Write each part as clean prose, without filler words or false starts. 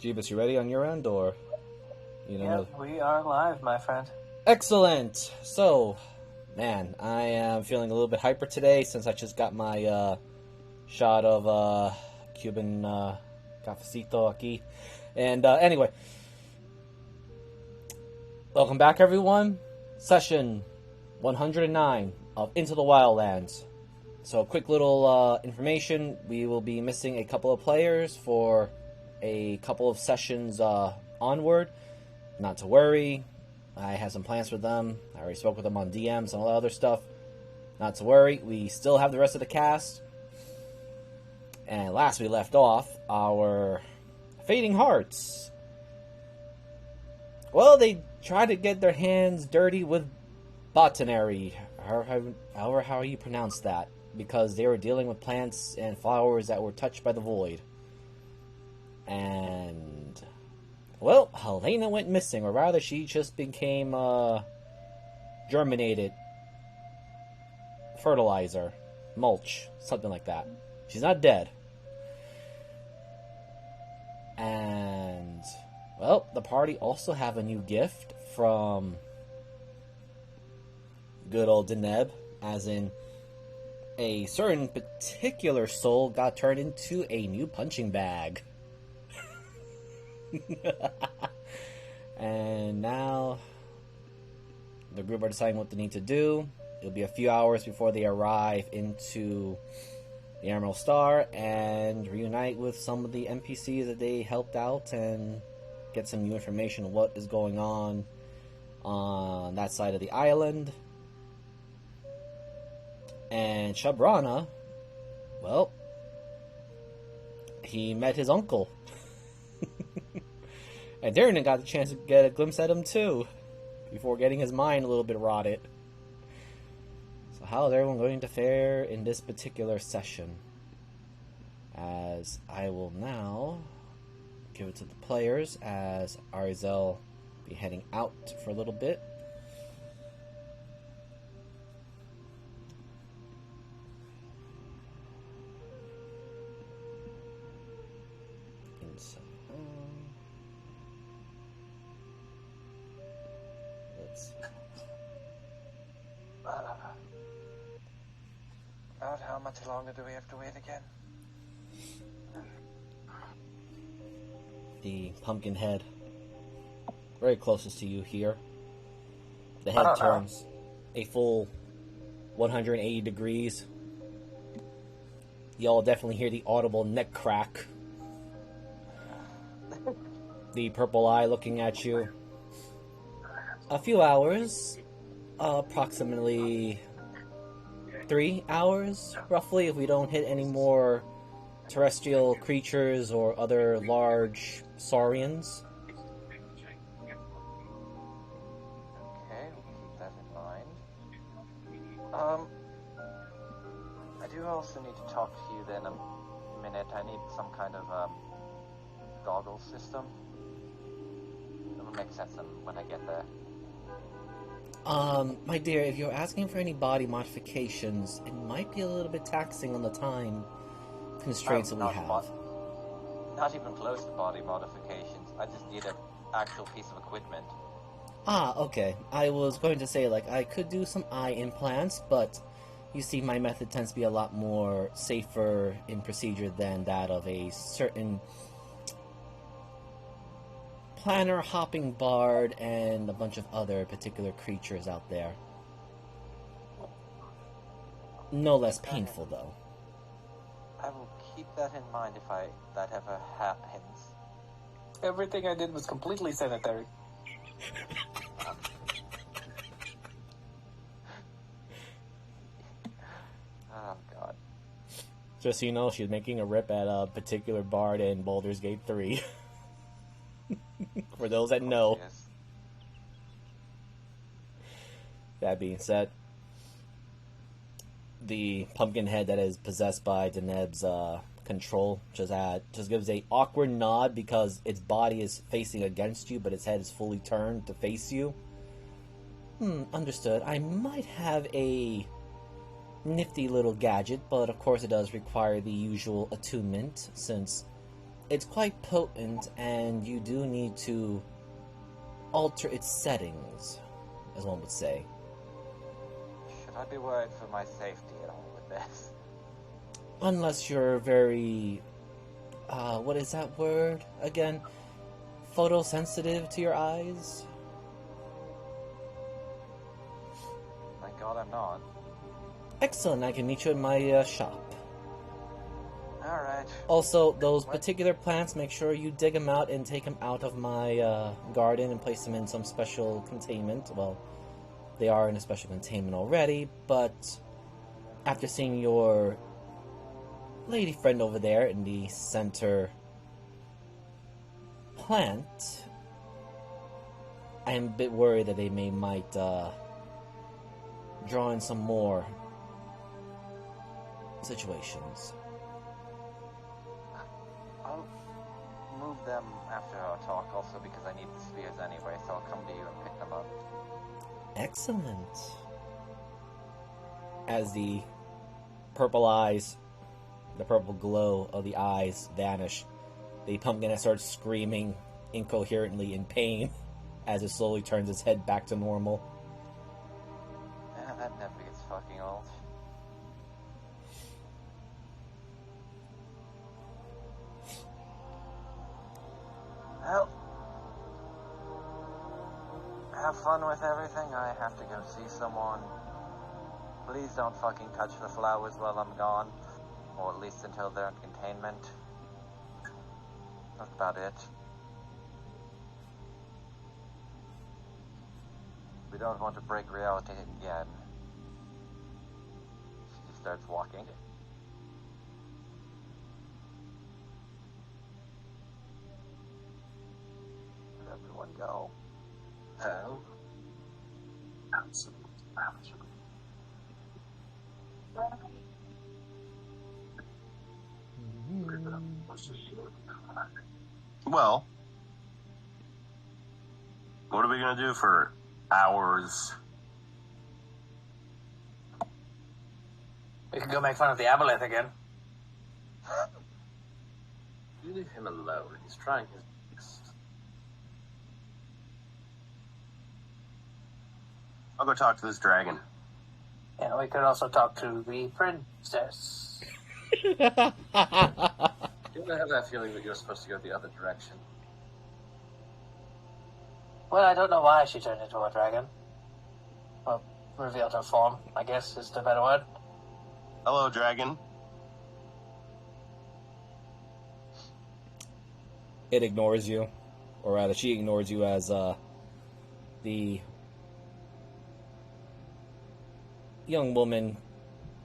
Jeebus, you ready on your end, or you know? Yep, we are live, my friend. Excellent. So, man, I am feeling a little bit hyper today since I just got my shot of Cuban cafecito aquí. And anyway, welcome back, everyone. Session 109 of Into the Wildlands. So, quick little information: we will be missing a couple of players for a couple of sessions onward. Not to worry. I had some plans for them. I already spoke with them on DMs and all that other stuff. Not to worry. We still have the rest of the cast. And last we left off, our Fading Hearts. Well, they tried to get their hands dirty with botany, however how you pronounce that, because they were dealing with plants and flowers that were touched by the void. And, well, Helena went missing, or rather she just became germinated fertilizer, mulch, something like that. She's not dead. And, well, the party also have a new gift from good old Deneb, as in a certain particular soul got turned into a new punching bag. And now the group are deciding what they need to do. It'll be a few hours before they arrive into the Emerald Star and reunite with some of the NPCs that they helped out and get some new information on what is going on that side of the island. And Shabrana, well, he met his uncle. And Darren got the chance to get a glimpse at him too, before getting his mind a little bit rotted. So how is everyone going to fare in this particular session? As I will now give it to the players, as Arizel be heading out for a little bit. About how much longer do we have to wait again? The pumpkin head, very closest to you here. The head turns a full 180 degrees. Y'all definitely hear the audible neck crack. The purple eye looking at you. A few hours, approximately 3 hours, roughly, if we don't hit any more terrestrial creatures or other large saurians. Okay, we'll keep that in mind. I do also need to talk to you then a minute. I need some kind of goggle system. It'll make sense when I get there. My dear, if you're asking for any body modifications, it might be a little bit taxing on the time constraints that we have. Not even close to body modifications. I just need an actual piece of equipment. Ah, okay. I was going to say, like, I could do some eye implants, but you see, my method tends to be a lot more safer in procedure than that of a certain planner hopping bard and a bunch of other particular creatures out there. No less painful, though. I will keep that in mind if that ever happens. Everything I did was completely sanitary. Oh, God. Just so you know, she's making a rip at a particular bard in Baldur's Gate 3. For those that know. Yes. That being said, the pumpkin head that is possessed by Deneb's control just gives a awkward nod because its body is facing against you, but its head is fully turned to face you. Understood. I might have a nifty little gadget, but of course it does require the usual attunement, since it's quite potent, and you do need to alter its settings, as one would say. Should I be worried for my safety at all with this? Unless you're very... what is that word again? Photosensitive to your eyes? Thank God I'm not. Excellent, I can meet you in my shop. Alright. Also, those particular plants, make sure you dig them out and take them out of my garden and place them in some special containment. Well, they are in a special containment already, but after seeing your lady friend over there in the center plant, I am a bit worried that they might draw in some more situations. I'll move them after our talk also because I need the spears anyway, so I'll come to you and pick them up. Excellent. As the purple eyes, the purple glow of the eyes vanish, the pumpkin starts screaming incoherently in pain as it slowly turns its head back to normal. Yeah, that never gets fucking old. Well, have fun with everything. I have to go see someone. Please don't fucking touch the flowers while I'm gone. Or at least until they're in containment. That's about it. We don't want to break reality again. She starts walking. Let everyone go. Oh. Absolutely. Well, what are we gonna do for hours? We can go make fun of the aboleth again. You leave him alone. He's trying his best. I'll go talk to this dragon. Yeah, we could also talk to the princess. Don't I have that feeling that you're supposed to go the other direction? Well, I don't know why she turned into a dragon. Well, revealed her form, I guess is the better word. Hello, dragon. It ignores you, or rather, she ignores you as the young woman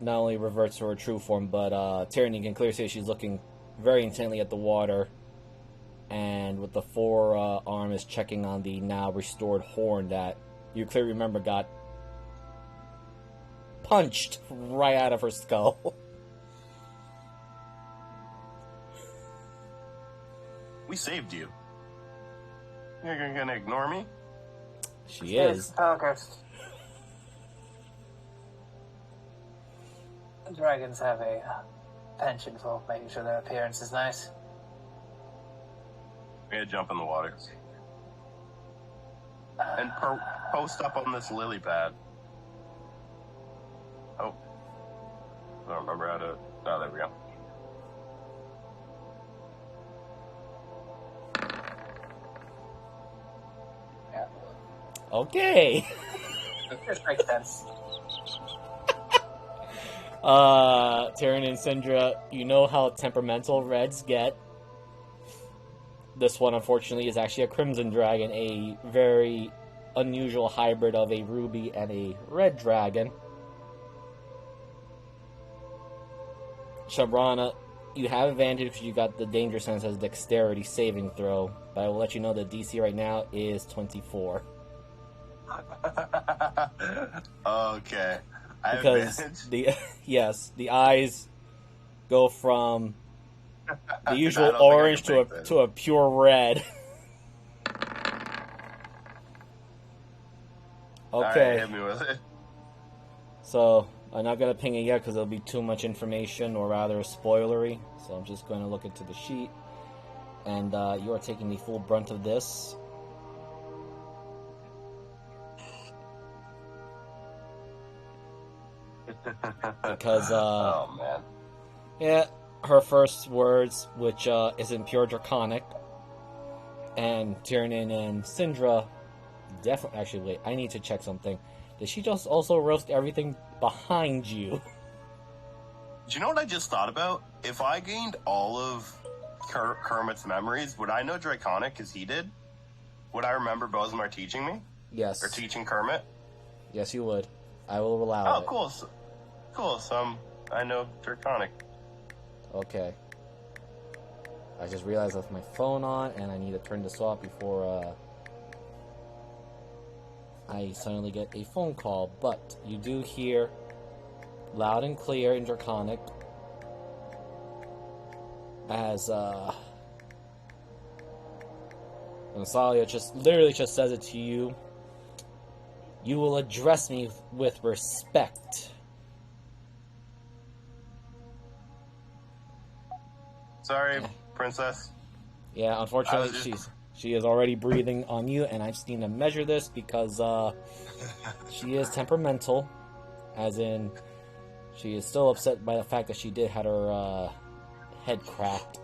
not only reverts to her true form, but Tyranny can clearly see she's looking very intently at the water, and with the forearm is checking on the now restored horn that you clearly remember got punched right out of her skull. We saved you. You're gonna ignore me? She is. Focused. Dragons have a penchant for making sure their appearance is nice. We're gonna jump in the water. And post up on this lily pad. Oh. I don't remember how to... Oh, there we go. Yeah. Okay. This makes sense. Tyranny and Syndra, you know how temperamental reds get. This one, unfortunately, is actually a Crimson Dragon, a very unusual hybrid of a ruby and a red dragon. Shabrana, you have advantage because you got the danger sense as dexterity saving throw, but I will let you know the DC right now is 24. Okay. I have Because advantage. the eyes go from the usual I don't think I orange can make this. to a pure red. Alright, Okay, hit me with it. so I'm not gonna ping it yet because it'll be too much information, or rather spoilery. So I'm just going to look into the sheet. and you are taking the full brunt of this. Because, oh man. yeah, her first words, which isn't pure Draconic, and Tiernan and Syndra definitely. Actually, wait, I need to check something. Did she just also roast everything behind you? Do you know what I just thought about? If I gained all of Kermit's memories, would I know Draconic as he did? Would I remember Bozmar teaching me? Yes. Or teaching Kermit? Yes, you would. I will allow it. Oh, cool. Cool. So I know Draconic. Okay. I just realized I left my phone on, and I need to turn this off before I suddenly get a phone call. But you do hear loud and clear in Draconic as Natalia literally just says it to you. You will address me with respect. Sorry, princess. Yeah, unfortunately, she is already breathing on you, and I just need to measure this because she is temperamental, as in she is still upset by the fact that she did have her head cracked.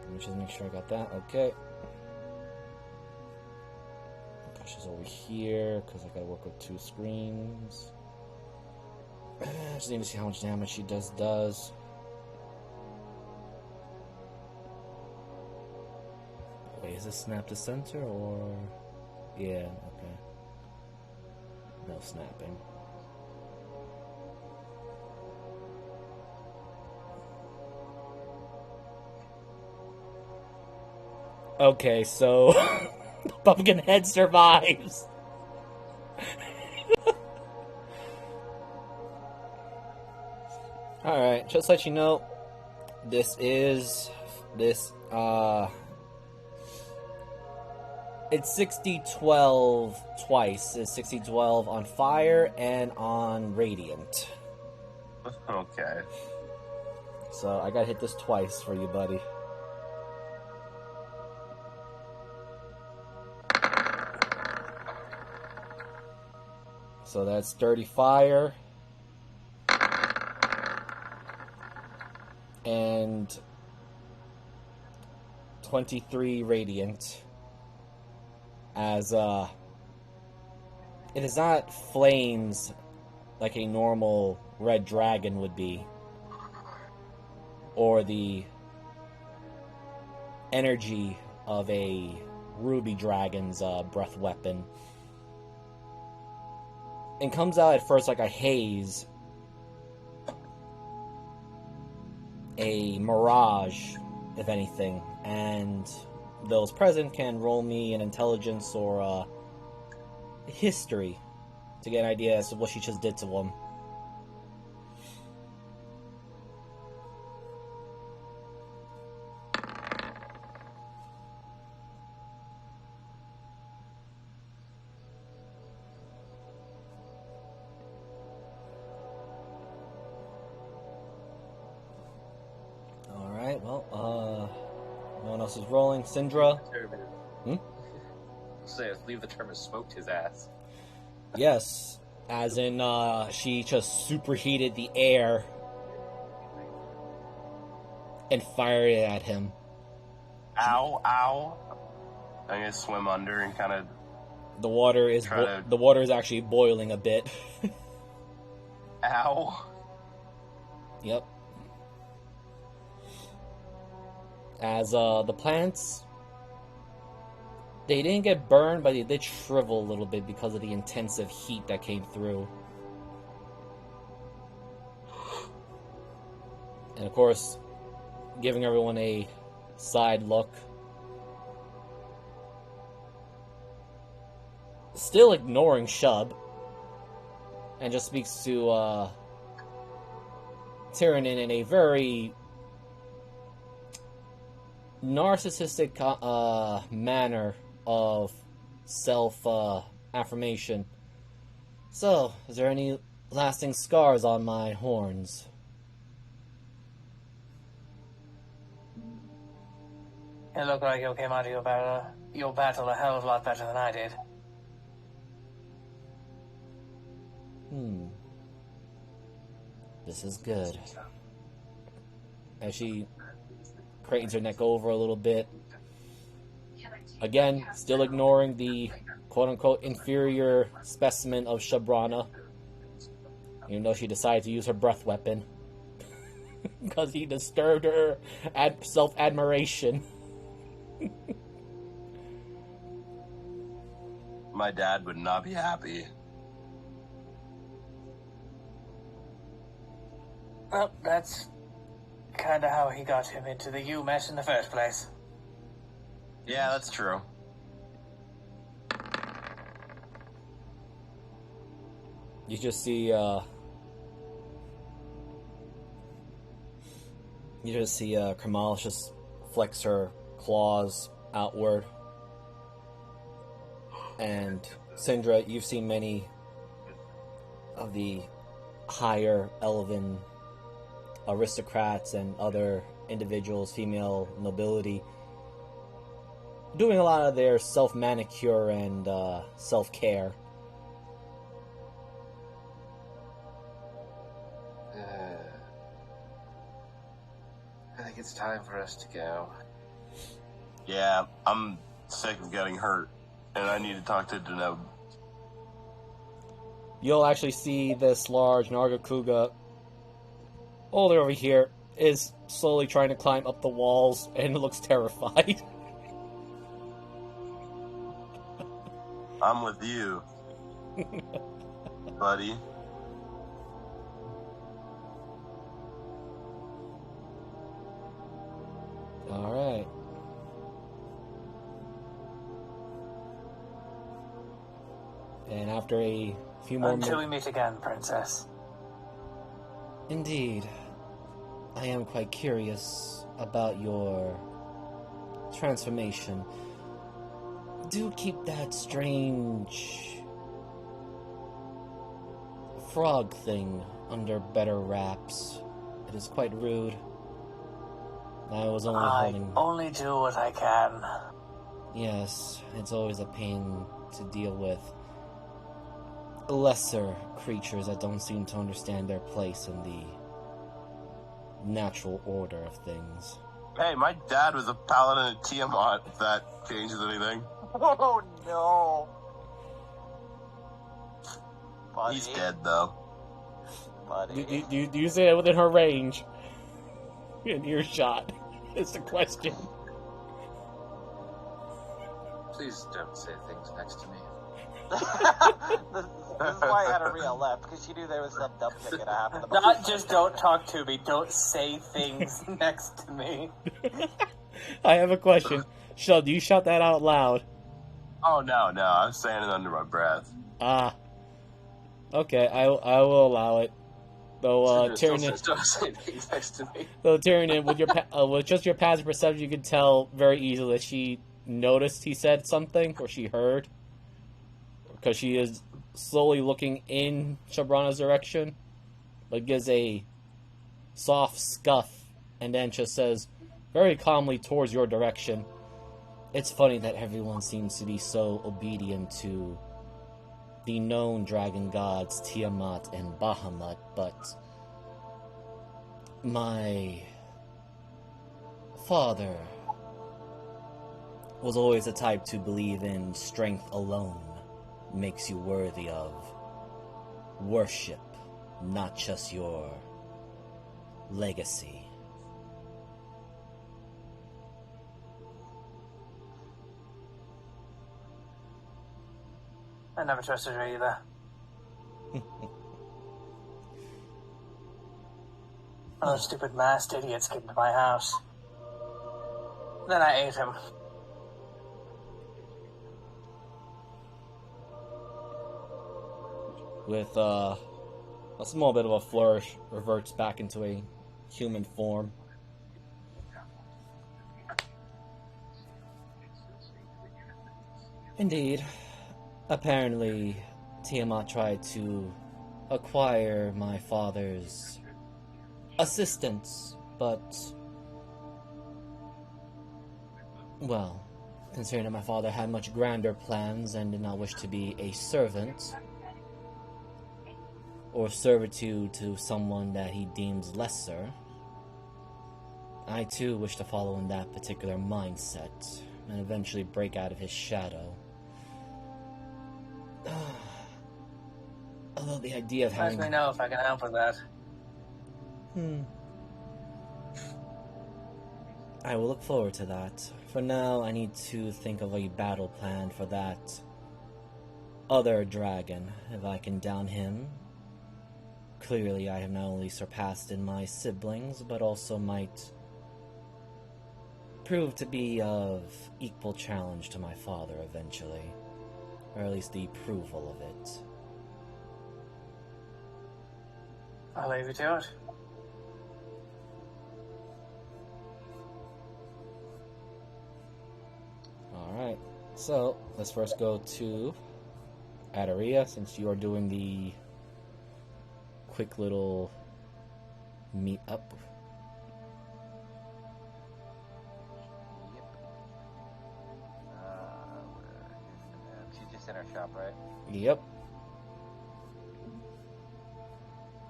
Let me just make sure I got that. Okay. Push this over here because I gotta work with two screens. I just need to see how much damage she does. Wait, is this snap to center or... Yeah, okay. No snapping. Okay, so... the pumpkin head survives! Alright, just to let you know, it's 60-12 twice. It's 60-12 on fire and on radiant. Okay. So I gotta hit this twice for you, buddy. So that's 30 fire. And 23 radiant. As it is not flames like a normal red dragon would be, or the energy of a ruby dragon's breath weapon. It comes out at first like a haze, a mirage, if anything, and those present can roll me an intelligence or a history to get an idea as to what she just did to him. Alright, well, no one else is rolling. Syndra? Say, leave the term as smoked his ass. Yes, as in, she just superheated the air and fired it at him. Ow, ow. I'm gonna swim under and kind of... The water is actually boiling a bit. Ow. Yep. As the plants, they didn't get burned, but they did shrivel a little bit because of the intensive heat that came through. And of course, giving everyone a side look. Still ignoring Shub. And just speaks to Tyrannin in a very narcissistic manner of self-affirmation. So, is there any lasting scars on my horns? It looked like you came out of your battle a hell of a lot better than I did. This is good. As she cranes her neck over a little bit. Again, still ignoring the quote-unquote inferior specimen of Shabrana. Even though she decided to use her breath weapon. Because he disturbed her self-admiration. My dad would not be happy. Well, that's kind of how he got him into the U mess in the first place. Yeah, that's true. You just see, Kamalis just flex her claws outward. And Syndra, you've seen many of the higher elven aristocrats and other individuals, female nobility, doing a lot of their self-manicure and self-care. I think it's time for us to go. Yeah, I'm sick of getting hurt, and I need to talk to Denob. You'll actually see this large Nargacuga older over here is slowly trying to climb up the walls and looks terrified. I'm with you, buddy. Alright. And after a few more Until we minutes... meet again, Princess. Indeed. I am quite curious about your transformation. Do keep that strange frog thing under better wraps. It is quite rude. I was only holding... only do what I can. Yes, it's always a pain to deal with lesser creatures that don't seem to understand their place in the natural order of things. Hey, my dad was a paladin of Tiamat, if that changes anything. Oh no. Buddy. He's dead, though. Buddy. Do you say that within her range? In earshot? Is the question. Please don't say things next to me. this is why I had a real left, because she knew there was some dumb shit gonna happen. Not just don't talk to me, don't say things next to me. I have a question. Shell, do you shout that out loud? Oh, no, I'm saying it under my breath. Ah. Okay, I will allow it. Though, Tyrion... Don't say things next to me. Though, Tyrion, with just your passive perception, you could tell very easily that she noticed he said something, or she heard. Because she is slowly looking in Shabrana's direction, but gives a soft scuff, and then just says, very calmly towards your direction, "It's funny that everyone seems to be so obedient to the known dragon gods Tiamat and Bahamut, but my father was always the type to believe in strength alone makes you worthy of worship, not just your legacy." I never trusted her either. One of those stupid masked idiots came to my house. Then I ate him. With a small bit of a flourish, reverts back into a human form. Indeed. Apparently, Tiamat tried to acquire my father's assistance, but Well, considering that my father had much grander plans and did not wish to be a servant or servitude to someone that he deems lesser, I too wish to follow in that particular mindset and eventually break out of his shadow. Although the idea of having... Let me know if I can help with that. I will look forward to that. For now, I need to think of a battle plan for that other dragon. If I can down him, clearly I have not only surpassed in my siblings, but also might prove to be of equal challenge to my father eventually. Or at least the approval of it. I'll leave you to it. Alright, so let's first go to Adaria, since you are doing the quick little meet up. Yep. She's just in her shop, right? Yep.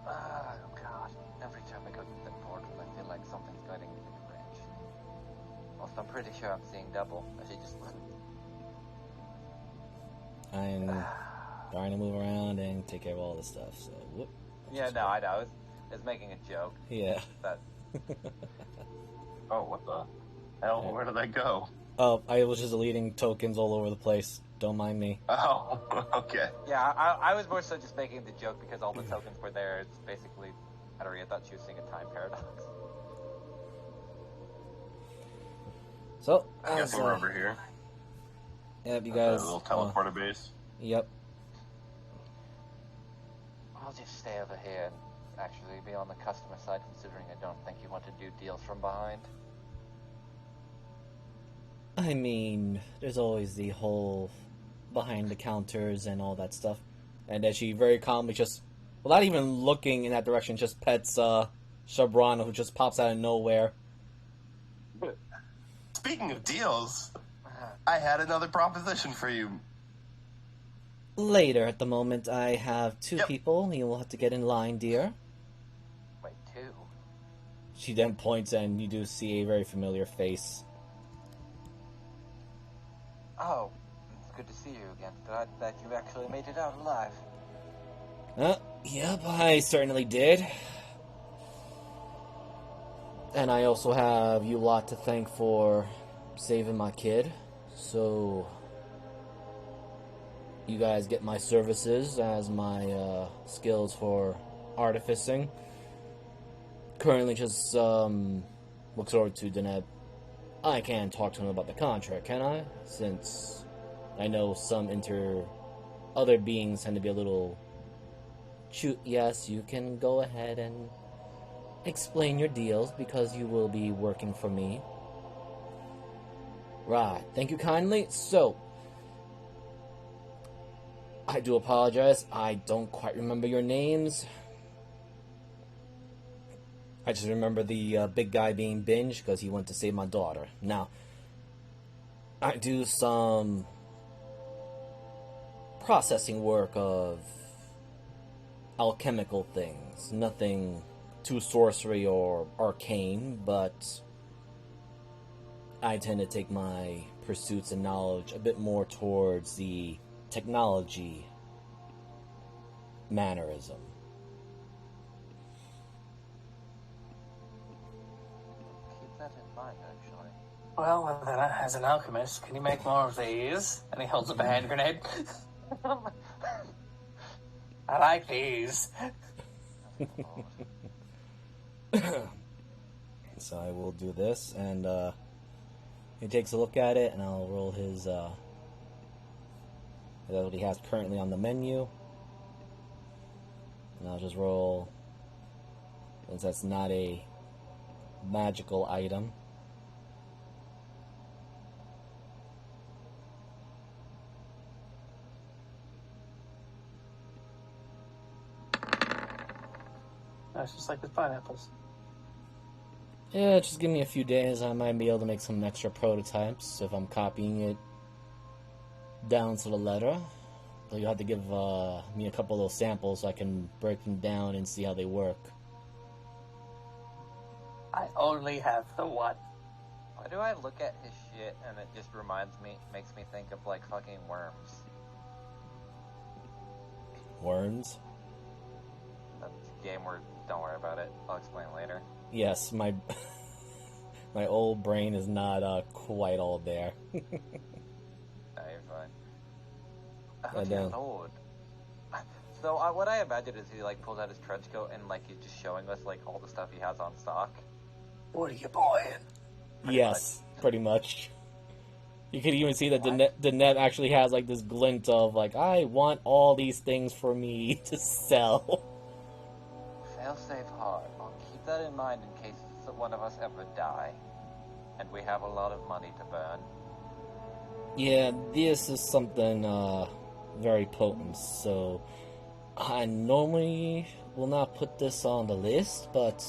Oh god. Every time I go to the portal, I feel like something's getting in the range. Also, I'm pretty sure I'm seeing double. I should just... I'm trying to move around and take care of all this stuff, so whoop. Yeah, no, I know. I was making a joke. Yeah. That... Oh, what the hell? Where did that go? Oh, I was just deleting tokens all over the place. Don't mind me. Oh, okay. Yeah, I was more so just making the joke because all the tokens were there. It's basically... I don't know, I thought she was seeing a time paradox. So, I guess we're over here. Yep, you A guys. little teleporter base. Yep. I'll just stay over here and actually be on the customer side, considering I don't think you want to do deals from behind. I mean, there's always the whole behind the counters and all that stuff. And then she very calmly just, without even looking in that direction, just pets Shabrana, who just pops out of nowhere. Speaking of deals, I had another proposition for you. Later, at the moment, I have two Yep. people. You will have to get in line, dear. Wait, two? She then points, and you do see a very familiar face. Oh, it's good to see you again. Glad that you actually made it out alive. Yep, I certainly did. And I also have you lot to thank for saving my kid. So, you guys get my services as my skills for artificing. Currently just looks over to Deneb. I can talk to him about the contract, can I? Since I know some other beings tend to be a little... Yes, you can go ahead and explain your deals because you will be working for me. Right, thank you kindly. So, I do apologize. I don't quite remember your names. I just remember the big guy being Binge because he went to save my daughter. Now, I do some processing work of alchemical things. Nothing too sorcery or arcane, but I tend to take my pursuits and knowledge a bit more towards the technology mannerism. Keep that in mind, actually. Well, then, as an alchemist, can you make more of these? And he holds up a hand grenade. I like these. So I will do this, and he takes a look at it, and I'll roll his that's what he has currently on the menu. And I'll just roll, since that's not a magical item. It's just like the pineapples. Yeah, just give me a few days. I might be able to make some extra prototypes if I'm copying it down to the letter. So you'll have to give me a couple of those samples so I can break them down and see how they work. I only have the one. Why do I look at his shit and it just makes me think of like fucking worms? Worms? That's a game where, don't worry about it. I'll explain later. Yes, my my old brain is not quite all there. Nah, you're fine. Oh, And dear then- lord. So what I imagine is he like pulls out his trench coat and like he's just showing us like all the stuff he has on stock. What are you buying? Yes, pretty much. You could even see that the net actually has like this glint of like, I want all these things for me to sell. Fail-safe hard. I'll keep that in mind in case one of us ever die. And we have a lot of money to burn. Yeah, this is something very potent, so I normally will not put this on the list, but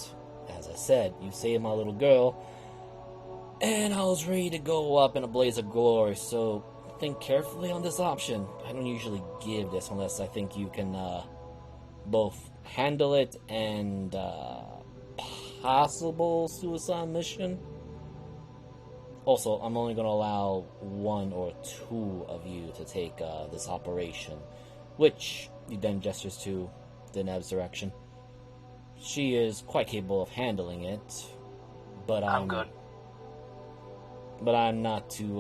as I said, you saved my little girl, and I was ready to go up in a blaze of glory, so think carefully on this option. I don't usually give this unless I think you can both handle it and possible suicide mission. Also, I'm only going to allow 1 or 2 of you to take this operation, which he then gestures to Deneb's direction. She is quite capable of handling it, but I'm good. But I'm not too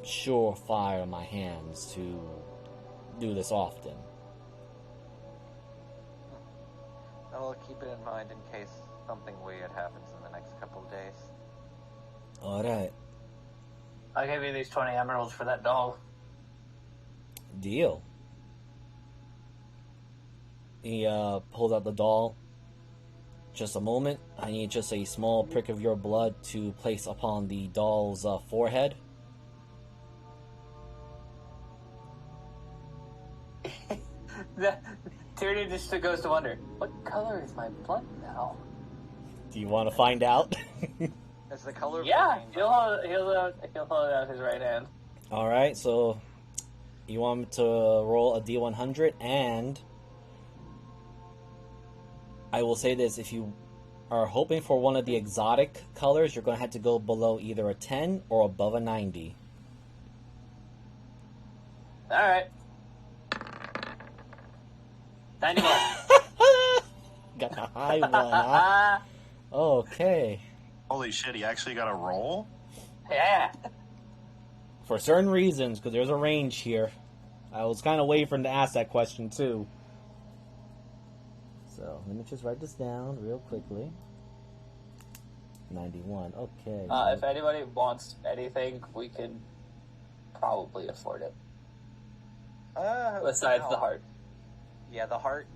surefire in my hands to do this often. I'll keep it in mind in case something weird happens in the next couple of days. Alright, I'll give you these 20 emeralds for that doll. deal. He pulls out the doll. Just a moment. I need just a small prick of your blood to place upon the doll's forehead. Tyrion just goes to wonder, what color is my blood now? Do you want to find out? It's the color of Yeah, the rainbow. he'll hold out his right hand. Alright, so you want me to roll a D100, and I will say this, if you are hoping for one of the exotic colors, you're going to have to go below either a 10 or above a 90. Alright. 91. Got the high one, huh? Okay. Holy shit, he actually got a roll? Yeah. For certain reasons, because there's a range here. I was kind of waiting for him to ask that question, too. So, let me just write this down real quickly. 91, okay. If anybody wants anything, we can probably afford it. Besides no. the heart. Yeah, the heart,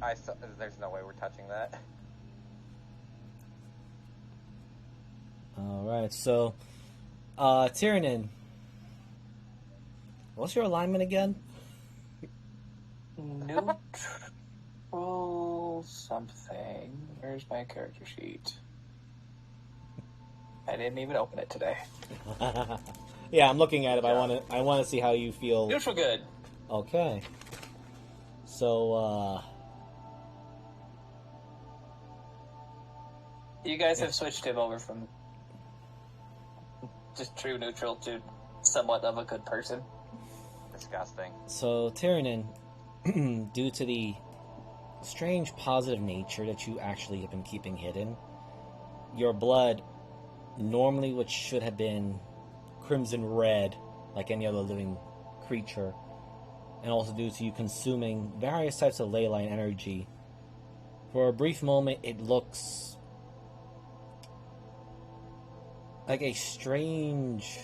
there's no way we're touching that. Alright, so, Tyrion, what's your alignment again? Neutral something. Where's my character sheet? I didn't even open it today. Yeah, I'm looking at it, but I want to see how you feel. Neutral good. Okay. So, You guys have switched him over from just true neutral to somewhat of a good person. Disgusting. So, Tyrion, due to the strange positive nature that you actually have been keeping hidden, your blood, normally which should have been crimson red, like any other living creature, and also due to you consuming various types of ley line energy, for a brief moment it looks like a strange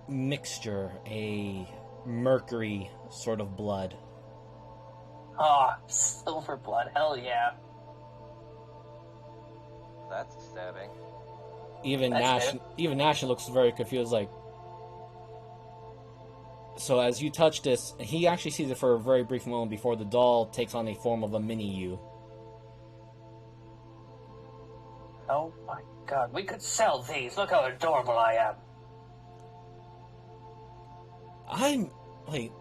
mixture, a mercury sort of blood. Ah, silver blood, hell yeah. That's disturbing. Even That's Nash looks very confused, like. So as you touch this, he actually sees it for a very brief moment before the doll takes on a form of a mini you. Oh my god, we could sell these. Look how adorable I am. Wait.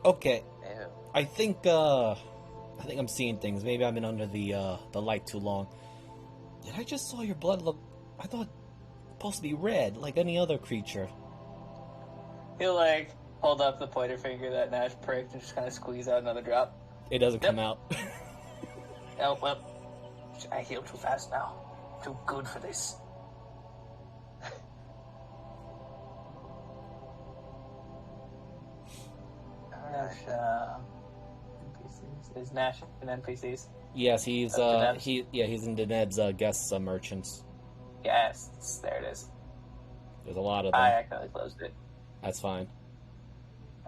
Okay. Ew. I think I'm seeing things. Maybe I've been under the light too long. Did I just saw your blood look... I thought it was supposed to be red, like any other creature. He'll, like, hold up the pointer finger that Nash pricked and just kind of squeeze out another drop. It doesn't come out. Oh, well, I heal too fast now. Too good for this. Nash, NPCs. Is Nash in NPCs? Yes, he's Deneb's? he's in Deneb's guest merchants. Yes, there it is. There's a lot of them. I accidentally closed it. That's fine.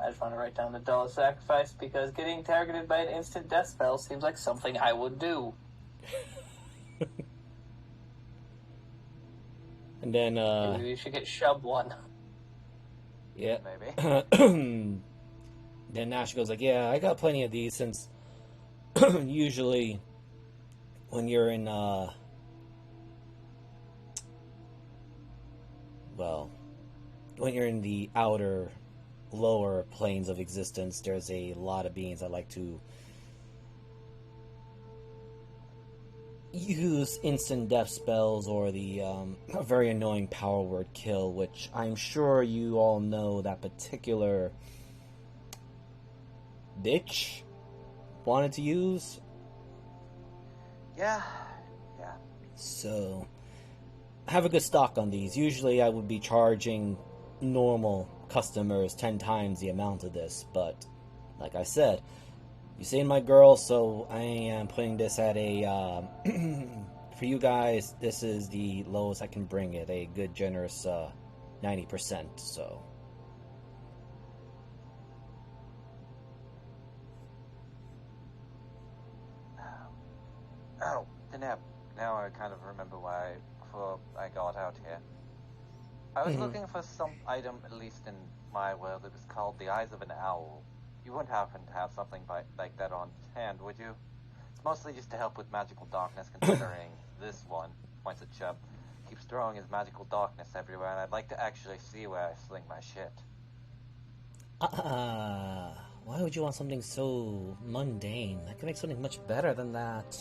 I just want to write down the dollar sacrifice because getting targeted by an instant death spell seems like something I would do. And then Maybe we should get shoved one. yeah. Maybe. Then Nash goes like, yeah, I got plenty of these since usually when you're in when you're in the outer lower planes of existence, there's a lot of beings that like to use instant death spells or the very annoying power word kill, which I'm sure you all know that particular bitch wanted to use. Yeah. So I have a good stock on these. Usually I would be charging normal customers 10 times the amount of this, but like I said, you saved my girl, so I am putting this at a for you guys, this is the lowest I can bring it, a good generous 90%. So Oh, Deneb. Now I kind of remember why before I got out here. I was looking for some item, at least in my world. It was called the Eyes of an Owl. You wouldn't happen to have something like that on hand, would you? It's mostly just to help with magical darkness, considering this one, points at Chubb, keeps throwing his magical darkness everywhere, and I'd like to actually see where I sling my shit. why would you want something so mundane? I could make something much better than that.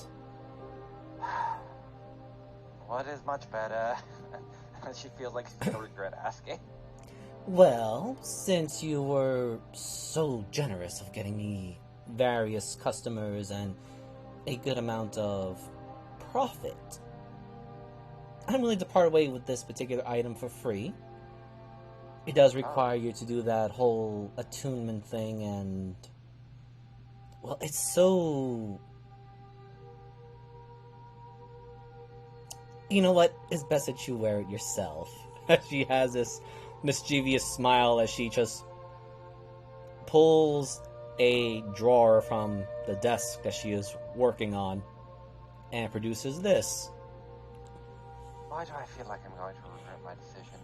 What is much better? She feels like she's gonna regret asking. Well, since you were so generous of getting me various customers and a good amount of profit, I'm willing to part away with this particular item for free. It does require you to do that whole attunement thing, and well, it's so... You know what? It's best that you wear it yourself. She has this mischievous smile as she just pulls a drawer from the desk that she is working on and produces this. Why do I feel like I'm going to regret my decision?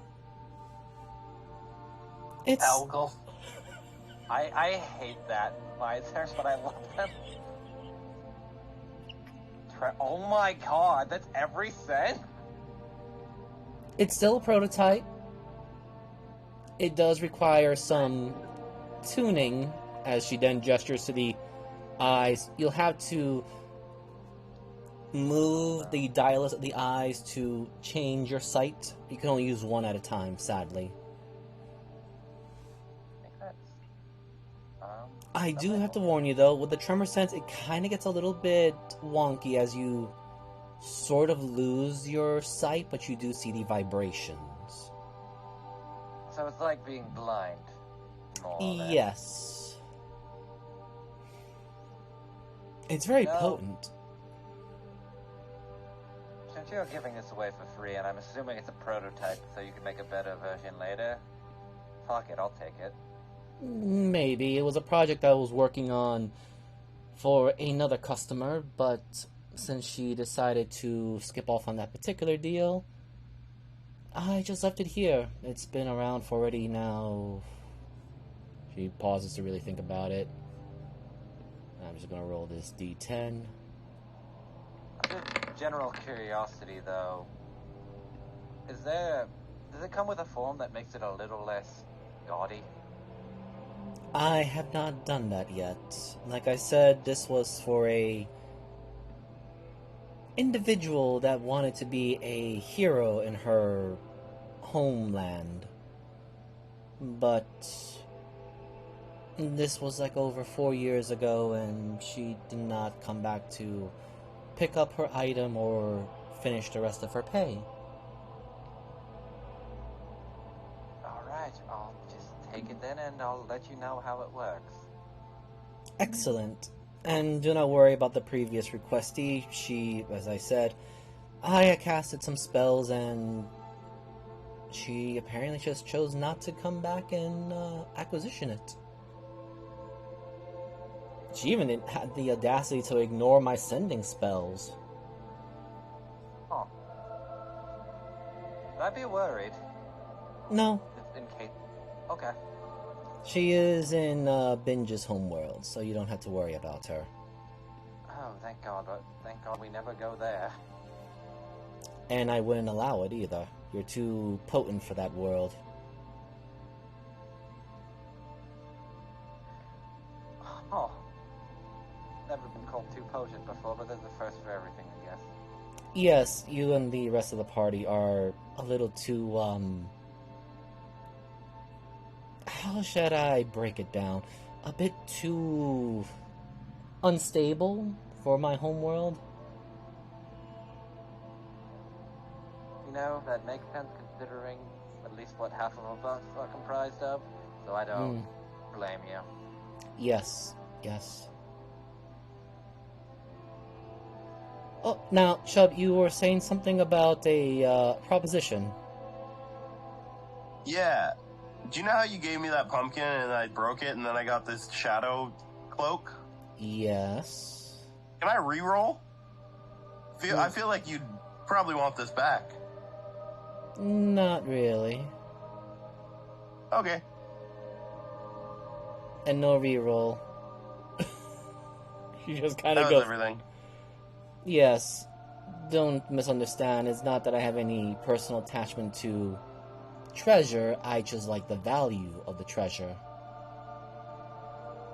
It's... Algal. I hate that visors, but I love them. Oh my god, that's every cent? It's still a prototype. It does require some tuning, as she then gestures to the eyes. You'll have to move the dials of the eyes to change your sight. You can only use one at a time, sadly. Makes sense. I do have to warn you, though, with the tremor sense, it kind of gets a little bit wonky as you sort of lose your sight, but you do see the vibrations. So it's like being blind. More or less. Yes. It's very No. potent. Since you're giving this away for free, and I'm assuming it's a prototype, so you can make a better version later, fuck it, I'll take it. Maybe. It was a project I was working on for another customer, but since she decided to skip off on that particular deal, I just left it here. It's been around for already now... She pauses to really think about it. I'm just gonna roll this D10. general curiosity, though, does it come with a form that makes it a little less gaudy? I have not done that yet. Like I said, this was for a individual that wanted to be a hero in her homeland. But this was like over 4 years ago, and she did not come back to pick up her item or finish the rest of her pay. Alright, I'll just take it then and I'll let you know how it works. Excellent. And do not worry about the previous requestee. She, as I said, I had casted some spells and she apparently just chose not to come back and acquisition it. She even had the audacity to ignore my sending spells. Oh. Would I be worried? No. In case... Okay. She is in Binge's homeworld, so you don't have to worry about her. Oh, thank God. Thank God we never go there. And I wouldn't allow it either. You're too potent for that world. Oh. Never been called too potent before, but there's the first for everything, I guess. Yes, you and the rest of the party are a little too, how should I break it down? A bit too unstable for my homeworld. You know, that makes sense considering at least what half of us are comprised of, so I don't blame you. Yes, yes. Oh, now, Chub, you were saying something about a proposition. Yeah. Do you know how you gave me that pumpkin and I broke it and then I got this shadow cloak? Yes. Can I re-roll? I feel like you'd probably want this back. Not really. Okay. And no reroll. You just kind of That go. was everything. Yes. Don't misunderstand. It's not that I have any personal attachment to treasure. I just like the value of the treasure.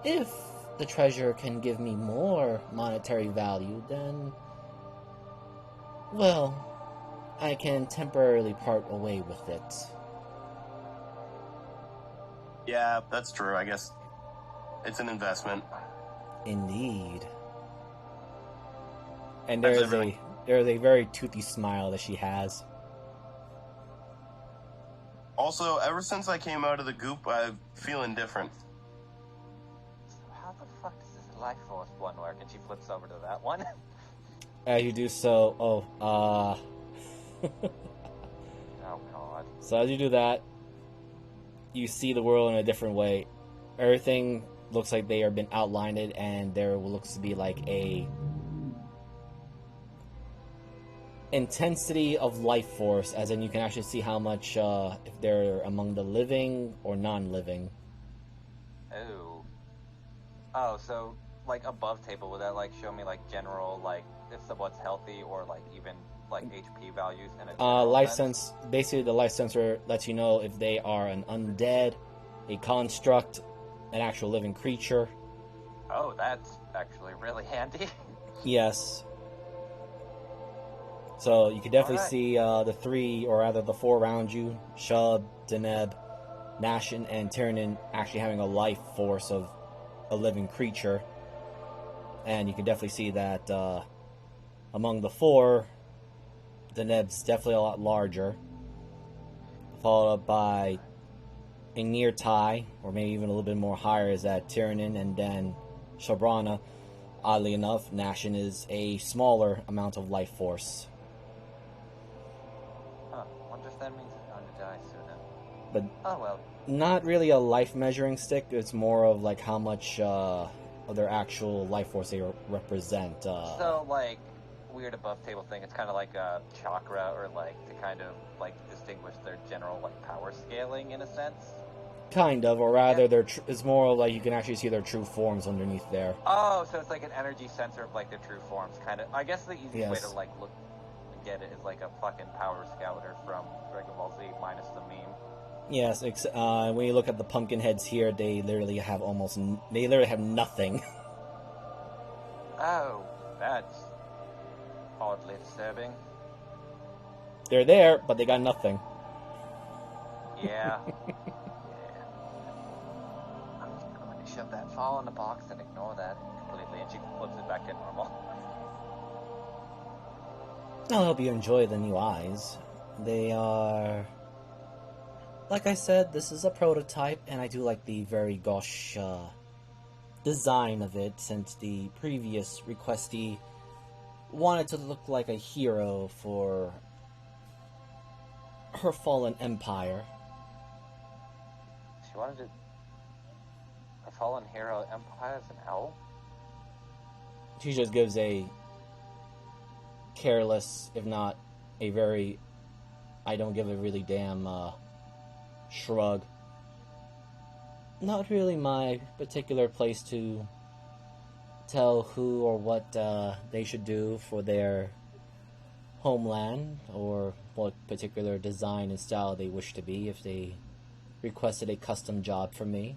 If the treasure can give me more monetary value, then, well, I can temporarily part away with it. Yeah, that's true. I guess it's an investment. Indeed. And That's there's everything. a very toothy smile that she has. Also, ever since I came out of the goop, I'm feeling different. So how the fuck does this life force one work? And she flips over to that one. As you do so, Oh God. So as you do that, you see the world in a different way. Everything looks like they have been outlined, and there looks to be like a intensity of life force, as in you can actually see how much if they're among the living or non-living. Oh. Oh, so like above table, would that like show me like general like if someone's healthy or like even like HP values and a general Life sense? sense. Basically, the life sensor lets you know if they are an undead, a construct, an actual living creature. Oh, that's actually really handy. Yes. So you can definitely Alright. see the three, or rather the four around you, Shub, Deneb, Nashin, and Tiernan actually having a life force of a living creature. And you can definitely see that among the four, Deneb's definitely a lot larger. Followed up by a near tie, or maybe even a little bit more higher, is that Tiernan, and then Shabrana. Oddly enough, Nashin is a smaller amount of life force. Huh. Wonder if that means it's going to die soon then. But Oh well. not really a life measuring stick. It's more of like how much of their actual life force they represent. So like weird above table thing, it's kind of like a chakra, or like to kind of like distinguish their general like power scaling in a sense. Kind of, or rather, it's more like you can actually see their true forms underneath there. Oh, so it's like an energy sensor of like their true forms, kind of. I guess the easiest way Yes. to like look and get it is like a fucking power scouter from Dragon Ball Z minus the meme. Yes, when you look at the pumpkin heads here, they literally have they literally have nothing. Oh, that's oddly disturbing. They're there, but they got nothing. Yeah. I'm just going to shove that file in the box and ignore that completely, and she flips it back to normal. I hope you enjoy the new eyes. They are... Like I said, this is a prototype, and I do like the very gauche design of it, since the previous requestee wanted to look like a hero for her fallen empire. She wanted to... Her fallen hero empire is an L? She just gives a careless, if not a very I don't give a really damn shrug. Not really my particular place to tell who or what they should do for their homeland, or what particular design and style they wish to be if they requested a custom job from me.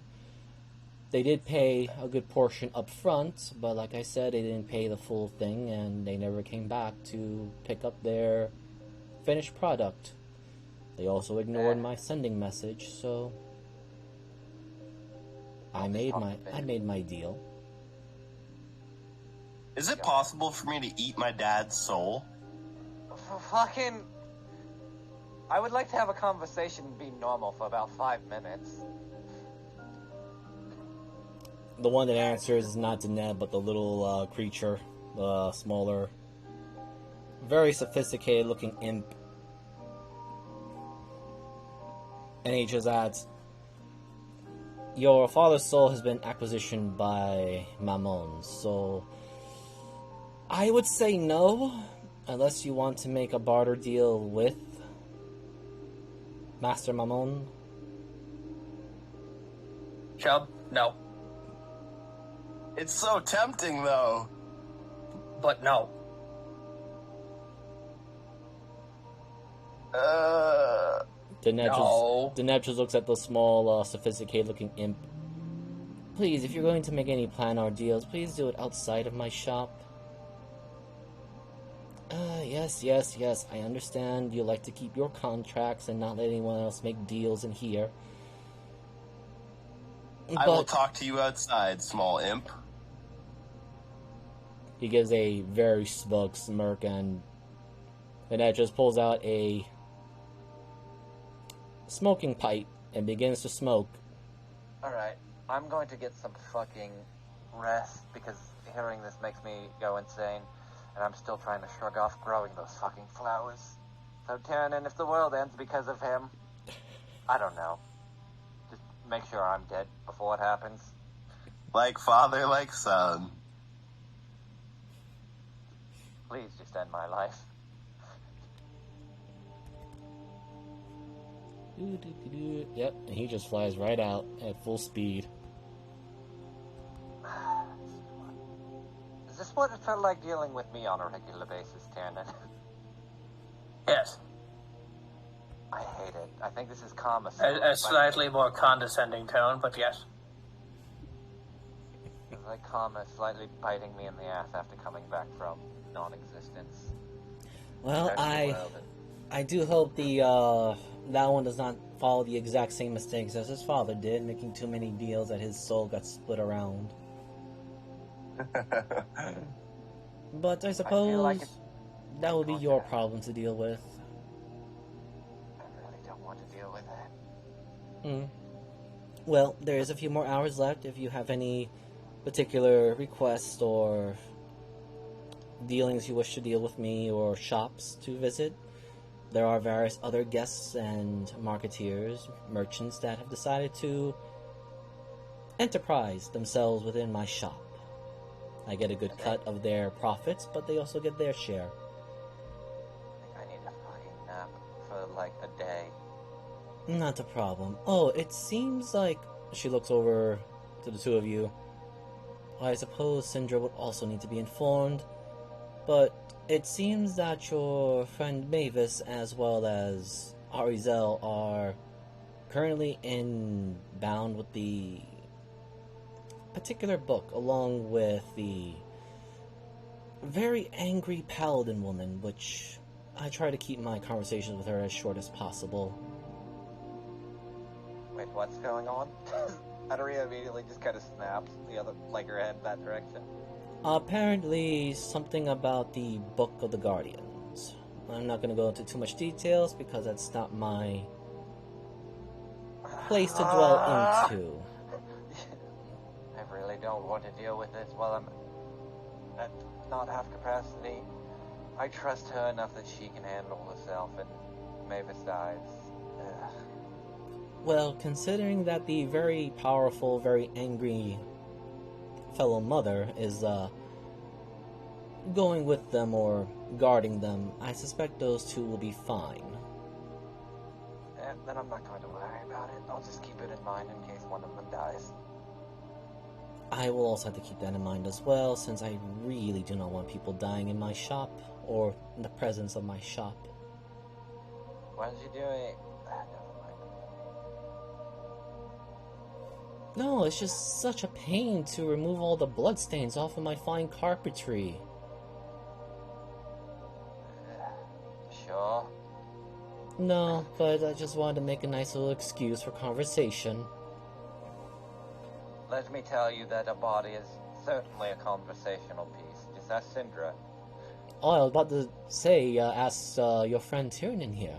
They did pay a good portion up front, but like I said, they didn't pay the full thing, and they never came back to pick up their finished product. They also ignored my sending message, so I made my deal. Is it possible for me to eat my dad's soul? Fucking... I would like to have a conversation and be normal for about 5 minutes. The one that answers is not Deneb, but the little creature, the smaller, very sophisticated looking imp. And he just adds, your father's soul has been acquisitioned by Mammon, so I would say no, unless you want to make a barter deal with Master Mammon. Chub, no. It's so tempting, though. But no. Deneb just looks at the small, sophisticated-looking imp. Please, if you're going to make any plan or deals, please do it outside of my shop. Yes, I understand you like to keep your contracts and not let anyone else make deals in here. I will talk to you outside, small imp. He gives a very smug smirk, and Annette just pulls out a smoking pipe and begins to smoke. Alright, I'm going to get some fucking rest, because hearing this makes me go insane, and I'm still trying to shrug off growing those fucking flowers. So Tyrannon, if the world ends because of him, I don't know. Just make sure I'm dead before it happens. Like father, like son. Please just end my life. Yep, and he just flies right out at full speed. Is this what it felt like dealing with me on a regular basis, Tyrannon? Yes. I hate it. I think this is karma. A slightly more condescending tone, but yes. It's like karma slightly biting me in the ass after coming back from non-existence. Well, I do hope that one does not follow the exact same mistakes as his father did, making too many deals that his soul got split around. But I suppose that will be your problem to deal with. I really don't want to deal with that. Well, there is a few more hours left. If you have any particular requests or dealings you wish to deal with me, or shops to visit, there are various other guests and marketeers, merchants that have decided to enterprise themselves within my shop. I get a good cut of their profits, but they also get their share. I think I need a fucking nap for like a day. Not a problem. Oh, it seems like... She looks over to the two of you. I suppose Syndra would also need to be informed, but it seems that your friend Mavis as well as Arizel are currently bound with the particular book, along with the very angry paladin woman, which I try to keep my conversations with her as short as possible. Wait, what's going on? Adaria immediately just kind of snaps the other, like her head that direction. Apparently, something about the Book of the Guardians. I'm not going to go into too much details because that's not my place to dwell into. I really don't want to deal with this while I'm at not half capacity. I trust her enough that she can handle herself, and Mavis dies. Ugh. Well, considering that the very powerful, very angry fellow mother is going with them or guarding them, I suspect those two will be fine. Then I'm not going to worry about it. I'll just keep it in mind in case one of them dies. I will also have to keep that in mind as well, since I really do not want people dying in my shop, or in the presence of my shop. What did you do? Never mind. No, it's just such a pain to remove all the bloodstains off of my fine carpentry. Sure. No, but I just wanted to make a nice little excuse for conversation. Let me tell you that a body is certainly a conversational piece. Just ask Syndra. Oh, I was about to say, ask your friend Tiernan here.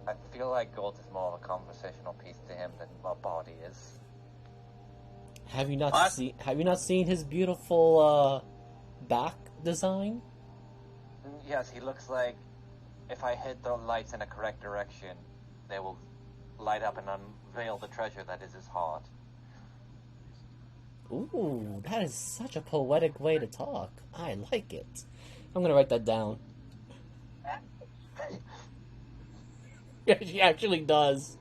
I feel like gold is more of a conversational piece to him than a body is. Have you not seen his beautiful back design? Yes, he looks like if I hit the lights in a correct direction, they will light up and unveil the treasure that is his heart. Ooh, that is such a poetic way to talk. I like it. I'm gonna write that down. Yeah, she actually does.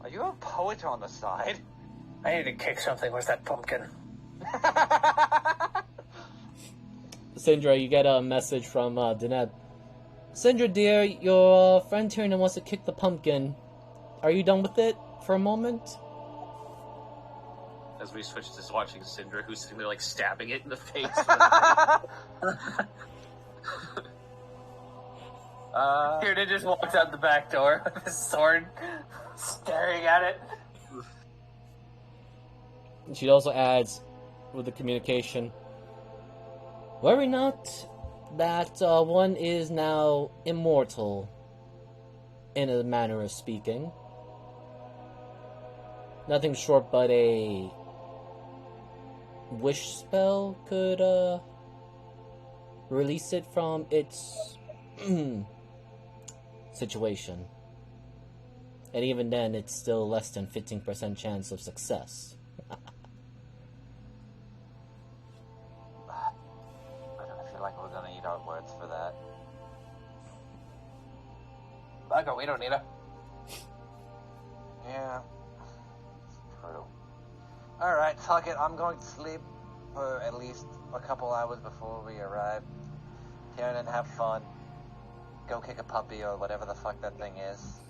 Are you a poet on the side? I need to kick something. Where's that pumpkin? Syndra, you get a message from Danette. Syndra, dear, your friend Tiernan wants to kick the pumpkin. Are you done with it for a moment? As we switch to watching Syndra, who's sitting there like stabbing it in the face. Kiernan just walks out the back door with his sword, staring at it. She also adds, with the communication, worry not that one is now immortal, in a manner of speaking. Nothing short but a wish spell could release it from its situation. And even then, it's still less than 15% chance of success. I feel like we're gonna eat our words for that. Bugger, we don't need her. Yeah, it's true. Alright, fuck it. I'm going to sleep for at least a couple hours before we arrive. Tiernan, have fun. Go kick a puppy or whatever the fuck that thing is.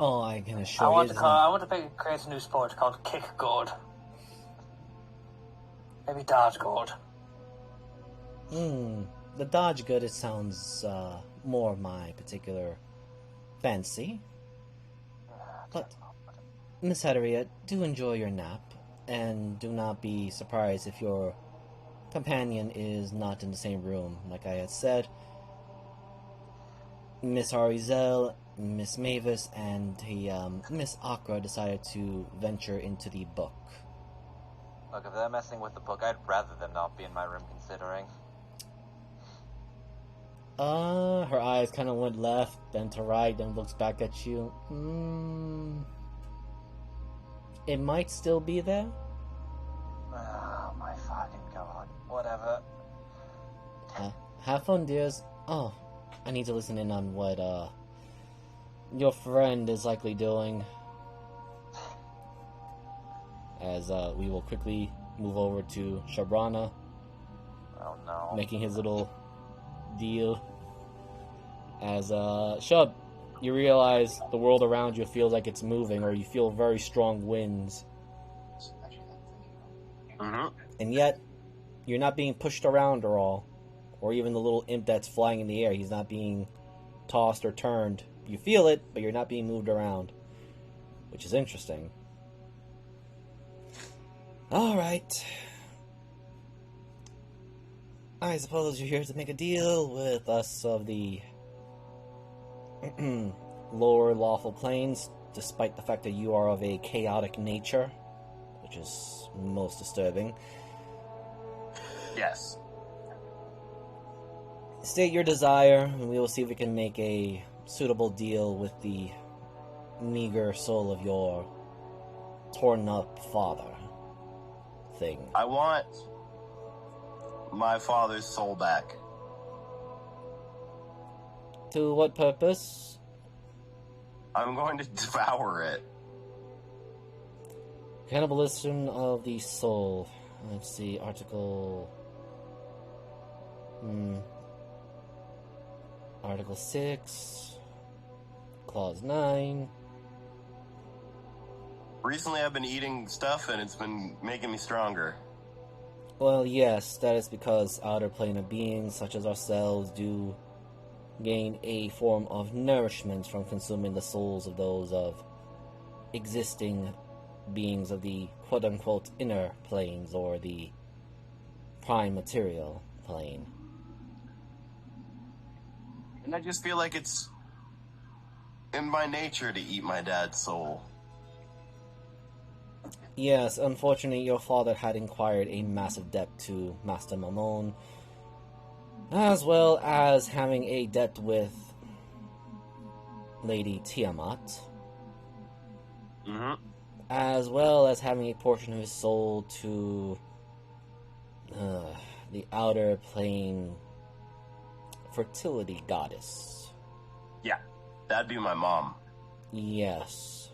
Oh, I can assure I you. want to create a new sport called Kick Gourd. Maybe Dodge Gourd. The dodge good, it sounds more my particular fancy. But, Miss Adaria, do enjoy your nap, and do not be surprised if your companion is not in the same room. Like I had said, Miss Arizel, Miss Mavis, and Miss Akra decided to venture into the book. Look, if they're messing with the book, I'd rather them not be in my room considering. Her eyes kind of went left, then to right, then looks back at you. It might still be there. Oh my fucking god. Whatever. Have fun, dears. Oh, I need to listen in on what your friend is likely doing. As we will quickly move over to Shabrana, Oh no. making his little deal. As Shub, you realize the world around you feels like it's moving, or you feel very strong winds. Mm-hmm. And yet, you're not being pushed around at all. Or even the little imp that's flying in the air, he's not being tossed or turned. You feel it, but you're not being moved around. Which is interesting. Alright. I suppose you're here to make a deal with us of the lower lawful planes, despite the fact that you are of a chaotic nature, which is most disturbing. Yes. State your desire, and we will see if we can make a suitable deal with the meager soul of your torn up father thing. I want my father's soul back. To what purpose? I'm going to devour it. Cannibalism of the soul. Let's see, Article... Article 6, Clause 9. Recently I've been eating stuff and it's been making me stronger. Well, yes, that is because outer plane of beings such as ourselves do gain a form of nourishment from consuming the souls of those of existing beings of the quote-unquote inner planes, or the prime material plane. And I just feel like it's in my nature to eat my dad's soul. Yes, unfortunately your father had acquired a massive debt to Master Mamon, as well as having a debt with Lady Tiamat, Mm-hmm. as well as having a portion of his soul to the outer plane fertility goddess. Yeah, that'd be my mom. Yes.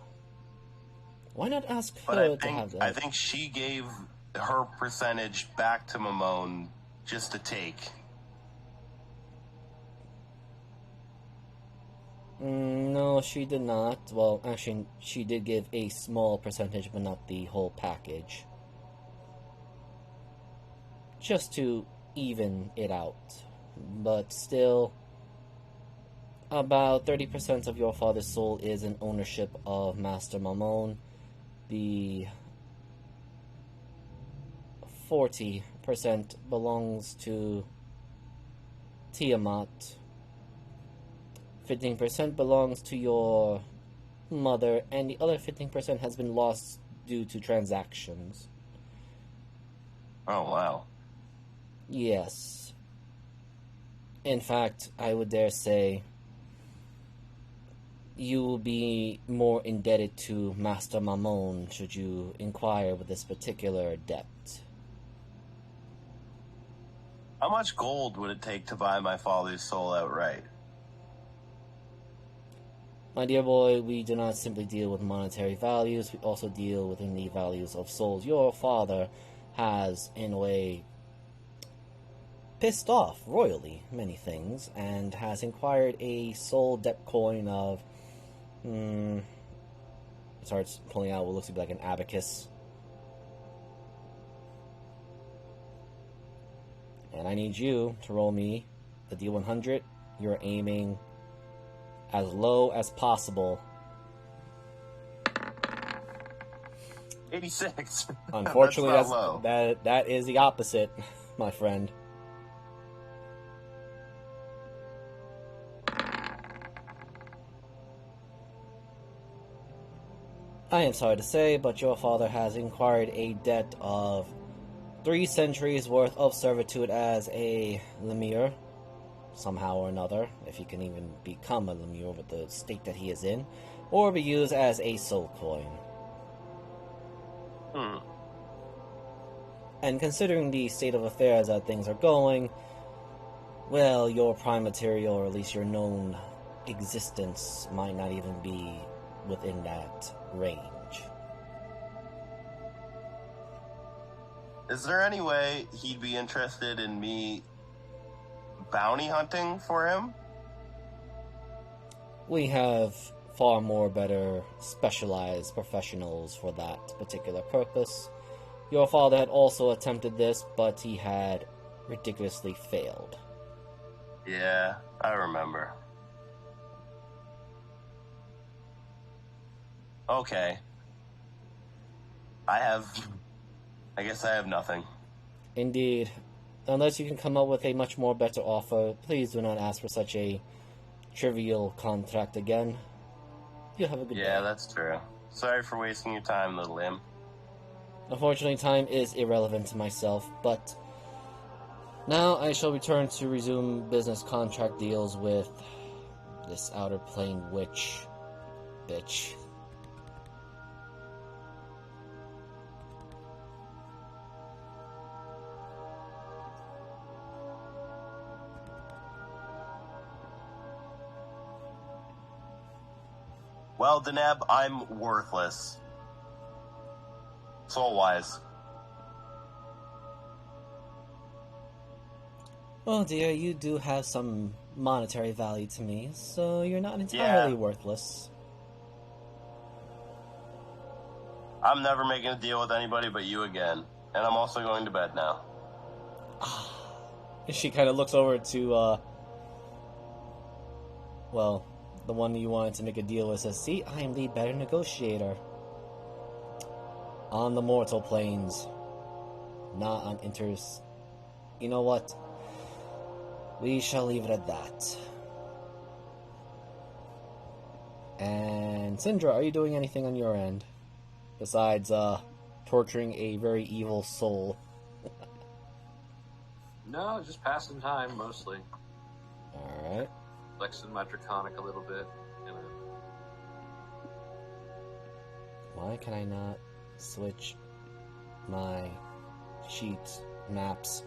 Why not ask But her to have I that? think she gave her percentage back to Mamone just to take. No, she did not. Well, actually, she did give a small percentage, but not the whole package. Just to even it out. But still, about 30% of your father's soul is in ownership of Master Mamon. The 40% belongs to Tiamat. 15% belongs to your mother, and the other 15% has been lost due to transactions. Oh, wow. Yes. In fact, I would dare say you will be more indebted to Master Mamon should you inquire with this particular debt. How much gold would it take to buy my father's soul outright? My dear boy, we do not simply deal with monetary values, we also deal within the values of souls. Your father has, in a way, pissed off royally many things, and has acquired a soul debt coin of, starts pulling out what looks to be like an abacus. And I need you to roll me the D100. You're aiming as low as possible. 86. Unfortunately, That's not low. that is the opposite, my friend. I am sorry to say, but your father has incurred a debt of 3 centuries worth of servitude as a Lemure, somehow or another, if he can even become a Lemure with the state that he is in, or be used as a soul coin. And considering the state of affairs that things are going, well, your prime material, or at least your known existence might not even be within that range. Is there any way he'd be interested in me bounty hunting for him? We have far more better specialized professionals for that particular purpose. Your father had also attempted this, but he had ridiculously failed. Yeah, I remember. Okay. I guess I have nothing. Indeed. Unless you can come up with a much more better offer, please do not ask for such a trivial contract again. You have a good day. Yeah, that's true. Sorry for wasting your time, little imp. Unfortunately, time is irrelevant to myself, but now I shall return to resume business contract deals with this Outer Plane witch bitch. Well, Deneb, I'm worthless. Soul-wise. Oh dear, you do have some monetary value to me, so you're not entirely worthless. I'm never making a deal with anybody but you again. And I'm also going to bed now. She kind of looks over to, well, the one you wanted to make a deal with says, see, I am the better negotiator. On the mortal planes. Not on inters... You know what? We shall leave it at that. And Syndra, are you doing anything on your end? Besides, torturing a very evil soul. No, just passing time mostly. Alright. Flexing my draconic a little bit. You know. Why can I not switch my sheets, maps?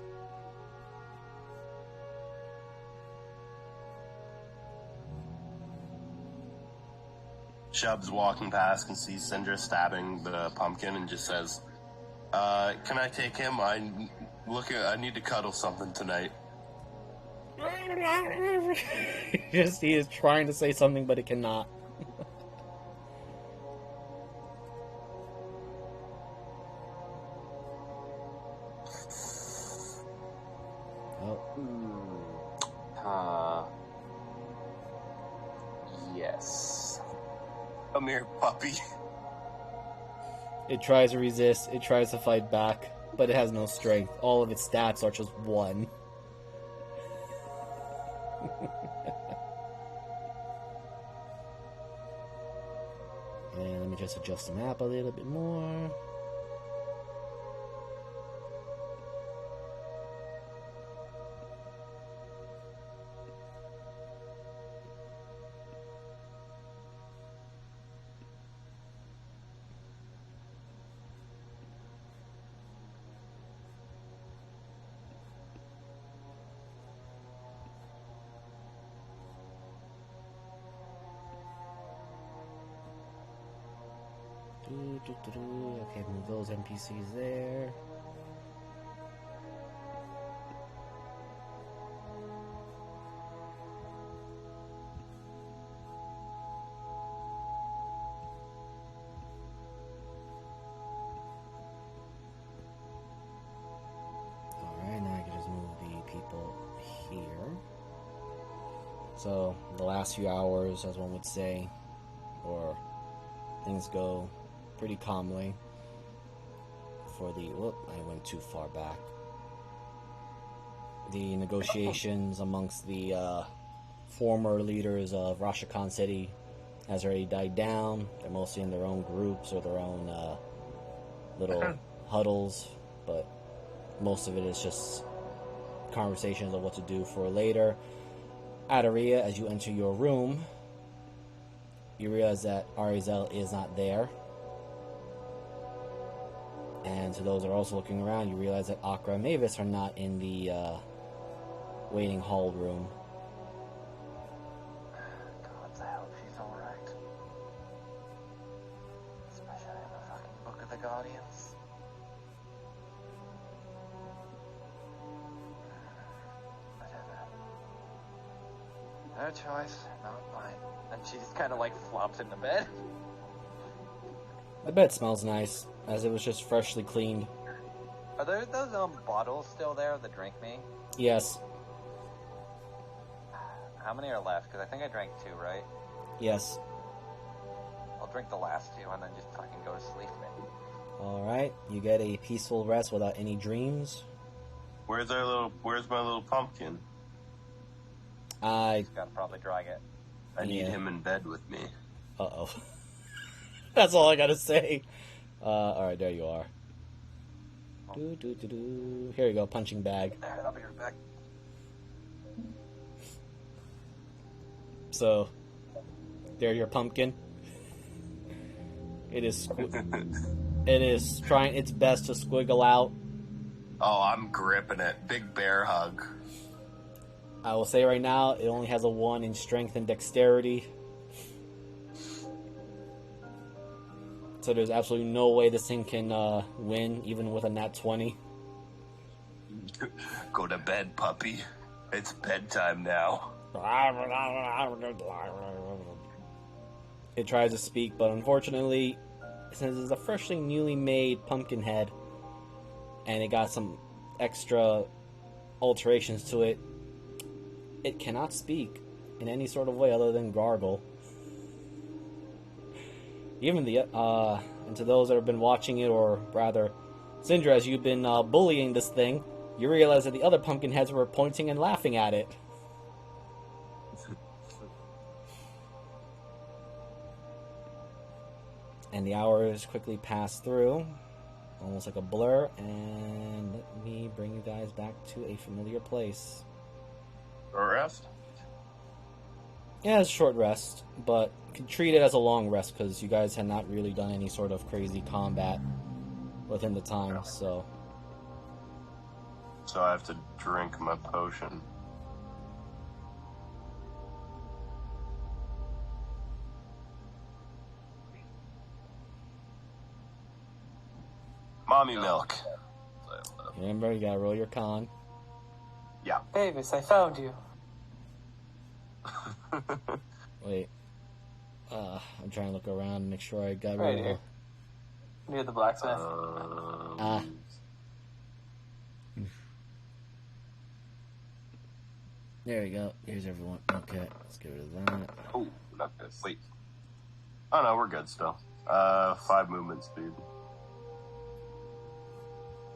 Shub's walking past and sees Syndra stabbing the pumpkin and just says, can I take him? I need to cuddle something tonight. He is trying to say something, but it cannot. Yes. Come here, puppy. It tries to resist, it tries to fight back, but it has no strength. All of its stats are just 1. And let me just adjust the map a little bit more. Okay, move those NPCs there. Alright, now I can just move the people here. So, the last few hours, as one would say, or things go pretty calmly for the... Whoop, I went too far back. The negotiations amongst the former leaders of Rashakan City has already died down. They're mostly in their own groups or their own little huddles, but most of it is just conversations of what to do for later. Adaria, as you enter your room, you realize that Arizel is not there. And to those that are also looking around, you realize that Akra and Mavis are not in the waiting hall room. Their choice, not mine. And she just kind of like flops into bed. The bed smells nice, as it was just freshly cleaned. Are there those bottles still there that drink me? Yes. How many are left? Because I think I drank 2, right? Yes. I'll drink the last 2 and then just fucking go to sleep. Alright, you get a peaceful rest without any dreams. Where's my little pumpkin? I Just gotta probably drag it. I need him in bed with me. Uh-oh. That's all I gotta say. Alright, there you are. Here you go, punching bag. I'll be right back. So, there's your pumpkin. It is trying its best to squiggle out. Oh, I'm gripping it. Big bear hug. I will say right now, it only has a 1 in strength and dexterity. So there's absolutely no way this thing can win, even with a nat 20. Go to bed, puppy. It's bedtime now. It tries to speak, but unfortunately, since it's a freshly newly made pumpkin head, and it got some extra alterations to it, it cannot speak in any sort of way other than gargle. Even and to those that have been watching it, or rather, Syndra, as you've been bullying this thing, you realize that the other pumpkin heads were pointing and laughing at it. And the hours quickly pass through, almost like a blur, and let me bring you guys back to a familiar place. Or rest? Yeah, it's a short rest, but you can treat it as a long rest because you guys had not really done any sort of crazy combat within the time, so... So I have to drink my potion. Mommy milk. Remember, you gotta roll your con. Yeah. Davis, I found you. Wait. I'm trying to look around and make sure I got Right rid of here. Near the blacksmith. There you go. Here's everyone. Okay, let's get rid of that. Oh, not good. Wait. Oh no, we're good still. 5 movement speed.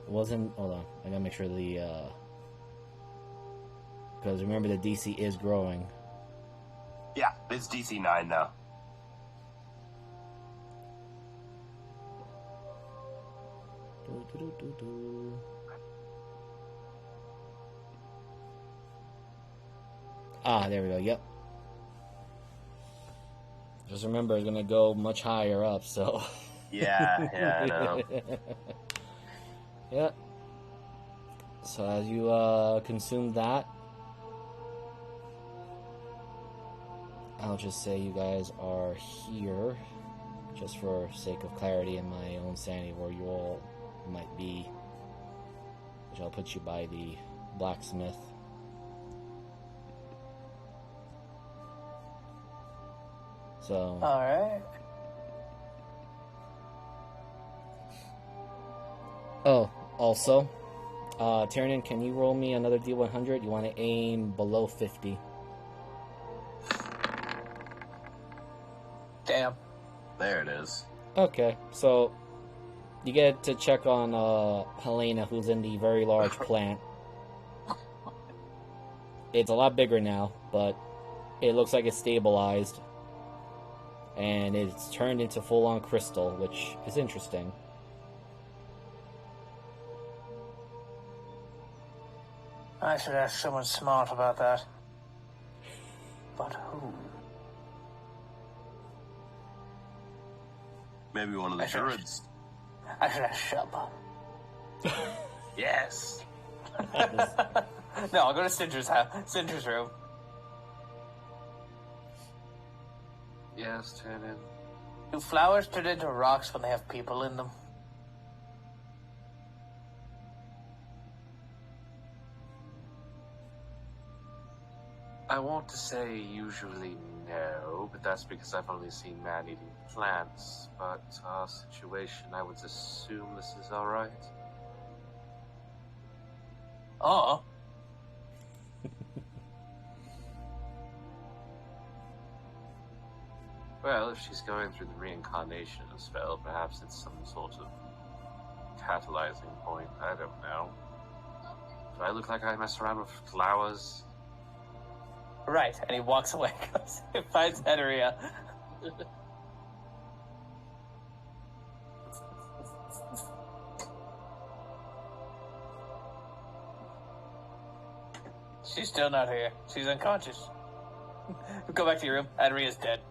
It wasn't... Hold on. I gotta make sure the... Because remember, the DC is growing. Yeah, it's DC 9 now. Ah, there we go. Yep. Just remember, it's gonna go much higher up, so... Yeah, I know. Yep. So as you consume that, I'll just say you guys are here, just for sake of clarity and my own sanity, where you all might be, which I'll put you by the blacksmith. So... Alright. Oh, also, Tyrion, can you roll me another D100? You want to aim below 50. Damn. There it is. Okay, so you get to check on Helena, who's in the very large plant. It's a lot bigger now, but it looks like it's stabilized. And it's turned into full-on crystal, which is interesting. I should ask someone smart about that. But who? Maybe one of the druids. I should ask Shub. Yes. No, I'll go to Cinder's house. Cinder's room. Yes, turn in. Do flowers turn into rocks when they have people in them? I want to say usually no, but that's because I've only seen man-eating plants. But our situation, I would assume this is alright. Oh. Well, if she's going through the reincarnation spell, perhaps it's some sort of catalyzing point. I don't know. Do I look like I mess around with flowers? Right, and he walks away, goes and finds Henria. She's still not here. She's unconscious. Go back to your room. Henria's dead.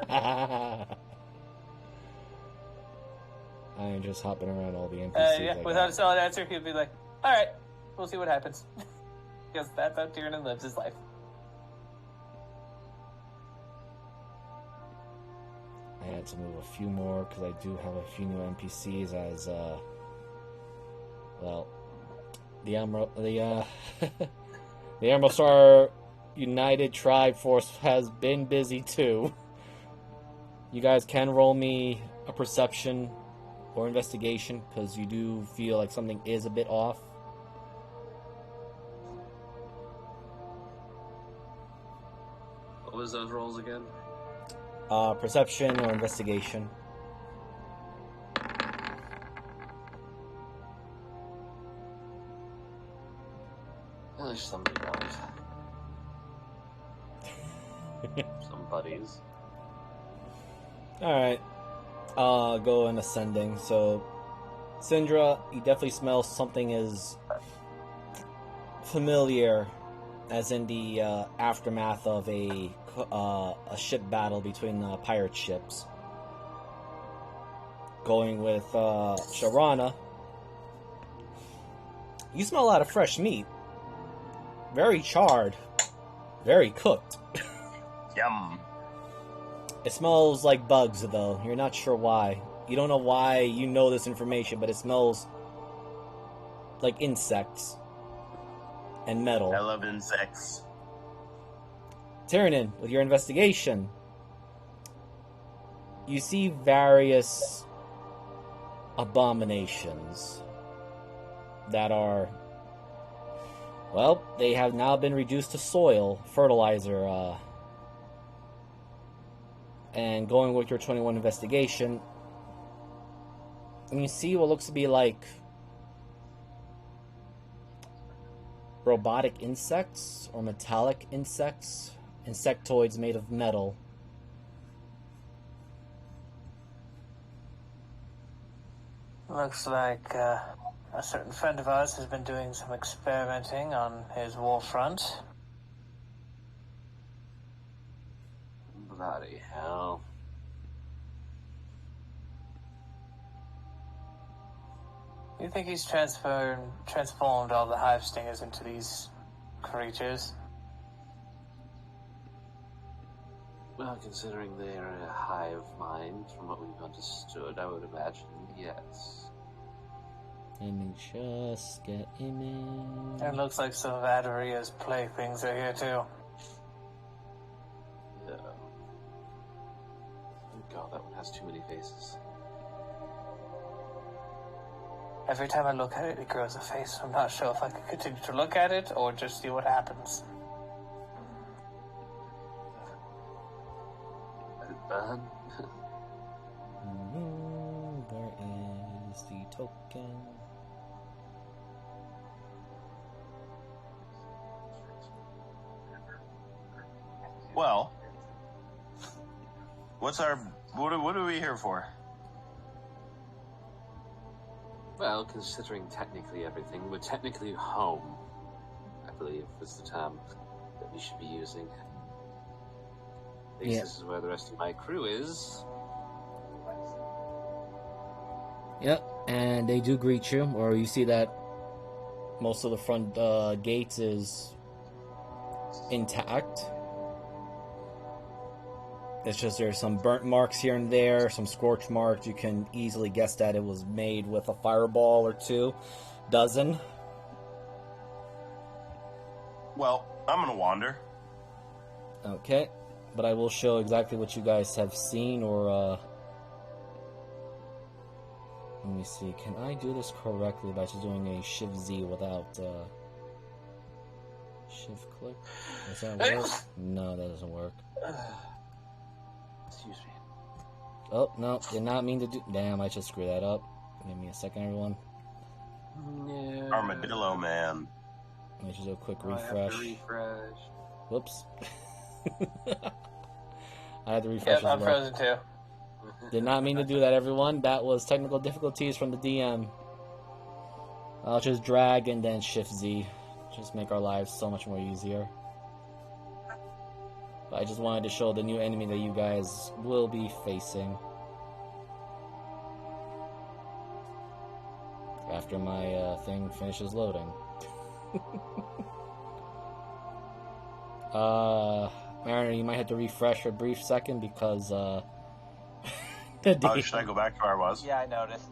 I'm just hopping around all the NPCs. Yeah, without a solid answer, he'd be like, alright, we'll see what happens. Because that's how Tiernan lives his life. I had to move a few more because I do have a few new NPCs as well, the the Emerald Star United Tribe Force has been busy too. You guys can roll me a perception or investigation because you do feel like something is a bit off. What was those rolls again? Perception or investigation. Well, there's somebody around. Some buddies. Alright. Go in ascending. So, Syndra, you definitely smell something is familiar, as in the aftermath of a ship battle between pirate ships. Going with Sharana, you smell a lot of fresh meat. Very charred, very cooked. Yum. It smells like bugs, though. You're not sure why. You don't know why you know this information, but it smells like insects and metal. I love insects. Tiernan, with your investigation, you see various abominations that are, well, they have now been reduced to soil, fertilizer, and going with your 21 investigation, and you see what looks to be like robotic insects or metallic insects, insectoids made of metal. Looks like a certain friend of ours has been doing some experimenting on his war front. Bloody hell. You think he's transformed all the hive stingers into these creatures? Well, considering they're a hive mind, from what we've understood, I would imagine yes. Let me just get image. It looks like some of Adaria's playthings are here too. Yeah. Oh god, that one has too many faces. Every time I look at it, it grows a face. I'm not sure if I can continue to look at it or just see what happens. Let it burn. Where is the token? Well, what are we here for? Well, considering technically everything, we're technically home, I believe is the term that we should be using. At least this is where the rest of my crew is. Yep, and they do greet you, or you see that most of the front gates is intact. It's just there's some burnt marks here and there, some scorch marks. You can easily guess that it was made with a fireball or two, dozen. Well, I'm gonna wander. Okay, but I will show exactly what you guys have seen, or, let me see, can I do this correctly by just doing a Shift-Z without, Shift-click? Does that work? No, that doesn't work. Excuse me. Oh, no, did not mean to do... Damn, I just screwed that up. Give me a second, everyone. Yeah. Armadillo man. Let me just do a quick I have to refresh. refresh. Whoops. I had to refresh Yep, as I'm well. frozen too. Did not mean to do that, everyone. That was technical difficulties from the DM. I'll just drag and then Shift-Z. Just make our lives so much more easier. But I just wanted to show the new enemy that you guys will be facing. After my thing finishes loading. Mariner, you might have to refresh for a brief second because, Oh, should I go back to where I was? Yeah, I noticed.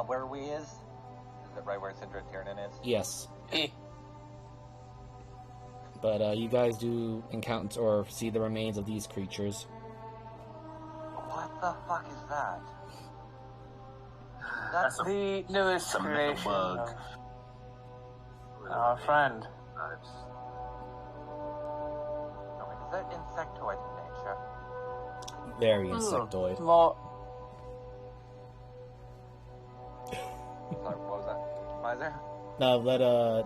Where we is? Is it right where Sindra Tiernan is? Yes. But you guys do encounter or see the remains of these creatures. What the fuck is that? That's the newest some creation bug. of our friend. Vibes. Is that insectoid in nature? Very insectoid. More. Sorry, what was that? Miser? No, let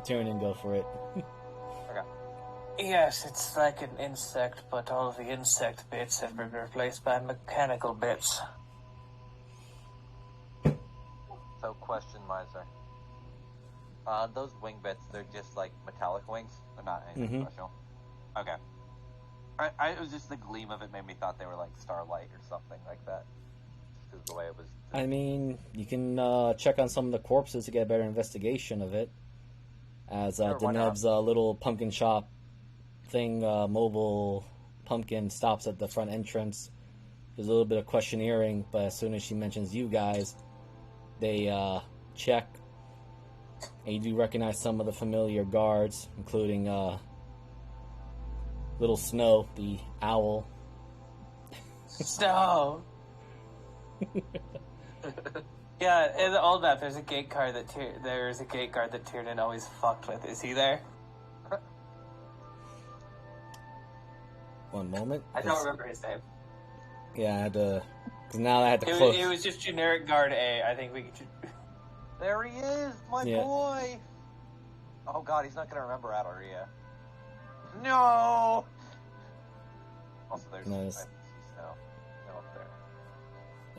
Tyrion go for it. Okay. Yes, it's like an insect, but all of the insect bits have been replaced by mechanical bits. So, question, Miser. Those wing bits, they're just like metallic wings? They're not anything special? Okay. It was just the gleam of it made me thought they were like starlight or something like that. Just because the way it was. I mean, you can check on some of the corpses to get a better investigation of it. As Sure, why not? Deneb's little pumpkin shop thing, mobile pumpkin, stops at the front entrance. There's a little bit of questioneering, but as soon as she mentions you guys, they check. And you do recognize some of the familiar guards, including Little Snow, the owl. Snow! Yeah, in the old map, there's a gate guard that Tiernan always fucked with. Is he there? One moment. I don't remember his name. Yeah, I had to... Because now I had to close... It was just generic guard A. I think we could... There he is, my boy! Oh god, he's not gonna remember Adoria. No! Also, there's Nice. Snow up there.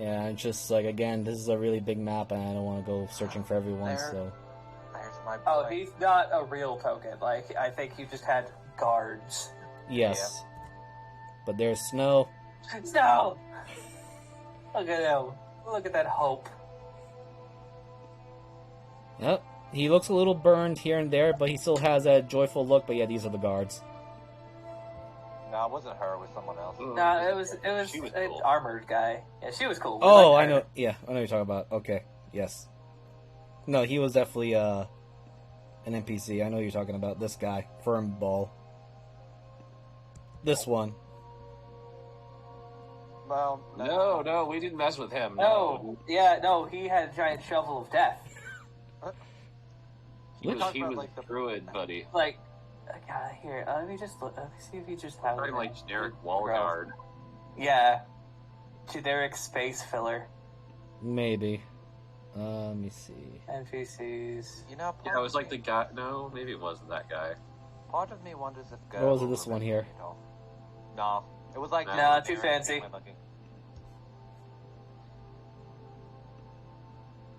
Yeah, it's just like, again, this is a really big map, and I don't want to go searching for everyone, so... There's my boy. Oh, he's not a real token. Like, I think you just had guards. Yes. But there's Snow. Snow! Look at him. Look at that hope. Yep. He looks a little burned here and there, but he still has that joyful look, but yeah, these are the guards. No, it wasn't her, it was someone else. No, it was She was an cool. armored guy. Yeah, she was cool. We Oh, liked I her. know. Yeah, I know what you're talking about. Okay. Yes. No, he was definitely an NPC. I know what you're talking about. This guy. Firm Ball. This one. Well, No, we didn't mess with him. No, yeah, no, he had a giant shovel of death. He was talking about, like, a the- druid, buddy. Like, God, here, let me just look. Let me see if he just has Probably it. like generic wall Bro. guard. Yeah, generic space filler. Maybe. Let me see. NPCs. You know, Yeah, it was like the guy. No, maybe it wasn't that guy. part of me wonders if Or was it this one here? No, it was like No, too fancy.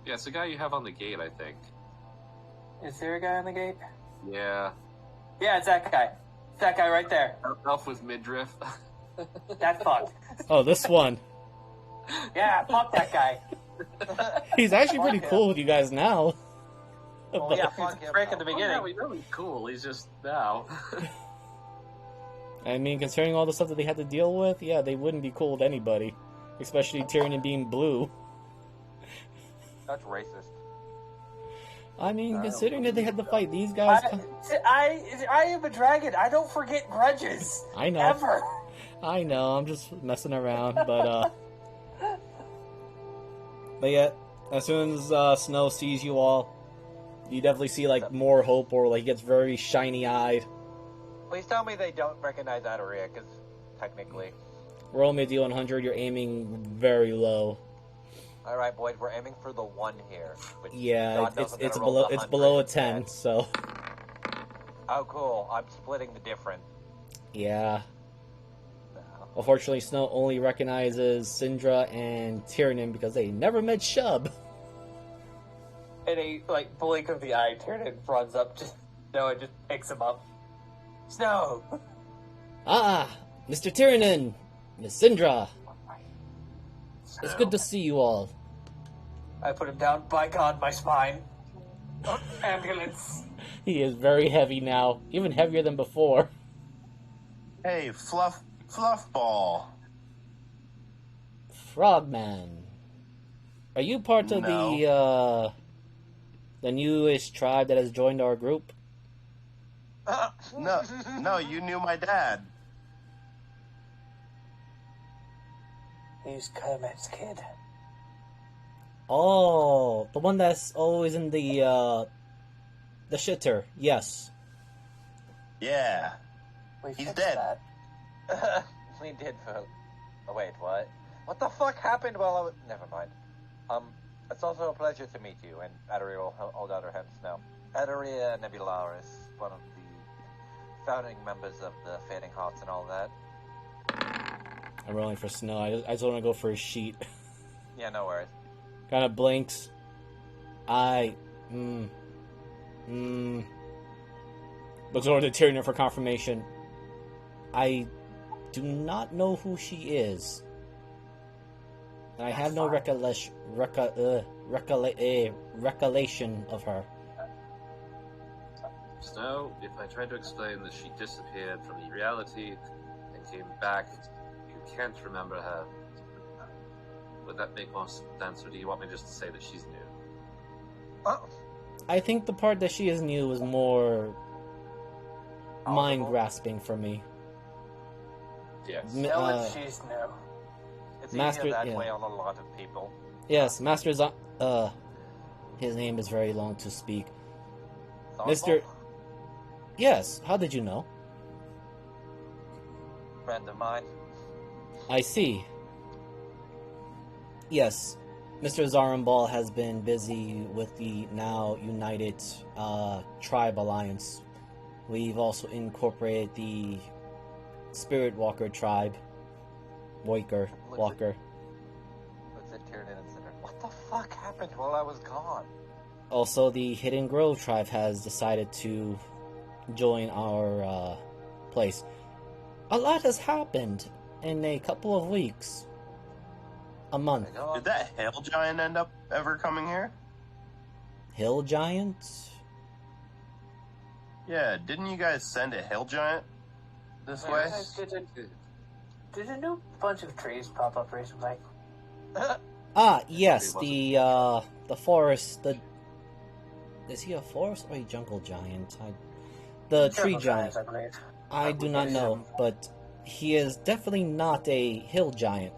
Yeah, it's the guy you have on the gate, I think. Is there a guy on the gate? Yeah. Yeah, it's that guy. It's that guy right there. Elf with midriff. That fuck. Oh, this one. Yeah, fuck that guy. He's actually pretty Fuck cool with you guys now. Oh yeah, fuck him. Break at the Oh, beginning. yeah, we know he's cool. He's just now. I mean, considering all the stuff that they had to deal with, yeah, they wouldn't be cool with anybody. Especially Tyrion being blue. That's racist. I mean, considering that they had to fight these guys... I am a dragon. I don't forget grudges. I know. Ever. I know, I'm just messing around, but yeah, as soon as Snow sees you all, you definitely see, like, more hope, or, like, he gets very shiny-eyed. Please tell me they don't recognize Adaria, because technically... Roll me a D100, you're aiming very low. Alright, boys, we're aiming for the 1 here. Yeah, it's below a 10, so... Oh, cool. I'm splitting the difference. Yeah. Unfortunately, Snow only recognizes Syndra and Tiernan because they never met Shub. And a, like, blink of the eye, Tiernan runs up to Snow and just picks him up. Snow! Ah, Mr. Tiernan! Miss Syndra! It's good to see you all. I put him down. By God, my spine. Ambulance. He is very heavy now, even heavier than before. Hey, Fluffball. Frogman. Are you part of the newish tribe that has joined our group? No, you knew my dad. He's Kermit's kid. Oh, the one that's always in the shitter. Yes. Yeah. He's dead. That. We did for... Oh, wait, what? What the fuck happened while I was... Never mind. It's also a pleasure to meet you, and Adaria will hold out her hands now. Adaria Nebularis, one of the founding members of the Fading Hearts and all that. I'm rolling for Snow. I just want to go for a sheet. Yeah, no worries. Kind of blinks. Looks over to Tyrion for confirmation. I do not know who she is. And I have no recollection of her. Snow, if I tried to explain that she disappeared from the reality and came back, you can't remember her. Would that make more sense, or do you want me just to say that she's new? I think the part that she is new is more mind-grasping for me. Yes. She's new. It's Master, easier that yeah. way on a lot of people. Yes, Master his name is very long to speak. Mr. Yes, how did you know? Friend of mine. I see. Yes, Mr. Zarambal has been busy with the now united tribe alliance. We've also incorporated the Spirit Walker tribe. Walker. Looks at Tiernan and Cinder. What the fuck happened while I was gone? Also, the Hidden Grove tribe has decided to join our place. A lot has happened in a couple of weeks. A month. Did that hail giant end up ever coming here? Hill Giant? Yeah, didn't you guys send a hail giant this way? Did a new bunch of trees pop up recently? Yes, the forest, is he a forest or a jungle giant? The tree giant. I believe. I do not know, but he is definitely not a hill giant.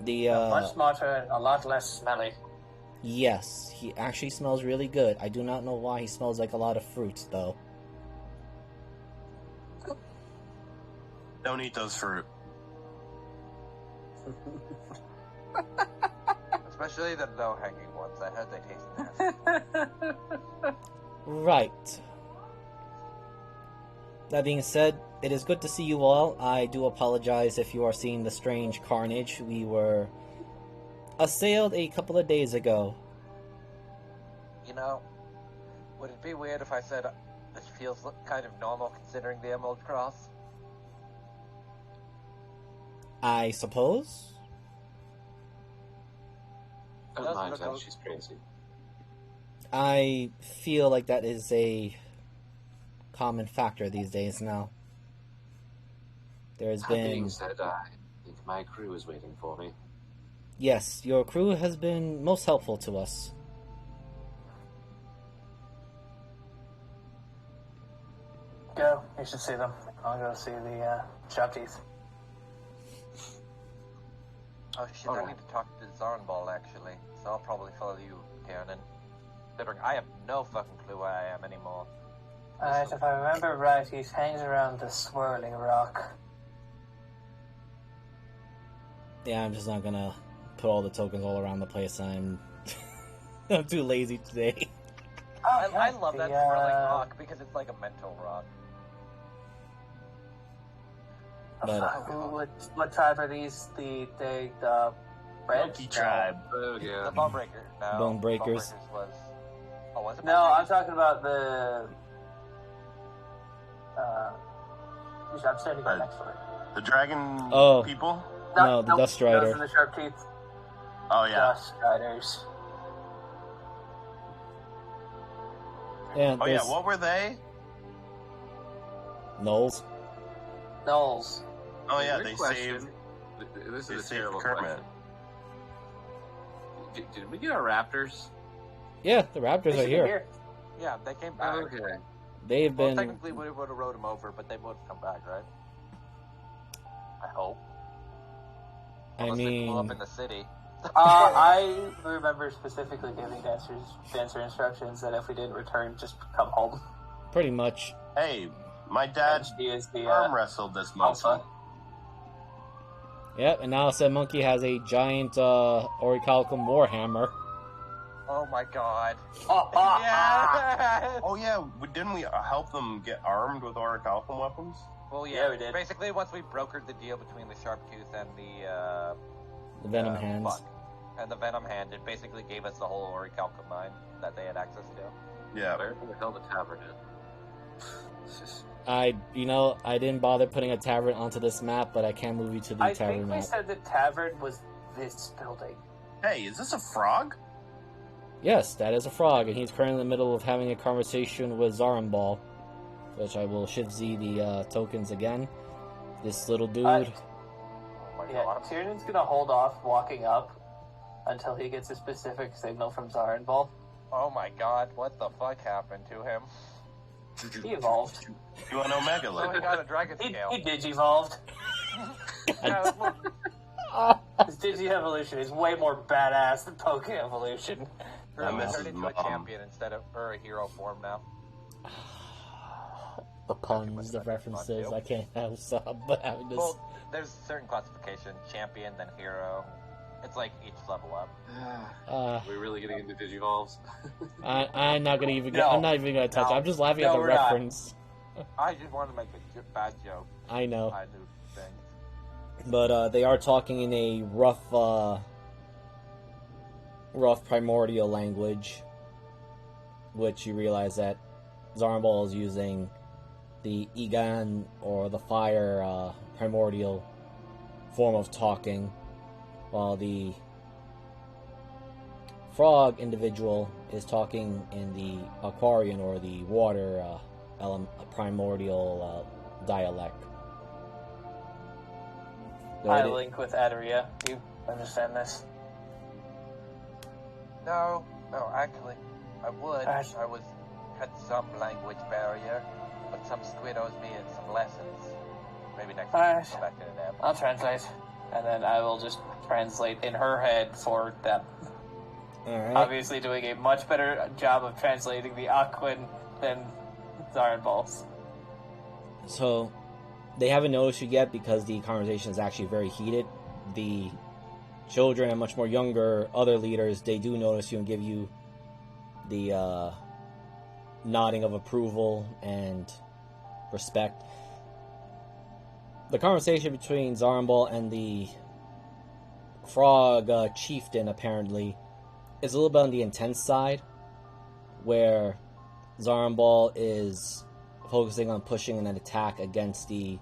Much smarter and a lot less smelly. Yes, he actually smells really good. I do not know why he smells like a lot of fruits, though. Don't eat those fruit. Especially the low-hanging ones. I heard they taste nasty. Right. That being said, it is good to see you all. I do apologize if you are seeing the strange carnage. We were assailed a couple of days ago. You know, would it be weird if I said this feels kind of normal considering the Emerald Cross? I suppose? Don't mind her, she's crazy. I feel like that is a common factor these days now. There's That been... being said, I think my crew is waiting for me. Yes, your crew has been most helpful to us. You should see them. I'll go see the shopkeep. Oh shit, I need to talk to Zarnball actually, so I'll probably follow you, Kiernan. Considering I have no fucking clue where I am anymore. Alright, if I remember right, he hangs around the swirling rock. Yeah, I'm just not gonna put all the tokens all around the place. I'm too lazy today. Oh, I love that swirling rock because it's like a mental rock. But what tribe are these? The Red? Monkey tribe. Oh, yeah. The Bonebreaker. No, Bonebreakers. Was... Oh, was it No, I'm talking about the... I'm standing right next to it. The dragon people? No, the Dust Rider. Those are the sharp teeth. Oh, yeah. Dust Riders. Yeah, Oh, yeah, what were they? Knolls. Knolls. Oh, yeah, Weird they question. saved... This they is a saved terrible Kermit. question. Did we get our raptors? Yeah, the Raptors are here. Yeah, they came back. Okay. They've Well, been... technically we would have rode them over, but they would have come back, right? I hope. Unless they blew up in the city. I remember specifically giving dancer instructions that if we didn't return, just come home. Pretty much. Hey, my dad She is the arm wrestled this monkey. alpha. Yep, and now said monkey has a giant Orichalcum Warhammer. Oh my god. Yeah! Oh, yeah, didn't we help them get armed with orichalcum weapons? Well, Yeah, we did. Basically, once we brokered the deal between the Sharptooth and the Venom Hands. Buck and the Venom Hand, it basically gave us the whole Orichalcum mine that they had access to. Yeah. Where the hell the tavern is? I didn't bother putting a tavern onto this map, but I can move you to the I tavern think we map. said the tavern was this building. Hey, is this a frog? Yes, that is a frog, and he's currently in the middle of having a conversation with Zarnball, which I will shift Z the tokens again. This little dude. Oh my Yeah, god. Tiernan's gonna hold off walking up until he gets a specific signal from Zarenball. Oh my god, what the fuck happened to him? He evolved. You want Omega Oh, he Link? got a dragon He scale. digivolved. Yeah, look, His Digi-evolution is way more badass than Poke-evolution. I miss turned his into a mom. champion instead of or a hero form now. The puns, the references, I can't help but having this. Well, there's certain classification: champion, then hero. It's like each level up. We're really getting into Digivolves. I'm not gonna even. No. I'm not even gonna touch it. I'm just laughing at No, the we're not. reference. I just wanted to make a bad joke. I know, I knew things. but they are talking in a rough primordial language, which you realize that Zarnball is using the Egan or the fire primordial form of talking, while the frog individual is talking in the Aquarian or the water primordial dialect. I link with Adaria. You understand this? No, actually, I would. Alright. I had some language barrier, but some squid owes me some lessons. Maybe next time Alright. I'll go back to the dam. I'll translate. And then I will just translate in her head for them. Alright. Obviously doing a much better job of translating the Aquan than Zarenball's. So, they haven't noticed you yet because the conversation is actually very heated. The children and much more younger other leaders, they do notice you and give you the nodding of approval and respect. The conversation between Zarenball and the frog chieftain apparently is a little bit on the intense side, where Zarenball is focusing on pushing an attack against the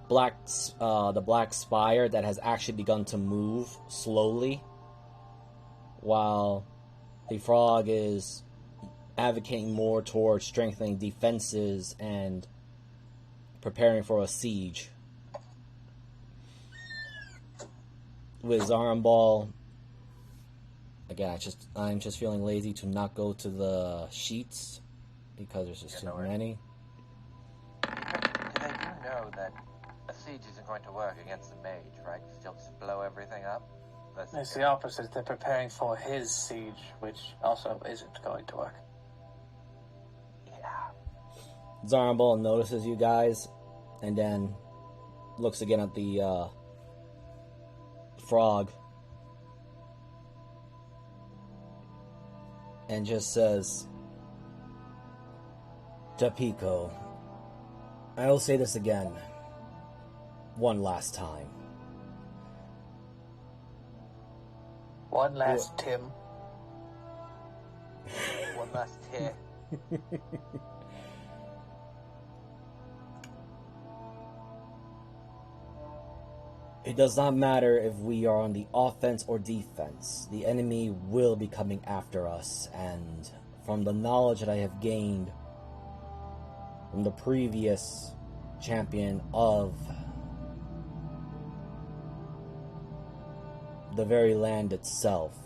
black spire that has actually begun to move slowly, while the frog is advocating more towards strengthening defenses and preparing for a siege. With Zarenball, again, I'm just feeling lazy to not go to the sheets because there's just too many. that a siege isn't going to work against a mage, right? Because he'll just blow everything up. It's the opposite. They're preparing for his siege, which also isn't going to work. Yeah. Zarnball notices you guys, and then looks again at the frog, and just says, Tapico, I will say this again, one last time. One last Tim. One last hit. It does not matter if we are on the offense or defense. The enemy will be coming after us, and from the knowledge that I have gained from the previous champion of the very land itself,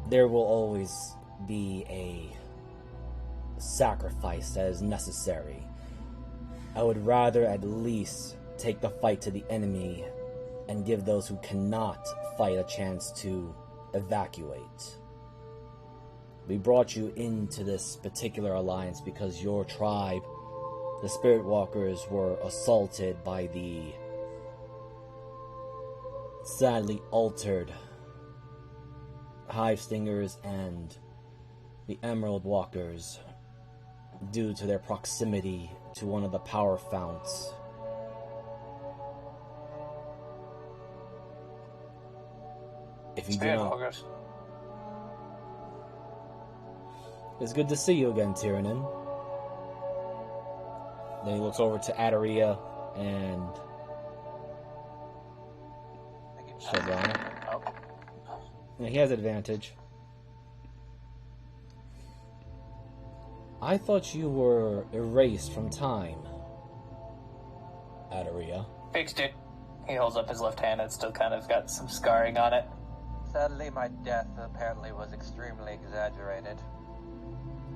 there will always be a sacrifice that is necessary. I would rather at least take the fight to the enemy and give those who cannot fight a chance to evacuate. We brought you into this particular alliance because your tribe, the Spirit Walkers, were assaulted by the sadly altered Hive Stingers and the Emerald Walkers due to their proximity to one of the power founts. If you do not, Walkers. It's good to see you again, Tiranin. Then he looks over to Adaria and Shadrana. Oh. Yeah, he has advantage. I thought you were erased from time, Adaria. Fixed it. He holds up his left hand. It's still kind of got some scarring on it. Sadly, my death apparently was extremely exaggerated.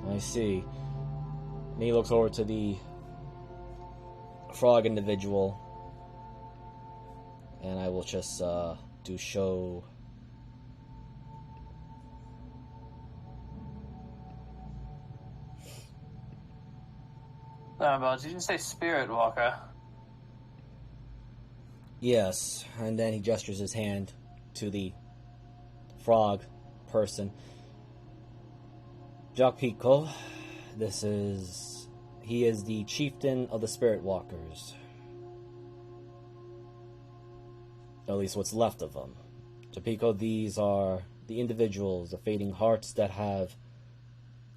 I see. And he looks over to the frog individual, and I will just do show. Did you say Spirit Walker? Yes, and then he gestures his hand to the frog person. Jacques Pico, he is the chieftain of the Spirit Walkers. At least what's left of them. Japico, these are the individuals, the fading hearts that have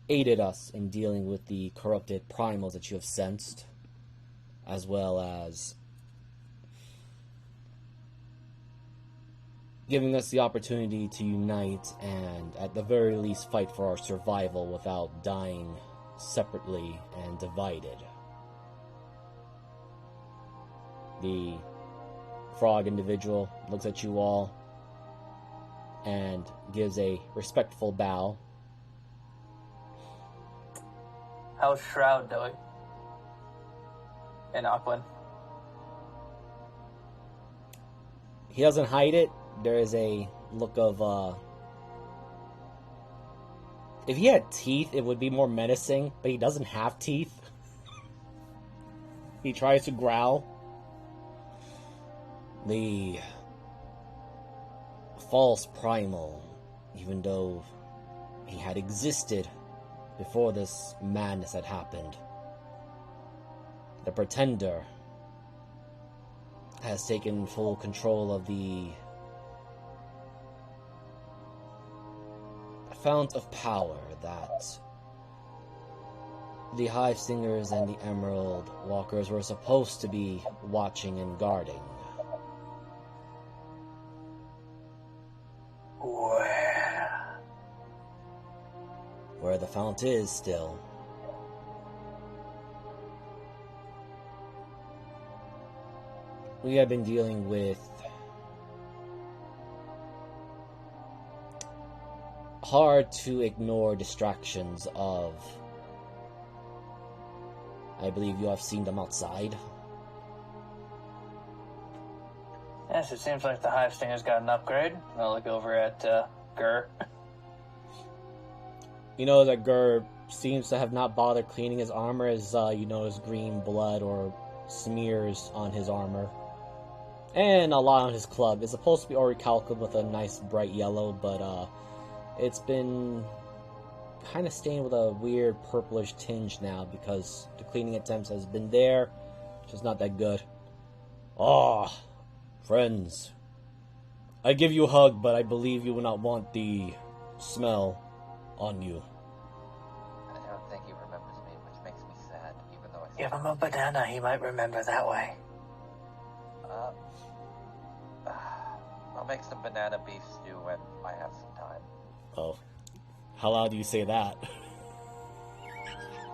aided us in dealing with the corrupted primals that you have sensed, as well as giving us the opportunity to unite and, at the very least, fight for our survival without dying separately and divided. The frog individual looks at you all and gives a respectful bow. How's Shroud doing? In Auckland. He doesn't hide it. There is a look of, if he had teeth, it would be more menacing, but he doesn't have teeth. He tries to growl. The false primal, even though he had existed before this madness had happened, the pretender has taken full control of the fount of power that the Hive Stingers and the Emerald Walkers were supposed to be watching and guarding. Where the fount is still. We have been dealing with hard to ignore distractions of I believe you have seen them outside. Yes, it seems like the hive stinger's got an upgrade. I'll look over at Gur. You know that Gur seems to have not bothered cleaning his armor, as you notice green blood or smears on his armor. And a lot on his club. It's supposed to be orichalcum with a nice bright yellow, but it's been kind of stained with a weird purplish tinge now because the cleaning attempts has been there, just not that good. Ah, friends. I give you a hug, but I believe you will not want the smell on you. I don't think he remembers me, which makes me sad, even though I Give him a banana, he might remember that way. I'll make some banana beef stew when I have some time. Oh. How loud do you say that?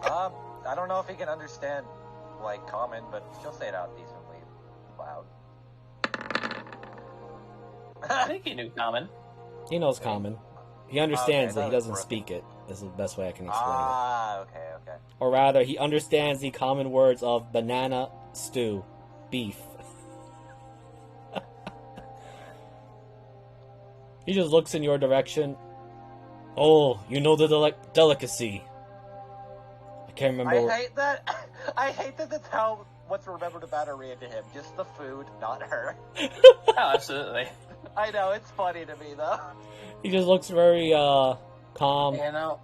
I don't know if he can understand, like, common, but she'll say it out decently loud. I think he knew common. He knows common. He understands Okay, it, he doesn't speak it. This is the best way I can explain it. Okay. Or rather, he understands the common words of banana, stew, beef. He just looks in your direction. Oh, you know the delicacy. I can't remember. I hate that. I hate that that's how what's remembered about Aria to him. Just the food, not her. Oh, absolutely. I know, it's funny to me, though. He just looks very, calm. You know,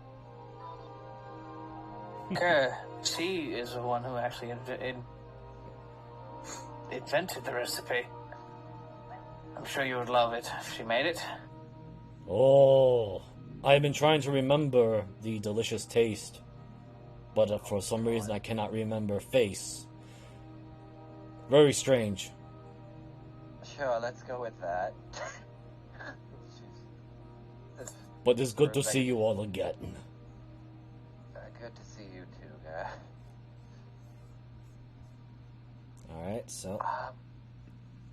Gur, she is the one who actually invented the recipe. I'm sure you would love it if she made it. Oh, I've been trying to remember the delicious taste, but for some reason I cannot remember face. Very strange. Sure, let's go with that. But it's good to see you all again. Good to see you too, guy. Alright, so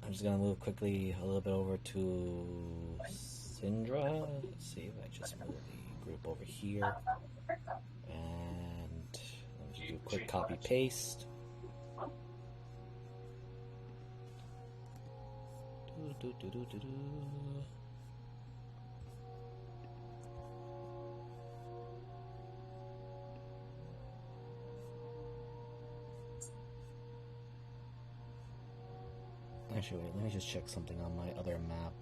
I'm just gonna move quickly a little bit over to Syndra. Let's see if I just move the group over here. And let me just do a quick copy paste. Actually, wait, let me just check something on my other map.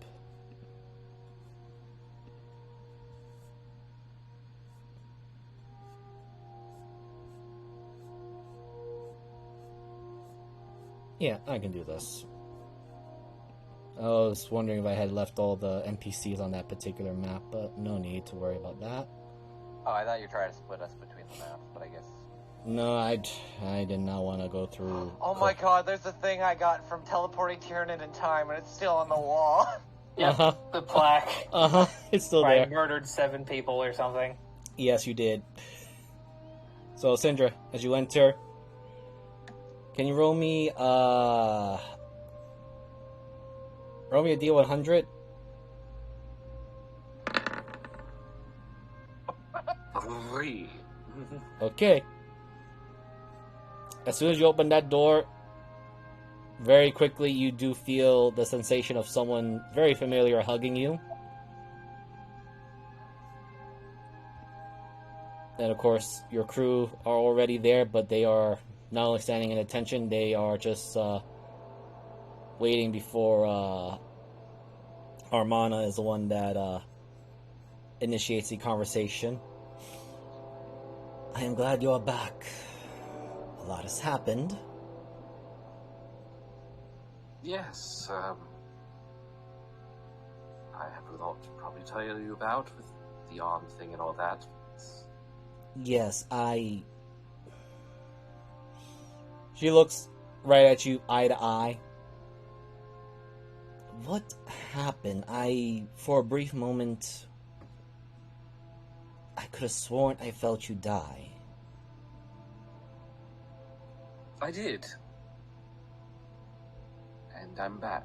Yeah, I can do this. I was wondering if I had left all the NPCs on that particular map, but no need to worry about that. Oh, I thought you were trying to split us between the maps, but I guess... No, I did not want to go through... Oh my god, there's a thing I got from teleporting Tyranid in time, and it's still on the wall. Yeah, the plaque. It's still Where I there. murdered 7 people or something. Yes, you did. So, Syndra, as you enter, can you roll me a D100? Three. Okay. As soon as you open that door, very quickly you do feel the sensation of someone very familiar hugging you. And of course, your crew are already there, but they are not only standing in attention, they are just waiting before Armana is the one that initiates the conversation. I am glad you are back. A lot has happened. Yes, I have a lot to probably tell you about with the arm thing and all that. Yes, She looks right at you, eye to eye. What happened? For a brief moment, I could have sworn I felt you die. I did. And I'm back.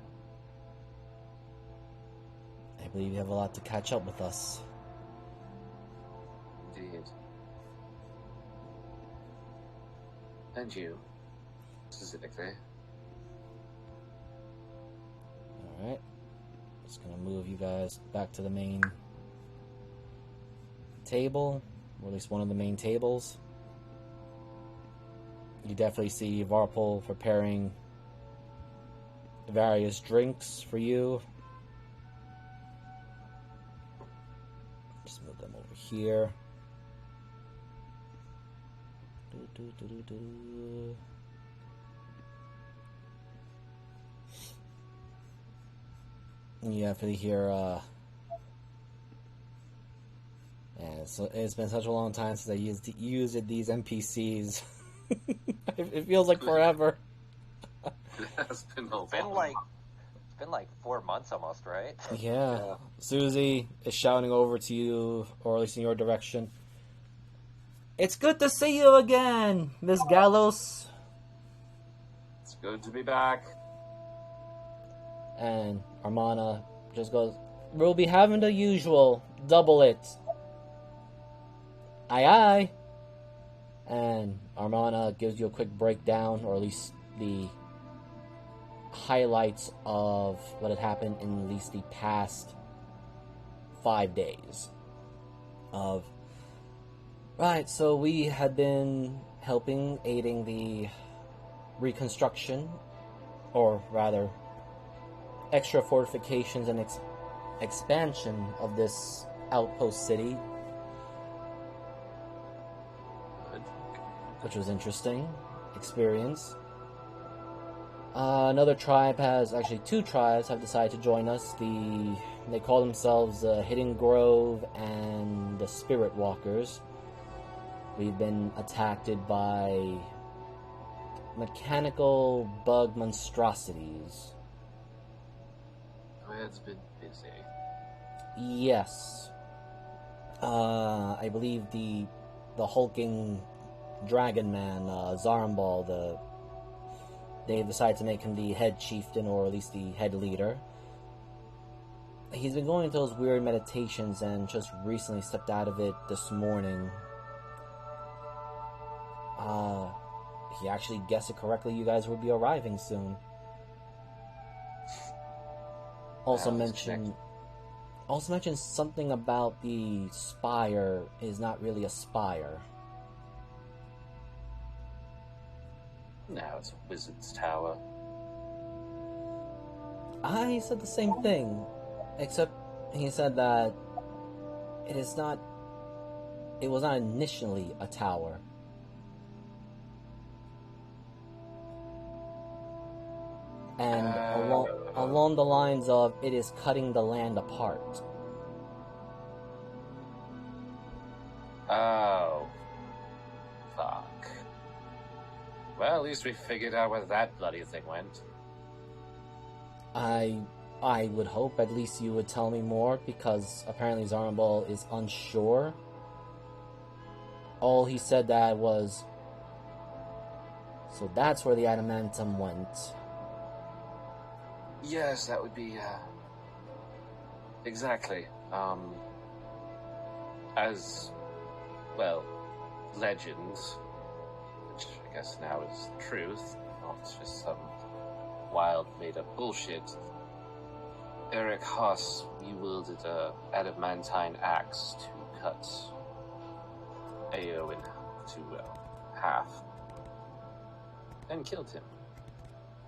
I believe you have a lot to catch up with us. Indeed. And you, specifically. Alright. Just gonna move you guys back to the main table, or at least one of the main tables. You definitely see Varpol preparing various drinks for you. Just move them over here. You definitely hear, so it's been such a long time since I used these NPCs. It feels like forever. It's been a It's been while. it's been like 4 months almost, right? Yeah. Susie is shouting over to you, or at least in your direction. It's good to see you again, Miss Gallos. It's good to be back. And Armana just goes, we'll be having the usual, double it. Aye aye. And Armana gives you a quick breakdown, or at least the highlights of what had happened in at least the past 5 days. Right, so we had been aiding the reconstruction, or rather, extra fortifications and expansion of this outpost city, which was interesting experience. Another tribe actually 2 tribes have decided to join us. They call themselves Hidden Grove and the Spirit Walkers. We've been attacked by mechanical bug monstrosities. It's been busy. Yes. I believe the hulking dragon man, Zarambal, they decided to make him the head chieftain, or at least the head leader. He's been going into those weird meditations and just recently stepped out of it this morning. He actually guessed it correctly. You guys would be arriving soon. Also mentioned something about the spire is not really a spire. No, it's a wizard's tower. I said the same thing, except he said that it was not initially a tower. And along the lines of, it is cutting the land apart. Oh. Fuck. Well, at least we figured out where that bloody thing went. I would hope at least you would tell me more, because apparently Zarambal is unsure. All he said that was, so that's where the adamantum went. Yes, that would be, exactly. As, well, legends, which I guess now is truth, not just some wild made-up bullshit. Eric Haas, he wielded a adamantine axe to cut Ao into half, and killed him.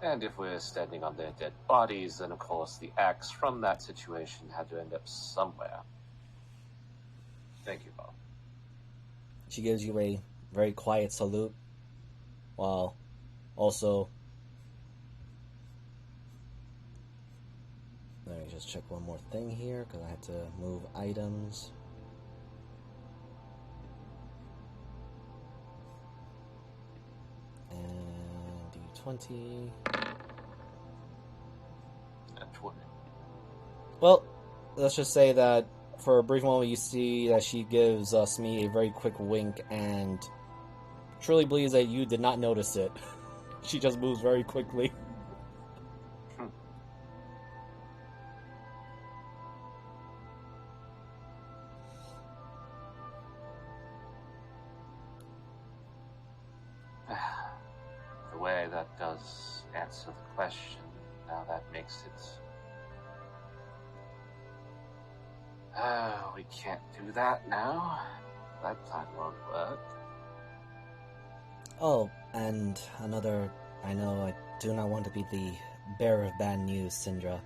And if we're standing on their dead bodies, then of course the axe from that situation had to end up somewhere. Thank you, Bob. She gives you a very quiet salute, while also... Let me just check one more thing here, because I had to move items. And D20. Well, let's just say that for a brief moment you see that she gives me a very quick wink and truly believes that you did not notice it. She just moves very quickly. way, that does answer the question. Now that makes it... we can't do that now. That plan won't work. Oh, and another... I know I do not want to be the bearer of bad news, Syndra.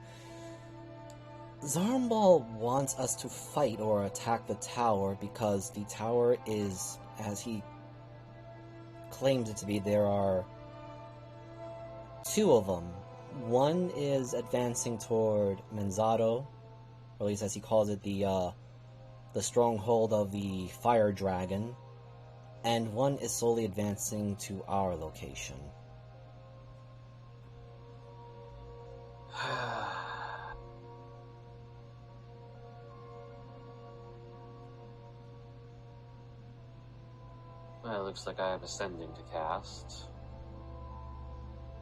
Zarmbal wants us to fight or attack the tower because the tower is, as he claims it to be, there are two of them. One is advancing toward Menzato, or at least as he calls it, the stronghold of the fire dragon, and one is slowly advancing to our location. Well, it looks like I am ascending to cast.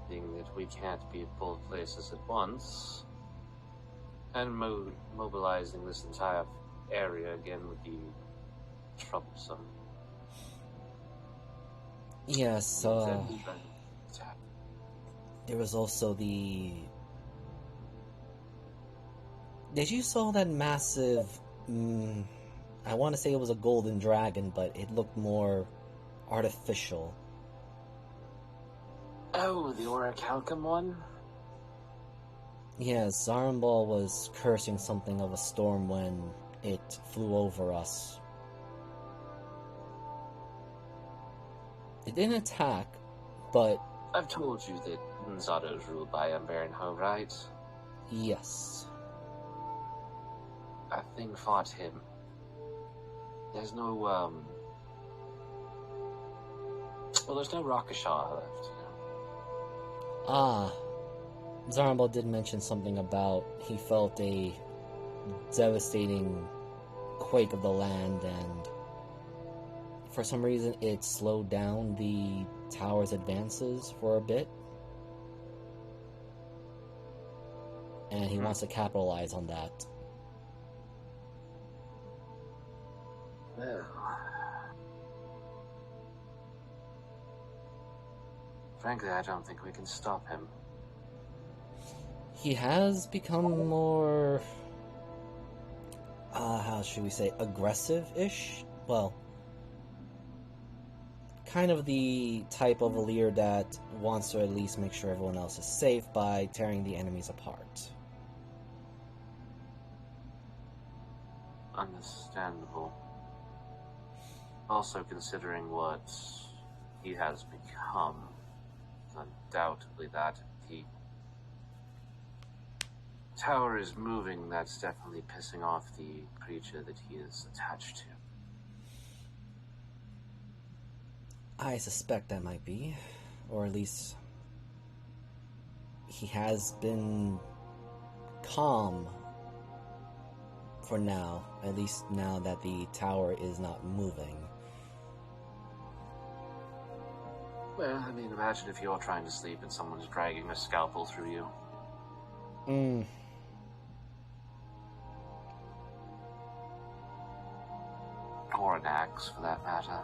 Being that we can't be at both places at once, and mobilizing this entire area again would be troublesome. Yes, there was also the... Did you saw that massive... I want to say it was a golden dragon, but it looked more artificial. Oh, the Orichalcum one? Yes, Zarmbal was cursing something of a storm when it flew over us. It didn't attack, but... I've told you that Nzato is ruled by Umberenho, right? Yes. That thing fought him. There's no, well, there's no Rakasha left, you know. Ah, Zarmbal did mention something about he felt a devastating quake of the land, and for some reason it slowed down the tower's advances for a bit. And he wants to capitalize on that. Well, frankly, I don't think we can stop him. He has become more, how should we say, aggressive-ish? Well, kind of the type of a leader that wants to at least make sure everyone else is safe by tearing the enemies apart. Understandable. Also, considering what he has become, undoubtedly that the tower is moving, that's definitely pissing off the creature that he is attached to. I suspect that might be, or at least he has been calm for now, at least now that the tower is not moving. Well, I mean, imagine if you're trying to sleep and someone's dragging a scalpel through you. Or an axe, for that matter.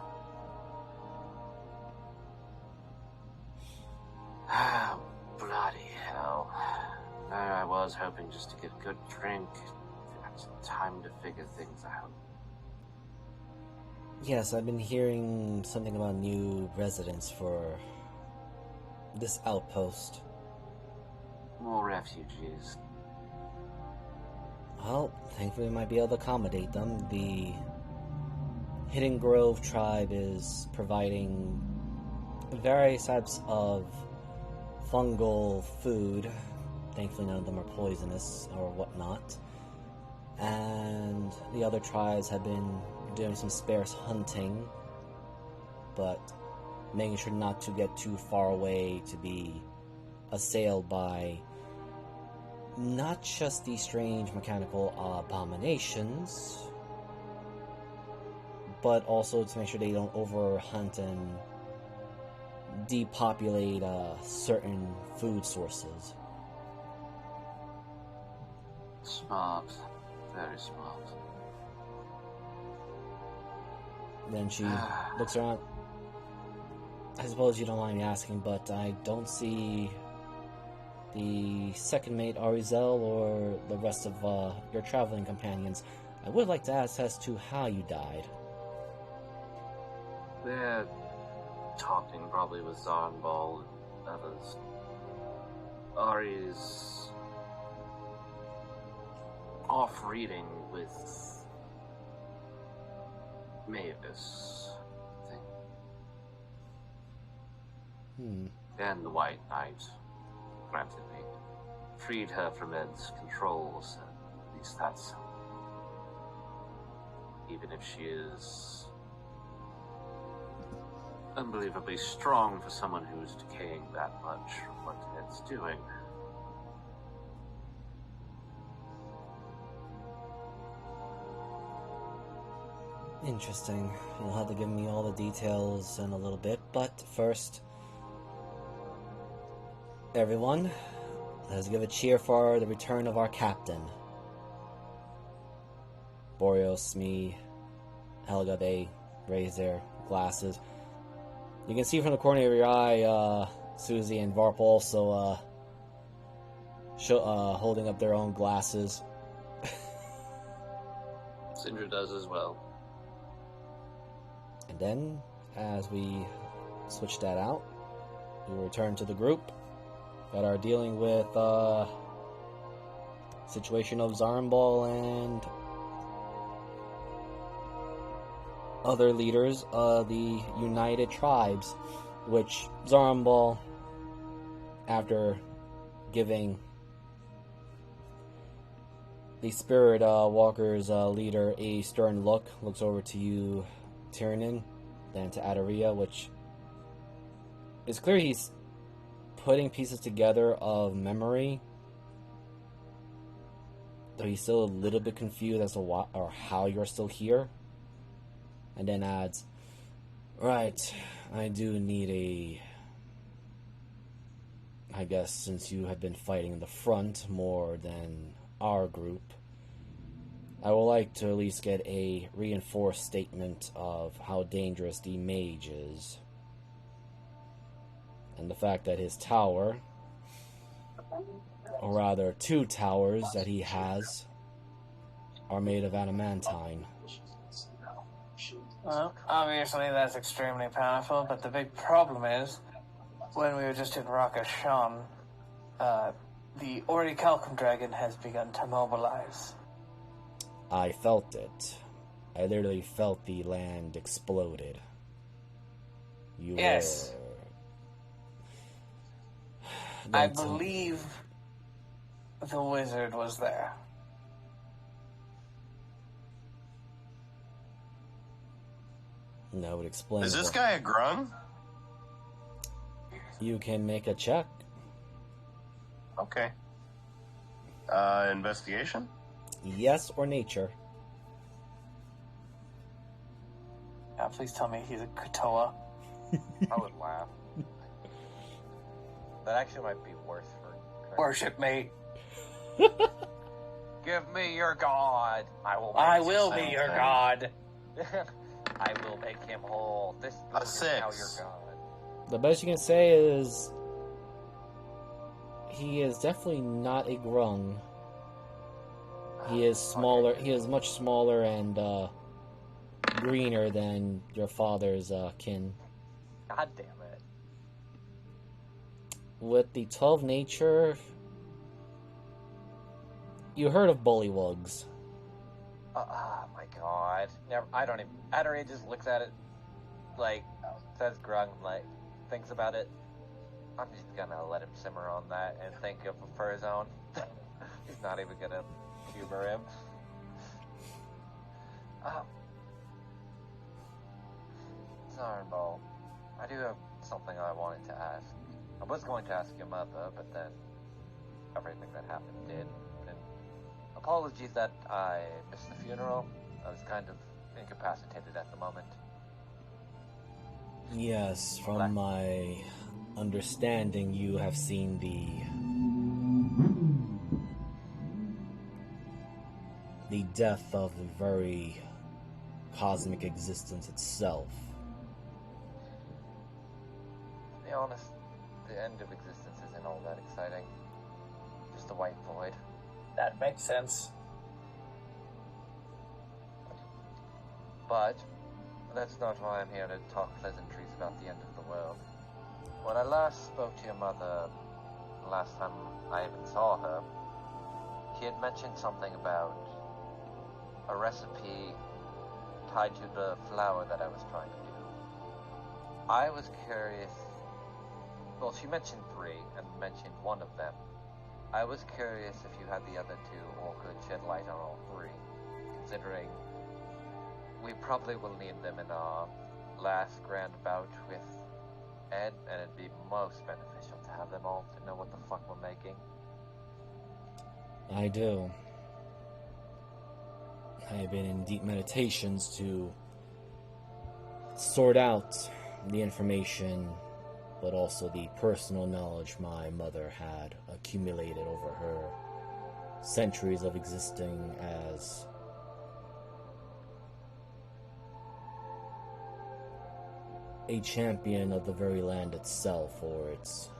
Ah, bloody hell. I was hoping just to get a good drink, have some time to figure things out. Yes, I've been hearing something about new residents for this outpost. More refugees. Well, thankfully we might be able to accommodate them. The Hidden Grove tribe is providing various types of fungal food. Thankfully none of them are poisonous or whatnot. And the other tribes have been doing some sparse hunting, but making sure not to get too far away to be assailed by not just these strange mechanical abominations, but also to make sure they don't overhunt and depopulate certain food sources. Smart. Very smart. Then she looks around. I suppose you don't mind me asking, but I don't see the second mate Arizel or the rest of your traveling companions. I would like to ask as to how you died. They're talking probably with Zarnball and others. Ari's off reading with Mavis, I think. And the White Knight, granted me, freed her from Ed's controls. At least that's... Even if she is unbelievably strong for someone who's decaying that much from what Ed's doing. Interesting. You'll have to give me all the details in a little bit, but first, everyone, let's give a cheer for the return of our captain. Boreos, me, Helga, they raise their glasses. You can see from the corner of your eye, Susie and Varp also holding up their own glasses. Sindra does as well. And then, as we switch that out, we return to the group that are dealing with situation of Zarnball and other leaders of the United Tribes, which Zarnball, after giving the Spirit Walker's leader a stern look, looks over to you, Tiernan, then to Adaria, which it's clear he's putting pieces together of memory, though he's still a little bit confused as to why or how you're still here. And then adds, right, I do need I guess since you have been fighting in the front more than our group, I would like to at least get a reinforced statement of how dangerous the mage is. And the fact that his tower, or rather 2 towers that he has, are made of adamantine. Well, obviously that's extremely powerful, but the big problem is, when we were just in Rakashan, the Orichalcum dragon has begun to mobilize. I felt it. I literally felt the land exploded. Yes. I believe the wizard was there. That would explain. Is this guy a grung? You can make a check. Okay. Investigation? Yes or nature. Please tell me he's a Katoa. I would laugh. That actually might be worse for... Worship me. Give me your god. I will be your god. I will make him whole. This A is now 6. your god. The best you can say is he is definitely not a grung. He is smaller. He is much smaller and greener than your father's kin. God damn it. With the 12 nature, you heard of bullywugs. Oh my god. Never. I don't even. Adore just looks at it, like, says grung, like, thinks about it. I'm just gonna let him simmer on that and think of for his own. He's not even gonna humor him. Zarnball, I do have something I wanted to ask. I was going to ask your mother, but then everything that happened did. And apologies that I missed the funeral. I was kind of incapacitated at the moment. Yes, from my understanding, you have seen the death of a very cosmic existence itself. honest, the end of existence isn't all that exciting. Just a white void. That makes sense. But that's not why I'm here to talk pleasantries about the end of the world. When I last spoke to your mother, the last time I even saw her, she had mentioned something about a recipe tied to the flower that I was trying to do. I was curious. Well, she mentioned 3 and mentioned one of them. I was curious if you had the other 2 or could shed light on all 3, considering we probably will need them in our last grand bout with Ed, and it'd be most beneficial to have them all to know what the fuck we're making. I do. I have been in deep meditations to sort out the information, but also the personal knowledge my mother had accumulated over her centuries of existing as a champion of the very land itself, or its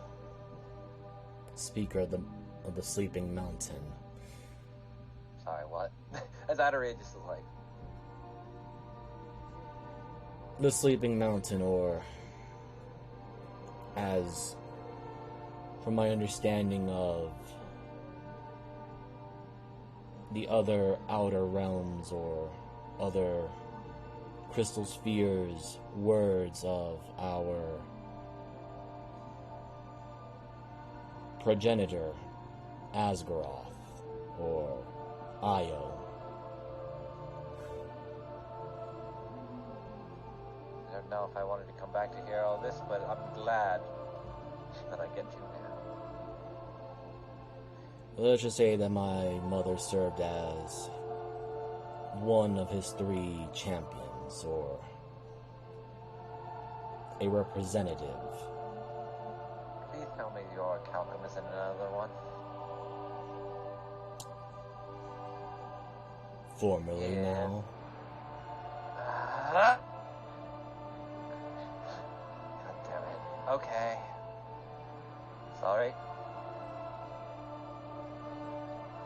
speaker of the sleeping mountain. Sorry, what? As outrageous as like. The sleeping mountain, or as, from my understanding of the other outer realms or other crystal spheres, words of our progenitor, Asgaroth, or Io. I don't know if I wanted to come back to hear all this, but I'm glad that I get to now. Let's just say that my mother served as one of his 3 champions, or a representative. Please tell me your Calcum isn't another one. Formerly now. God damn it. Okay. Sorry.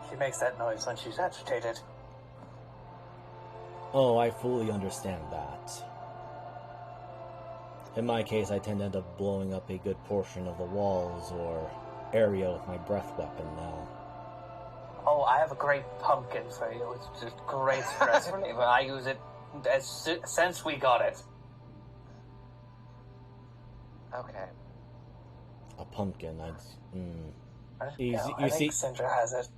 She makes that noise when she's agitated. Oh, I fully understand that. In my case, I tend to end up blowing up a good portion of the walls or area with my breath weapon now. Oh, I have a great pumpkin for you. It's just great stress reliever. I use it since we got it. Okay. A pumpkin, I You think see- Sindra has it.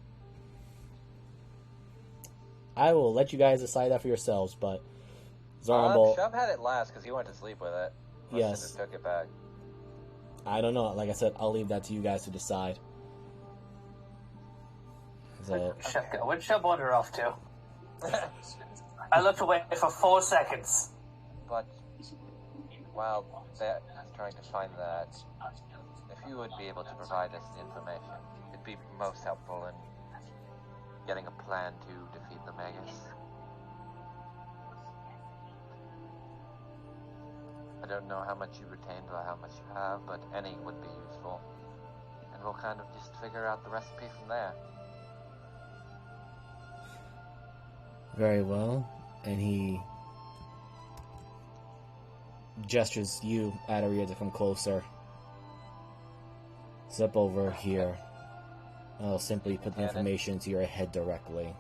I will let you guys decide that for yourselves, but Zarambol, Shub had it last because he went to sleep with it. Yes. Cinder took it back. I don't know. Like I said, I'll leave that to you guys to decide. So, Where'd Shub wander off to? I looked away for 4 seconds. But while they're trying to find that, if you would be able to provide us the information, it'd be most helpful in getting a plan to defeat the Magus. I don't know how much you retained or how much you have, but any would be useful. And we'll kind of just figure out the recipe from there. very well. And he gestures you, Adaria, to come closer. Step over here. I'll simply put the information to your head directly.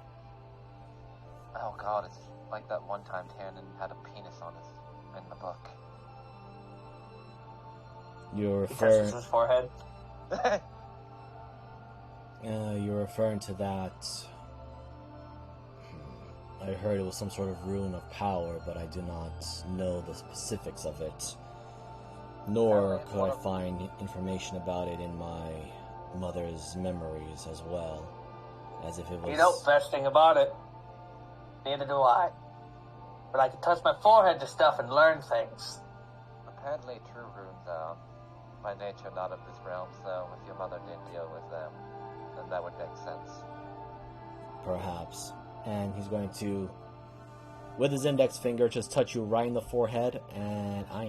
Oh god, it's like that one time Tannen had a penis on in the book. You're He touches referring. his forehead. You're referring to that. I heard it was some sort of rune of power, but I do not know the specifics of it. Nor could I find information about it in my mother's memories as well, as if it was. You know the best thing about it. Neither do I. But I can touch my forehead to stuff and learn things. Apparently true runes are, by nature, not of this realm, so if your mother did deal with them, then that would make sense. Perhaps. And he's going to, with his index finger, just touch you right in the forehead, and I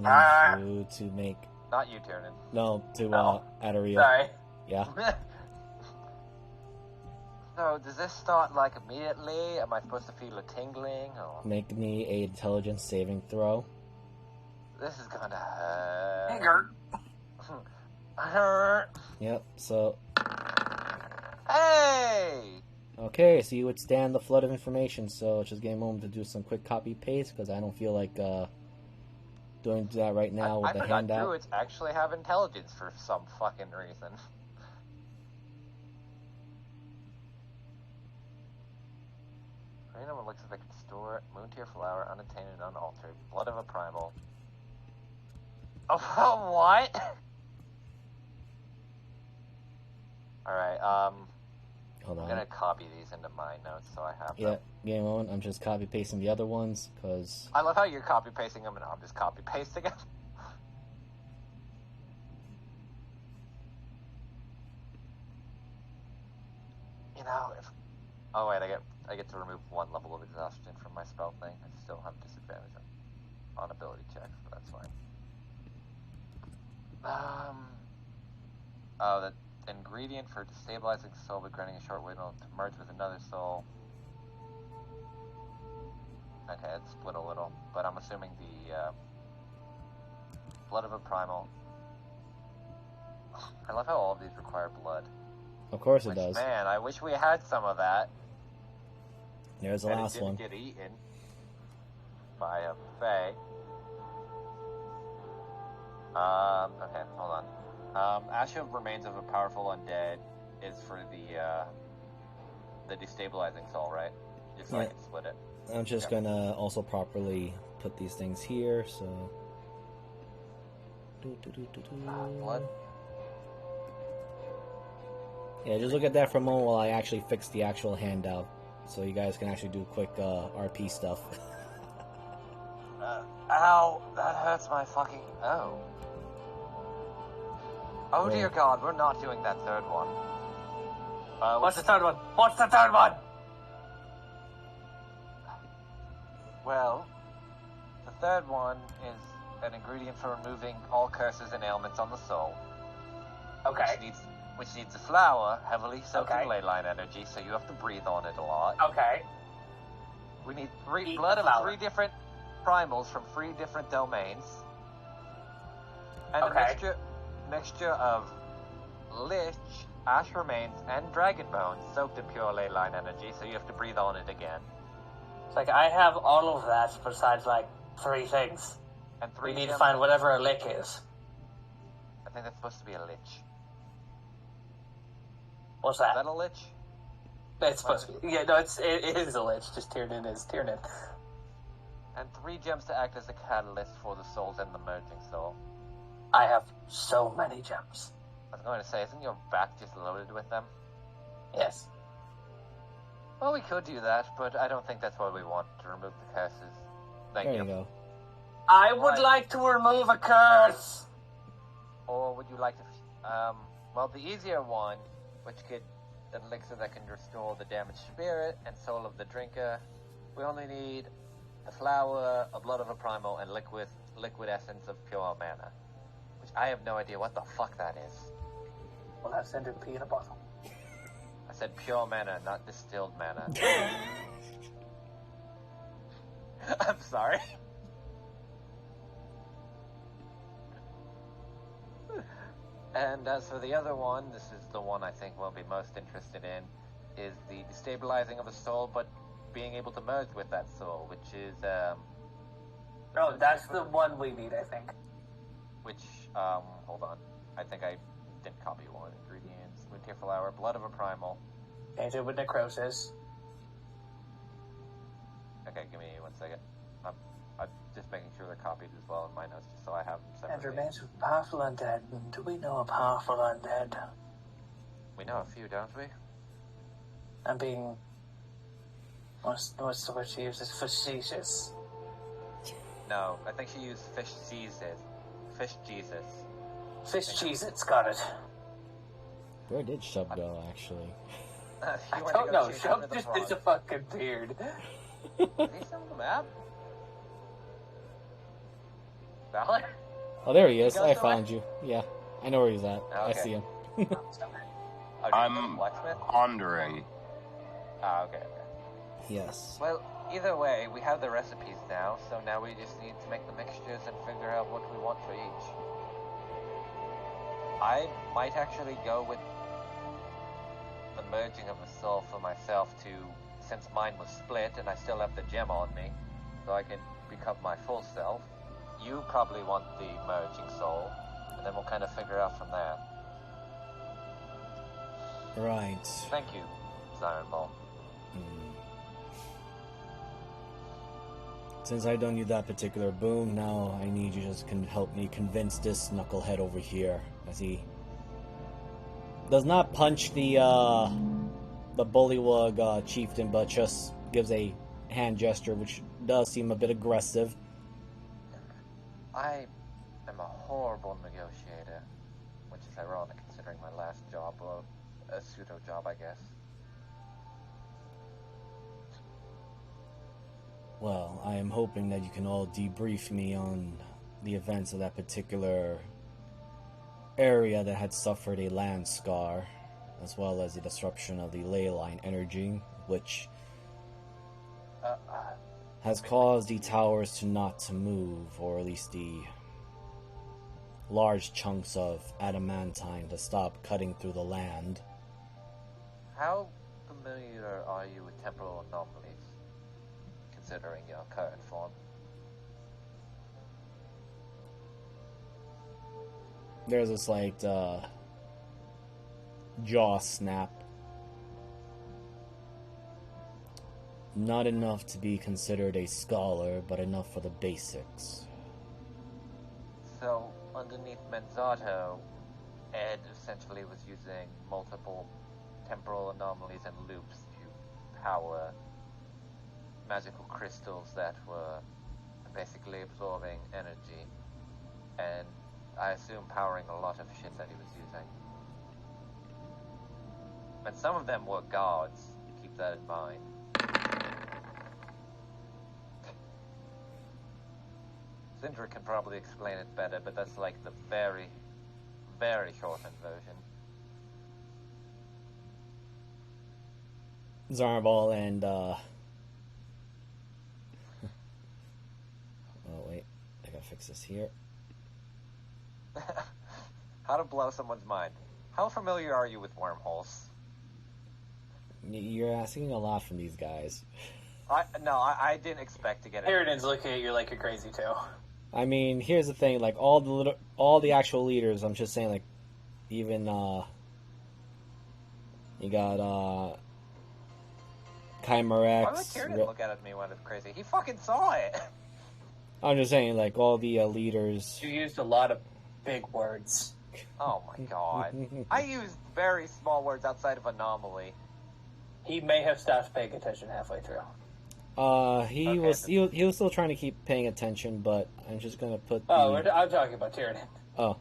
need you to make Not you, Tiernan. No, to Oh. Adaria. Sorry. Yeah. So, does this start, like, immediately? Am I supposed to feel a tingling, or... Make me a intelligence saving throw. This is gonna hurt. Anger. Hurt. Yep. So. Hey! Okay, so you withstand the flood of information. So just give me a moment to do some quick copy paste because I don't feel like doing that right now with I the forgot handout. druids actually have intelligence for some fucking reason. Anyone looks if they can store moon tier flower unattainted and unaltered. Blood of a primal. Oh, what? Alright, Hold I'm on. gonna copy these into my notes so I have Yeah, them. give me a moment. I'm just copy pasting the other ones because. I love how you're copy pasting them and I'm just copy pasting them. You know, if... Oh wait, I get to remove one level of exhaustion from my spell thing. I still have disadvantage on ability checks, but that's fine. Oh, the ingredient for destabilizing soul but granting a short window to merge with another soul. Okay, it's split a little, but I'm assuming the blood of a primal. I love how all of these require blood. Of course it Which, does. man, I wish we had some of that. There's the And last it didn't one. get eaten by a fae. Okay, hold on. Ash of Remains of a Powerful Undead is for the destabilizing soul, right? Just so I Yeah. can split it. I'm just Okay. gonna also properly put these things here, so. Blood. Yeah, just look at that for a moment while I actually fix the actual handout, so you guys can actually do quick RP stuff. Ow! That hurts my fucking... Oh. Oh dear God, we're not doing that third one. What's the third one? What's the third one? Well, the third one is an ingredient for removing all curses and ailments on the soul. Okay. Which needs a flower, heavily soaked Okay. in ley line energy, so you have to breathe on it a lot. Okay. We need Eat blood the of flower. 3 different primals from 3 different domains. And Okay. a mixture of lich, ash remains, and dragon bones soaked in pure ley line energy, so you have to breathe on it again. It's like, I have all of that besides, like, 3 things. And 3 We need to gems- find whatever a lick is. I think that's supposed to be a lich. What's Is that? that a lich? It's supposed to be. Yeah, no, it is a lich. Just Tiernan is Tiernan. And 3 gems to act as a catalyst for the souls and the merging soul. I have so many gems. I was going to say, isn't your back just loaded with them? Yes. Well, we could do that, but I don't think that's what we want, to remove the curses. Thank There you. you go. I would Right. like to remove a curse. Or would you like to... well, the easier one, which could... An elixir that can restore the damaged spirit and soul of the drinker. We only need a flower, a blood of a primal, and liquid essence of pure mana. Which I have no idea what the fuck that is. Well, that's entropy in a bottle. I said pure mana, not distilled mana. I'm sorry. And as for the other one, this is the one I think we'll be most interested in, is the destabilizing of a soul, but being able to merge with that soul, which is, No, that's the one we need, I think. hold on. I think I didn't copy one. Ingredients, wood tear flower, blood of a primal. Painted with necrosis. Okay, give me 1 second. I'm just making sure they're copied as well in my notes, just so I have them And separately. remains of powerful undead. Do we know a powerful undead? We know a few, don't we? I'm being... What's the word she uses? Facetious. No, I think she used fish Jesus. Fish Jesus. Fish cheese, it's got it. Where did Shub go, actually? I don't know. Shub just is a fucking beard. Is he still on the map? Valor? Oh, there he is. You go I somewhere? found you. Yeah, I know where he's at. I Okay. see him. Oh, did you go to I'm blacksmith? pondering. Ah, okay. Yes. Well, either way, we have the recipes now, so now we just need to make the mixtures and figure out what we want for each. I might actually go with the merging of the soul for myself since mine was split and I still have the gem on me, so I can become my full self. You probably want the merging soul, and then we'll kind of figure out from there. Right. Thank you, Siren Ball. Since I don't need that particular boon, now I need you to just help me convince this knucklehead over here, as he does not punch the bullywug chieftain, but just gives a hand gesture, which does seem a bit aggressive. I am a horrible negotiator, which is ironic considering my last job, or a pseudo job, I guess. Well, I am hoping that you can all debrief me on the events of that particular area that had suffered a land scar, as well as the disruption of the ley line energy, which has caused the towers to not to move, or at least the large chunks of adamantine to stop cutting through the land. How familiar are you with temporal anomalies, considering your current form? There's a slight jaw snap. Not enough to be considered a scholar, but enough for the basics. So, underneath Menzato, Ed essentially was using multiple temporal anomalies and loops to power magical crystals that were basically absorbing energy, and I assume powering a lot of shit that he was using. And some of them were guards, keep that in mind. Sindra can probably explain it better, but that's like the very, very shortened version. Zarnball and oh wait, I gotta fix this here. How to blow someone's mind. How familiar are you with wormholes? You're asking a lot from these guys. I didn't expect to get it. Harridan's looking at you like you're crazy too. I mean, here's the thing: like all the actual leaders. I'm just saying, like even you got Chimerex. Why would Tyrion look at me when it's crazy? He fucking saw it. I'm just saying, like all the leaders. You used a lot of big words. Oh my god. I used very small words outside of anomaly. He may have stopped paying attention halfway through. He Okay. was still trying to keep paying attention, but I'm just gonna put. I'm talking about Tyrion. Oh.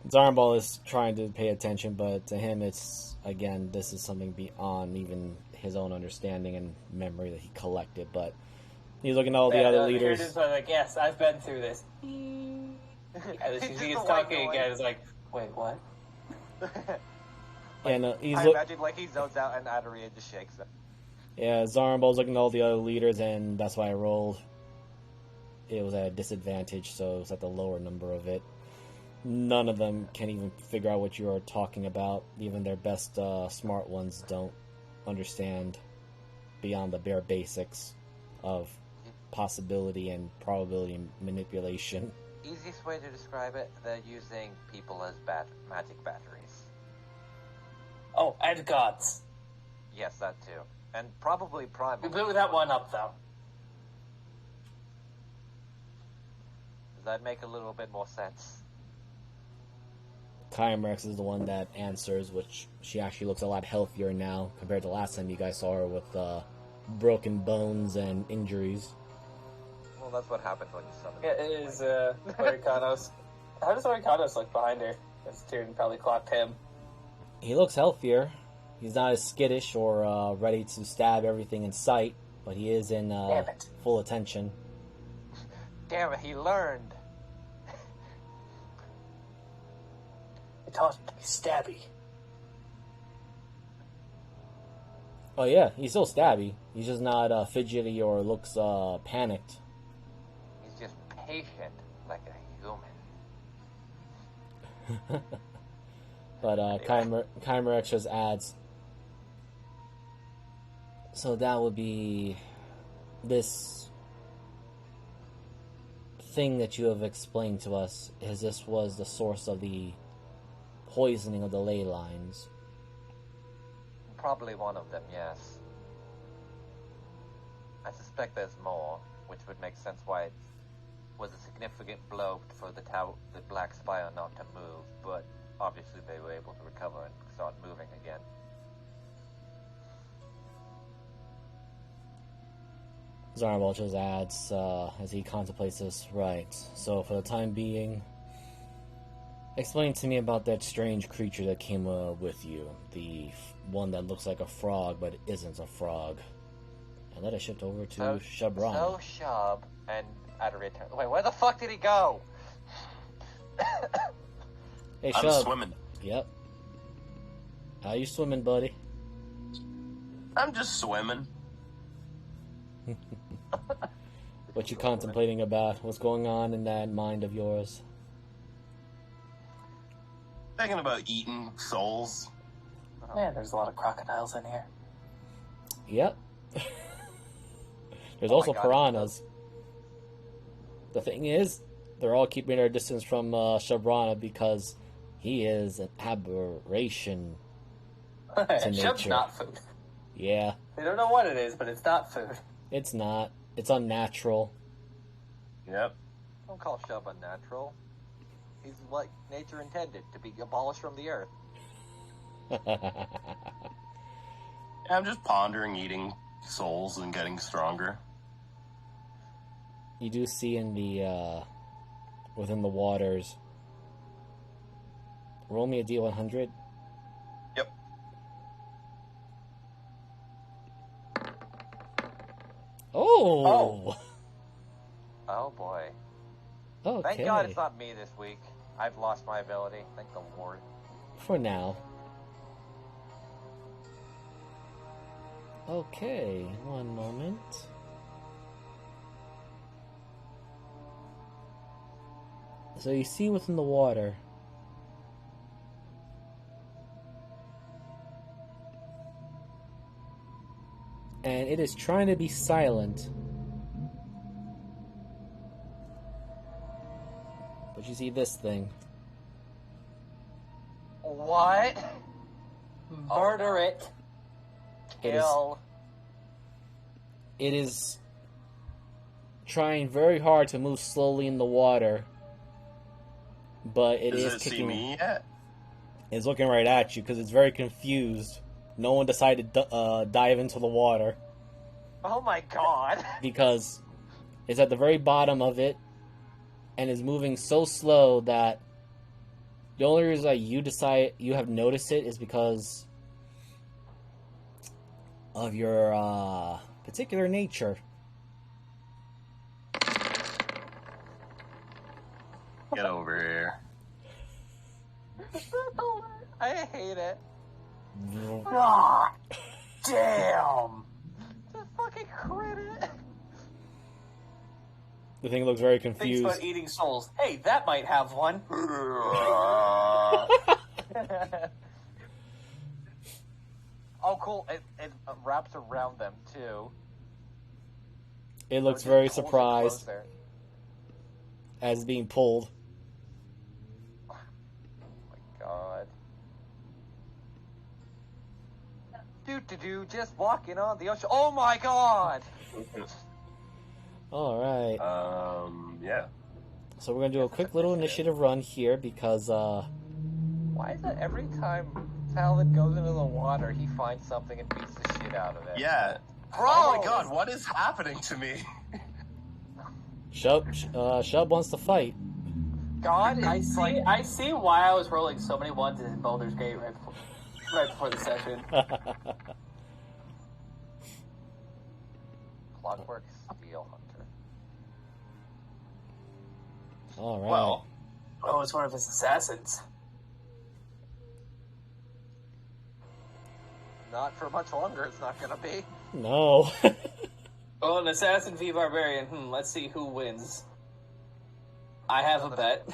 Zarnball is trying to pay attention, but to him it's, again, this is something beyond even his own understanding and memory that he collected, but he's looking at all the other leaders. Harridan's like, yes, I've been through this. And as It's he's just a talking white again, noise. it's like, wait, what? And he's I imagine like he zones out and Adaria just shakes him. yeah, Zarnball's looking at all the other leaders, and that's why I rolled. It was at a disadvantage, so it was at the lower number of it. None of them can even figure out what you are talking about. Even their best smart ones don't understand beyond the bare basics of possibility and probability manipulation. Easiest way to describe it, they're using people as magic batteries. Oh, and gods. Yes, that too. And probably primal. We blew that one up, though. Does that make a little bit more sense? Chimerex is the one that answers, which she actually looks a lot healthier now compared to last time you guys saw her with broken bones and injuries. Well, that's what happens when you summon. Yeah, it is Oricanos. How does Oricanos look behind her? Because Tyrion probably clocked him. He looks healthier. He's not as skittish or ready to stab everything in sight, but he is in Damn it. full attention. Damn it, he learned. He taught him to be stabby. Oh yeah, he's still stabby. He's just not fidgety or looks panicked. He's just patient, like a human. But Chimer X just adds. So that would be this thing that you have explained to us. Is this was the source of the poisoning of the ley lines? Probably one of them, yes. I suspect there's more, which would make sense why it was a significant blow for the Black Spire not to move, but obviously they were able to recover and start moving again. Zarnwell just adds, as he contemplates this, right, so for the time being, explain to me about that strange creature that came with you, the one that looks like a frog but isn't a frog. And let it shift over to Shabran. So Shub, and at a return. Wait, where the fuck did he go? Hey, I'm Shub. swimming. Yep. How you swimming, buddy? I'm just swimming. What you contemplating about? What's going on in that mind of yours? Thinking about eating souls. Yeah, there's a lot of crocodiles in here. Yep. There's Oh also my God, piranhas. The thing is, they're all keeping their distance from Shabrana because he is an aberration to Shub's nature. not food. Yeah, They don't know what it is, but it's not food. it's not. It's unnatural. Yep. Don't call Shub unnatural. He's like nature intended, to be abolished from the earth. Yeah, I'm just pondering eating souls and getting stronger. You do see in the within the waters. Roll me a D100. Yep. Oh. Oh boy. Okay. Thank God it's not me this week. I've lost my ability. Thank the Lord. For now. Okay, one moment. So you see within the water. And it is trying to be silent. But you see this thing. What? Murder it. Kill. It is trying very hard to move slowly in the water. But it Does is it see kicking. me yet? It's looking right at you because it's very confused. No one decided to dive into the water Oh my God. because it's at the very bottom of it and is moving so slow that the only reason that you have noticed it is because of your particular nature. Get over here. I hate it. Ah, damn. Just fucking crit it. The thing looks very Thinks confused. about eating souls. Hey, that might have one. Oh, cool. It wraps around them, too. It looks So it very just pulls it surprised closer. as being pulled. Oh my God. Do, just walking on the ocean. Oh my God! Alright. Yeah. So we're going to do a quick little initiative run here because, Why is it every time Talon goes into the water, he finds something and beats the shit out of it? Yeah. Bro! Oh my God, what is happening to me? Shub wants to fight. God, I it's see. like... I see why I was rolling so many ones in Baldur's Gate right before the session. Clockwork Steel Hunter. Alright. Well, Oh, it's one of his assassins. Not for much longer, it's not gonna be. No. Oh, an assassin v barbarian. Let's see who wins. I have a bet.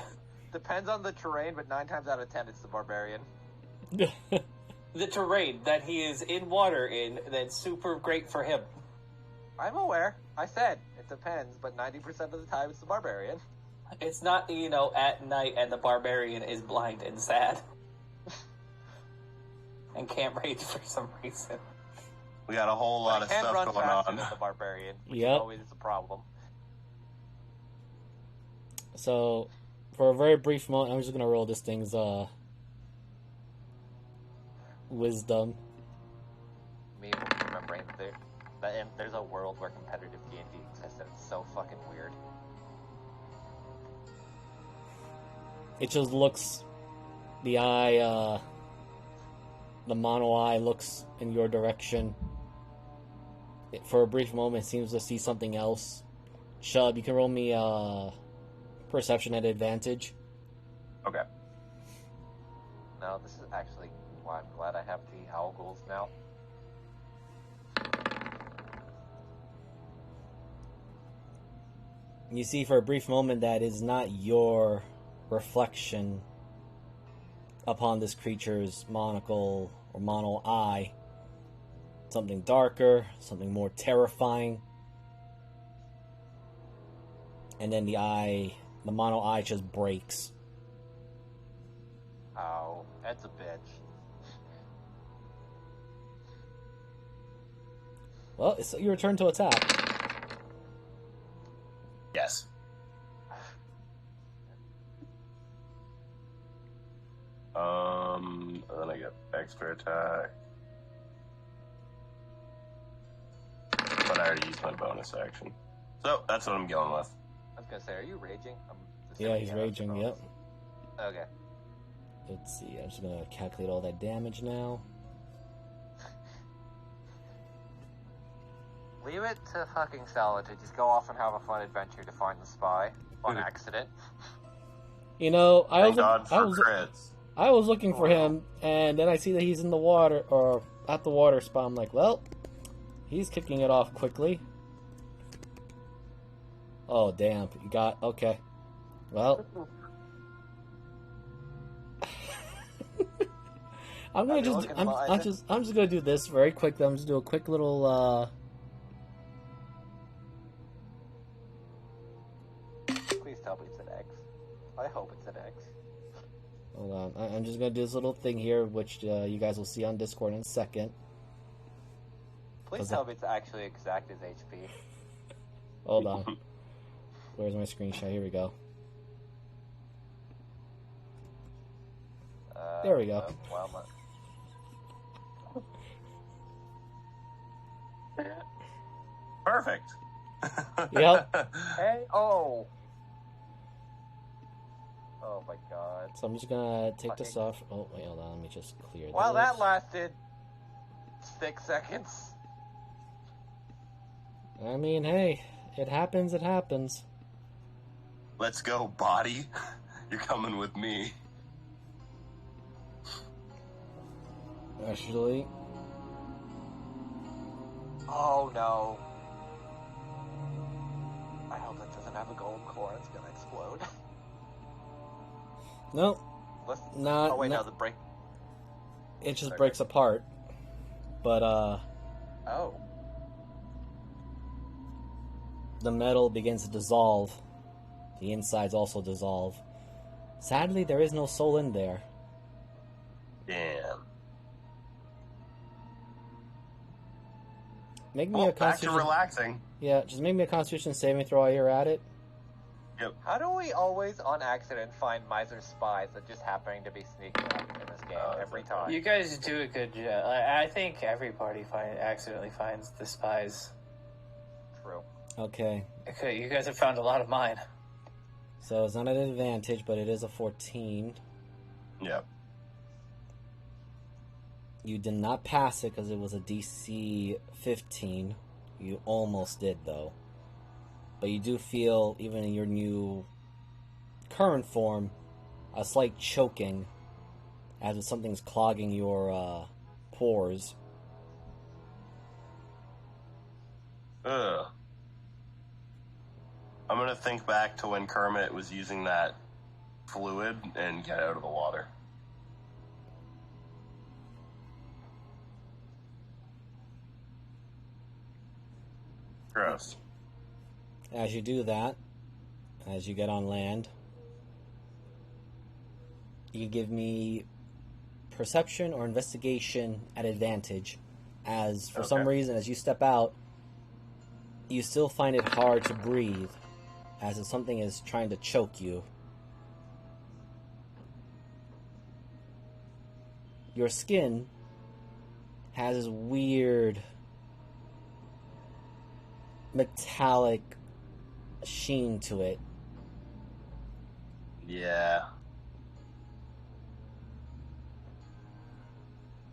Depends on the terrain, but 9 times out of 10, it's the barbarian. The terrain that he is in water in, that's super great for him. I'm aware. I said, it depends, but 90% of the time, it's the barbarian. It's not, at night and the barbarian is blind and sad. And can't rage for some reason. We got a whole lot of stuff run going faster on. than the barbarian, which Yep. is always a problem. So, for a very brief moment, I'm just gonna roll this thing's wisdom. Me remembering that there's a world where competitive D&D exists, and it's so fucking weird. It just looks, the eye, the mono eye looks in your direction. For a brief moment, it seems to see something else. Shub, you can roll me perception at advantage. Okay. No, this is actually why I'm glad I have the owl ghouls now. You see for a brief moment that is not your reflection upon this creature's monocle or mono eye. Something darker, something more terrifying. And then the mono eye just breaks. Oh, that's a bitch. Well, it's your turn to attack. Yes. And then I get extra attack. But I already used my bonus action. So, that's what I'm going with. I was gonna say, are you raging? Yeah, he's raging, yep. Okay. Let's see, I'm just gonna calculate all that damage now. Leave it to fucking Sala to just go off and have a fun adventure to find the spy on accident. You know, Thank God for crits. I was looking for him, and then I see that he's in the water, or at the water spot. I'm like, well, he's kicking it off quickly. Oh, damn. You got... Okay. Well... I'm just gonna do this very quickly. I'm just gonna do a quick little, Please tell me it's an X. I hope it's an X. Hold on. I'm just gonna do this little thing here, which you guys will see on Discord in a second. Please tell me it's actually exact as HP. Hold on. Where's my screenshot? Here we go. There we go. Perfect. Yep. Hey, oh my god. So I'm just gonna take this off. Oh, wait, hold on. Let me just clear Well, this. that lasted 6 seconds. I mean, hey, it happens, it happens. Let's go, body. You're coming with me. Actually, Oh no. I hope that doesn't have a gold core. It's gonna explode. nope. Not. Oh wait, not, no, the break. It just breaks apart. But Oh. the metal begins to dissolve. The insides also dissolve. Sadly, there is no soul in there. Damn. Make me Well, a back to constitution. relaxing. Yeah, just make me a constitution saving throw while you're at it. Yep. How do we always, on accident, find miser spies that just happening to be sneaking up in this game every time? You guys do a good job. I think every party accidentally finds the spies. True. Okay. Okay, you guys have found a lot of mine. So it's not an advantage, but it is a 14. Yep. You did not pass it because it was a DC 15. You almost did, though. But you do feel, even in your new current form, a slight choking as if something's clogging your pores. Ugh. I'm gonna think back to when Kermit was using that fluid and get out of the water. Gross. As you do that, as you get on land, you give me perception or investigation at advantage, as for some reason, as you step out, you still find it hard to breathe, as if something is trying to choke you. Your skin has this weird metallic sheen to it. Yeah.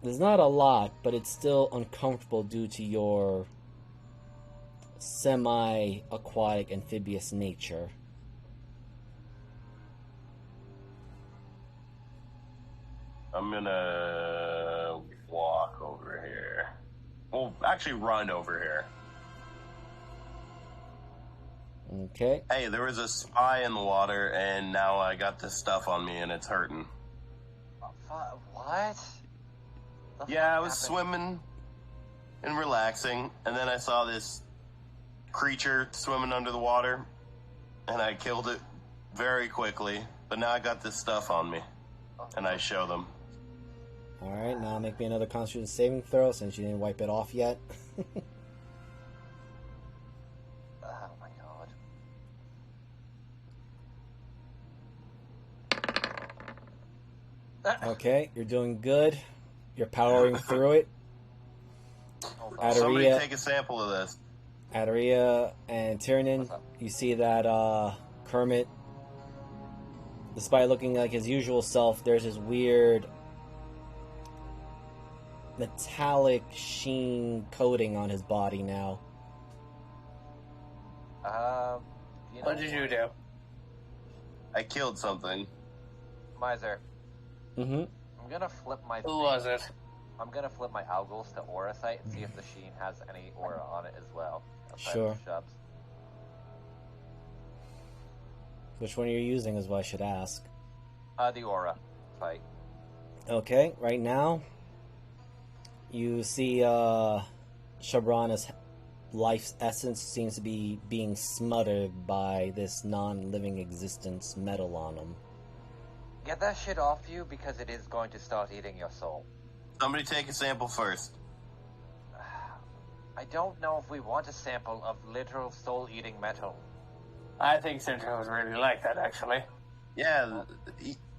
There's not a lot, but it's still uncomfortable due to your semi-aquatic amphibious nature. I'm gonna walk over here. Well, actually run over here. Okay. Hey, there was a spy in the water, and now I got this stuff on me, and it's hurting. What? Yeah, I was swimming and relaxing, and then I saw this creature swimming under the water, and I killed it very quickly, but now I got this stuff on me, and I show them. Alright, now make me another Constitution saving throw since you didn't wipe it off yet. Oh my god. Okay, you're doing good. You're powering through it. Somebody Adaria, take a sample of this. Adaria and Tiernan, you see that Kermit, despite looking like his usual self, there's this weird metallic sheen coating on his body now. What did you do? I killed something. Miser, Mm-hmm. I'm gonna flip my. Who was it? I'm gonna flip my Algos to Aura Sight and see if the Sheen has any aura on it as well. outside Sure. of Shubs. Which one are you using is what I should ask. The Aura Sight. Okay, right now, you see Shabrana's life's essence seems to be being smothered by this non-living existence metal on him. Get that shit off you because it is going to start eating your soul. Somebody take a sample first. I don't know if we want a sample of literal soul-eating metal. I think Central would really like that, actually. Yeah,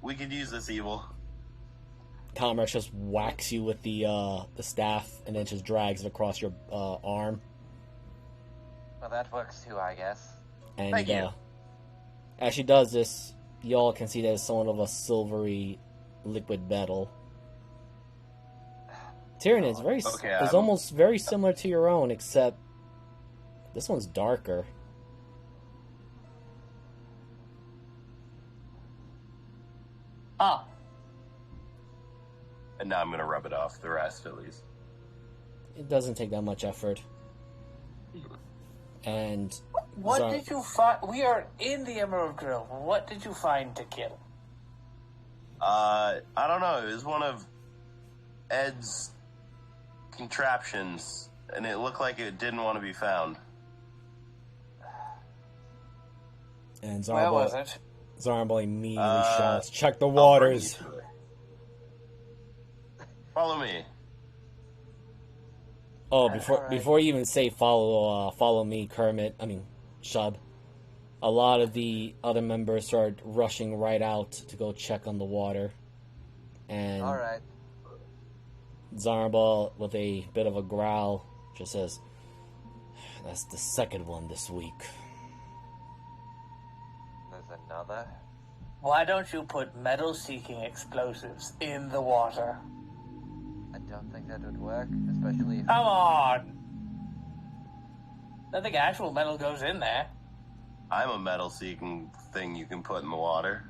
we could use this evil. Commerce just whacks you with the staff and then just drags it across your arm. Well, that works too, I guess. And Thank you. as she does this, y'all can see that it's somewhat of a silvery liquid metal. Tyrion is is almost very similar to your own, except this one's darker. Ah, And now I'm gonna rub it off, the rest at least. It doesn't take that much effort. And what did you find? We are in the Emerald Grove. What did you find to kill? I don't know, it was one of Ed's contraptions, and it looked like it didn't want to be found. And Where was it? Zarmbal immediately shouts, "Check the waters!" Follow me. Oh, Alright. before you even say follow me, Kermit, Shub, a lot of the other members start rushing right out to go check on the water. And Alright. Zarmbal, with a bit of a growl, just says, "That's the second one this week." There's another. Why don't you put metal-seeking explosives in the water? I don't think that would work, especially if... Come on! I think actual metal goes in there. I'm a metal-seeking thing you can put in the water.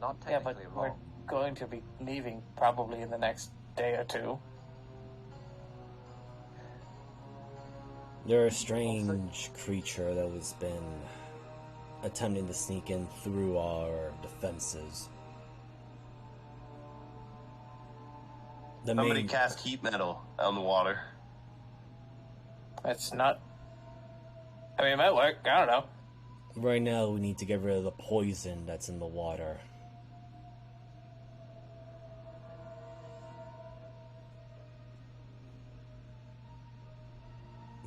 Not Yeah, but technically we're wrong. going to be leaving probably in the next day or two. They're a strange creature that has been attempting to sneak in through our defenses. Somebody cast heat metal on the water. That's not... I mean, it might work. I don't know. Right now, we need to get rid of the poison that's in the water.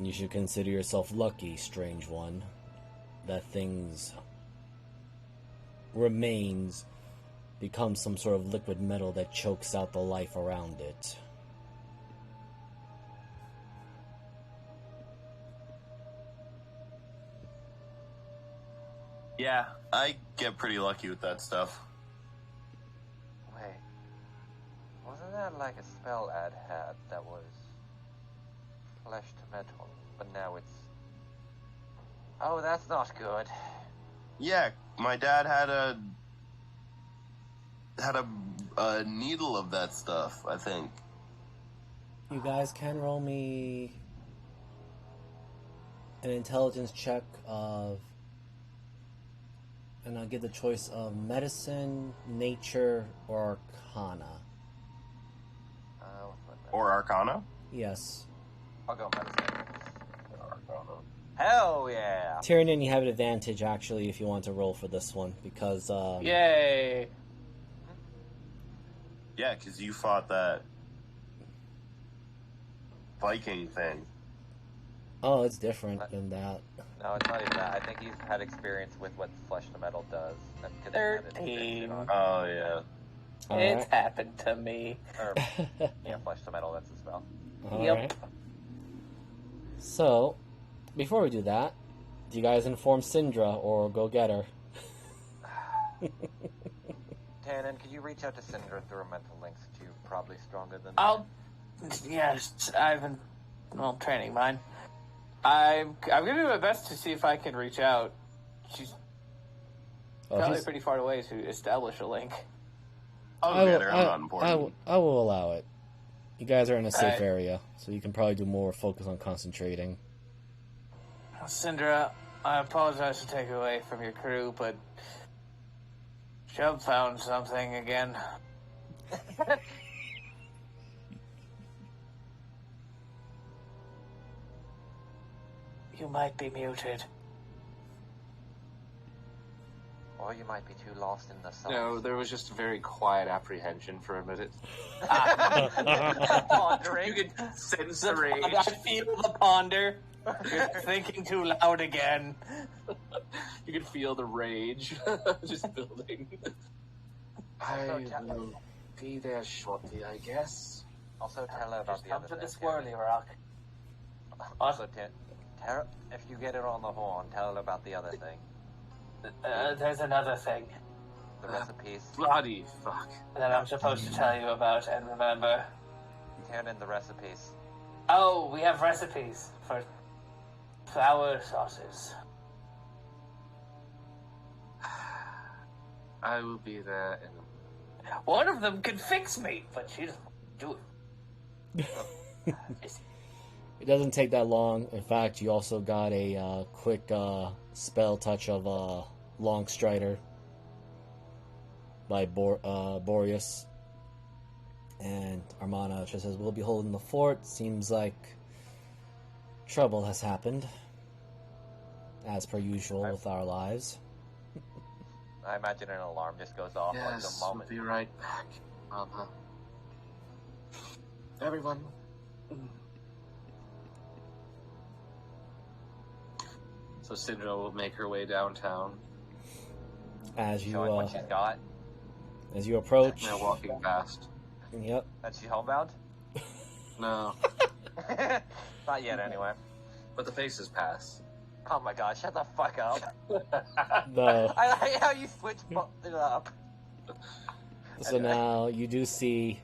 You should consider yourself lucky, strange one, that things remains become some sort of liquid metal that chokes out the life around it. Yeah, I get pretty lucky with that stuff. Wait. Wasn't that like a spell Ad had that was flesh to metal? But now it's... Oh, that's not good. Yeah, my dad had a needle of that stuff, I think. You guys can roll me an intelligence check of... And I'll give the choice of medicine, nature, or arcana. Or arcana? Yes. I'll go medicine. Arcana. Hell yeah! Tyrion, you have an advantage, actually, if you want to roll for this one, because... Yay! Yeah, because you fought that Viking thing. Oh, it's different than that. No, it's not even that. I think he's had experience with what flesh to metal does. 13. Oh, yeah. It's happened to me. Or, yeah, flesh to metal, that's the spell. Yep. Right. So, before we do that, do you guys inform Syndra or go get her? Tannen, could you reach out to Syndra through a mental link since you're probably stronger than... Yes, I've been, training mine. I'm gonna do my best to see if I can reach out. She's probably pretty far away to establish a link. I'll get her, I'm not important. I will allow it. You guys are in a safe area, so you can probably do more focus on concentrating. Syndra, I apologize to take away from your crew, but Chubb found something again. You might be muted. Or you might be too lost in the sun. No, there was just a very quiet apprehension for a minute. Pondering. You could sense the rage. I feel the ponder. You're thinking too loud again. You could feel the rage just building. I will be there shortly, I guess. Also tell her about Just the come other to the thing. swirly rock. Also, if you get it on the horn, tell her about the other thing. There's another thing The recipes. Bloody fuck. that I'm supposed to tell you about and remember. Turn in the recipes. Oh, we have recipes for flour sauces. I will be there in One of them can fix me, but she doesn't do it. It doesn't take that long. In fact, you also got a quick spell touch of Long Strider by Boreas. And Armana just says, we'll be holding the fort. Seems like trouble has happened, as per usual with our lives. I imagine an alarm just goes off like the Yes, moment. we'll be right back. Everyone. So Syndra will make her way downtown. As you Showing what she's got. as you approach, They're walking past. yep. That she's homebound? No, Not yet, anyway. but the faces pass. Oh my god, shut the fuck up. The I like how you switch it up. So now you do see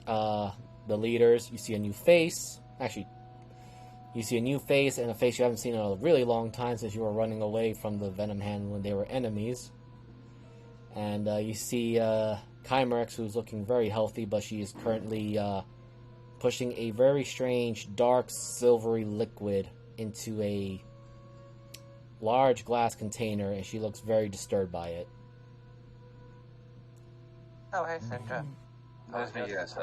the leaders. You see a new face. Actually, you see a new face and a face you haven't seen in a really long time since you were running away from the Venom Hand when they were enemies. And you see Chimerex, who's looking very healthy, but she is currently pushing a very strange, dark, silvery liquid into a large glass container, and she looks very disturbed by it. Oh, hey, Sindra. There's me, yes.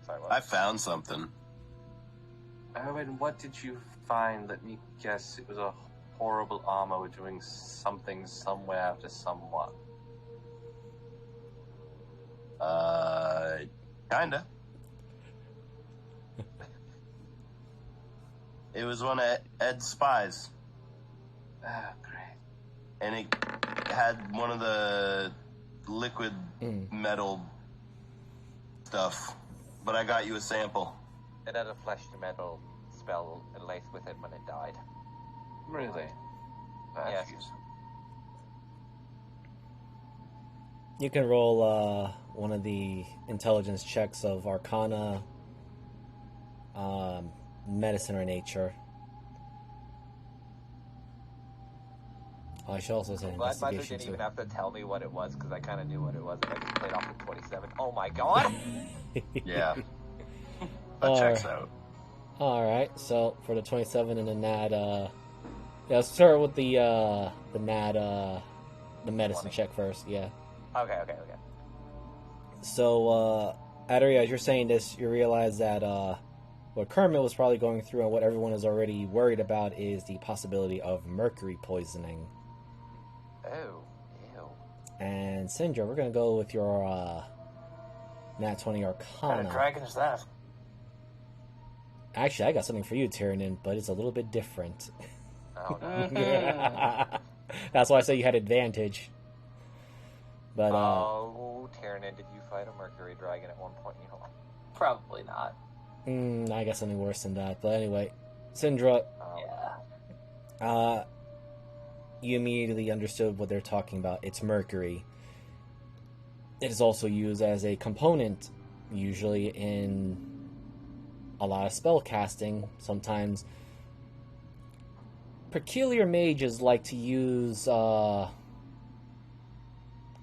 Sorry, what? I found something. Oh, and what did you find? Let me guess. It was a horrible armor doing something somewhere to someone. Kinda. It was one of Ed's spies, Ah, great. and it had one of the liquid metal stuff. But I got you a sample. It had a flesh to metal spell laced with it when it died. Really? Yes. You can roll one of the intelligence checks of Arcana, Medicine, or Nature. I should also say Glad Mother Investigation, didn't too. even have to tell me what it was, because I kind of knew what it was, and I just played off the 27. Oh my god! Yeah. That checks out. Alright, so for the 27 and the NAD, yeah, let's start with the NAD, the medicine 20. check first, yeah. Okay. So, Adaria, as you're saying this, you realize that what Kermit was probably going through and what everyone is already worried about is the possibility of mercury poisoning. Oh, ew. And Sindra, we're going to go with your Nat 20 What kind Arcana. of dragon is that? Actually, I got something for you, Tyrion, but it's a little bit different. Oh no. That's why I say you had advantage. But, Oh, Tyrion, did you fight a mercury dragon at one point? You know. Probably not. I got something worse than that. But anyway, Sindra, Yeah. you immediately understood what they're talking about. It's mercury. It is also used as a component, usually in a lot of spell casting. Sometimes peculiar mages like to use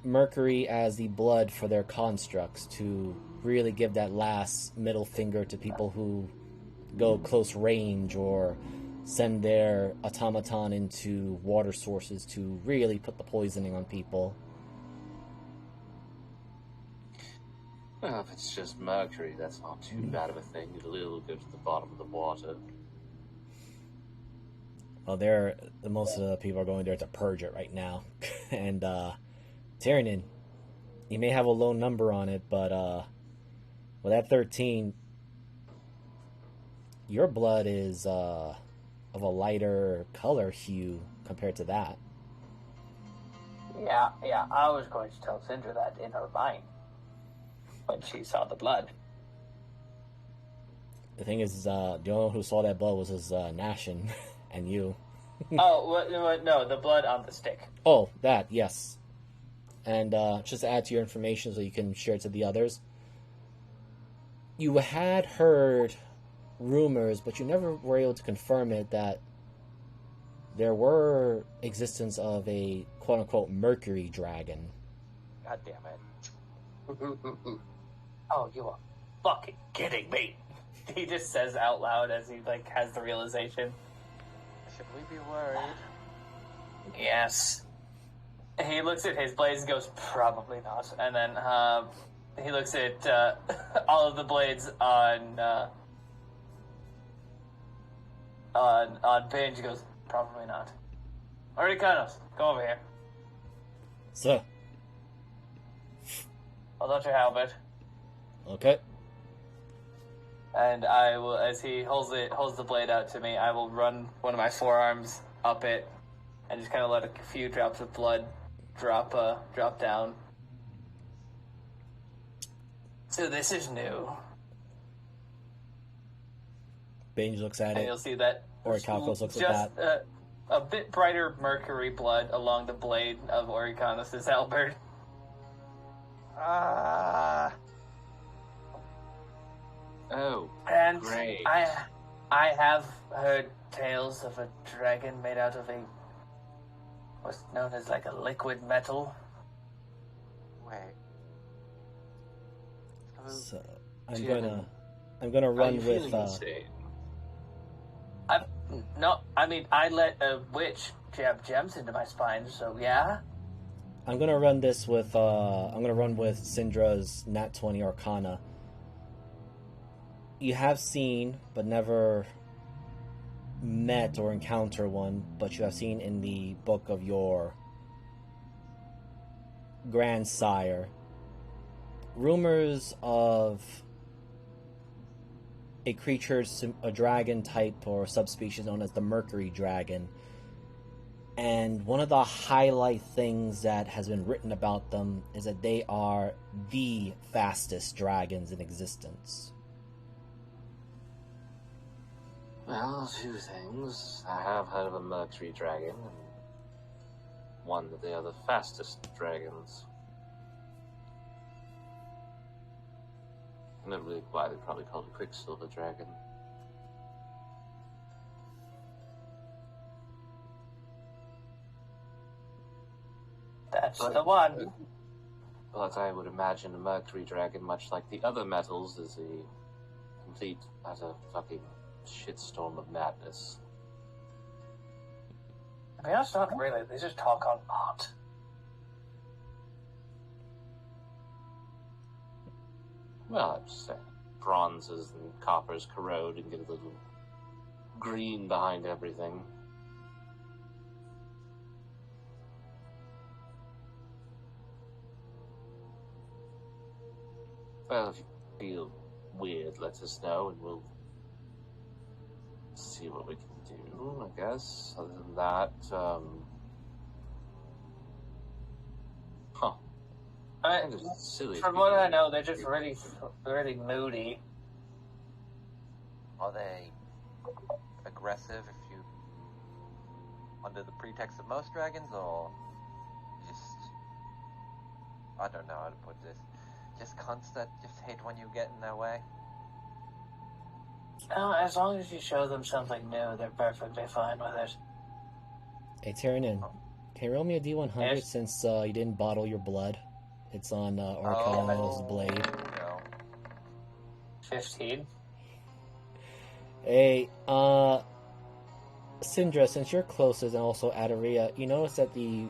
mercury as the blood for their constructs to really give that last middle finger to people who go close range or send their automaton into water sources to really put the poisoning on people. Well, if it's just mercury, that's not too bad of a thing. It'll go to the bottom of the water. Well, most of the people are going there to purge it right now. And Tyrion, you may have a low number on it, but with that 13, your blood is of a lighter color hue compared to that. Yeah, I was going to tell Sindra that in her mind when she saw the blood. The thing is, the only one who saw that blood was his Nashin and you. No, the blood on the stick. Oh, that, yes. And just to add to your information so you can share it to the others, you had heard rumors, but you never were able to confirm it, that there were existence of a quote-unquote mercury dragon. God damn it. Oh, you are fucking kidding me. He just says out loud as he has the realization. Should we be worried? Yes. He looks at his blades and goes, probably not. And then he looks at all of the blades on Binge and goes, probably not. Oricanos, go over here. Sir. Hold on to your halberd. Okay. And I will, as he holds the blade out to me, I will run one of my forearms up it and just kind of let a few drops of blood drop down. So this is new. Binge looks at And it. you'll see that Orichalcos looks at just that. a bit brighter mercury blood along the blade of Oricanos' halberd. Oh, And great. I have heard tales of a dragon made out of what's known as a liquid metal. Wait. So I'm gonna run with. I let a witch jab gems into my spine, so yeah. I'm gonna run this with. I'm gonna run with Syndra's Nat 20 Arcana. You have seen, but never met or encountered one, but you have seen in the book of your grandsire rumors of a creature, a dragon type or subspecies known as the Mercury Dragon. And one of the highlight things that has been written about them is that they are the fastest dragons in existence. Well, two things. I have heard of a Mercury Dragon, and one that they are the fastest dragons. I don't really why they probably call it a Quicksilver Dragon. That's the one. But I would imagine a Mercury Dragon, much like the other metals, is a complete, utter fucking shitstorm of madness. I mean, that's not really. They just talk a lot. Well, I'm just saying, bronzes and coppers corrode and get a little green behind everything. Well, if you feel weird, let us know and we'll see what we can do, I guess. Other than that, silly. From what I know, they're just really, really moody. Are they aggressive if you, under the pretext of most dragons, or just, I don't know how to put this, just cunts that just hate when you get in their way? As long as you show them something new, they're perfectly fine with it. Hey, Tyrion, can you roll me a D100 Yes. since you didn't bottle your blood? It's on Orcala's blade. No. 15. Hey, Syndra, since you're closest, and also Adaria, you notice that the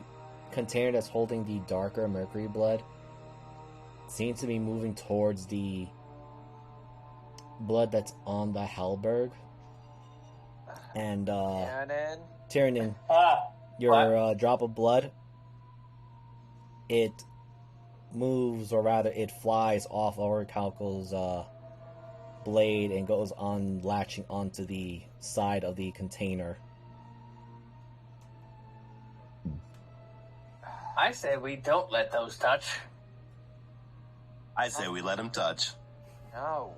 container that's holding the darker mercury blood seems to be moving towards the blood that's on the halberd. And, Tyrion, your drop of blood, it moves, or rather it flies off Orichalco's blade and goes on latching onto the side of the container. I say we don't let those touch. I say we let him touch. No.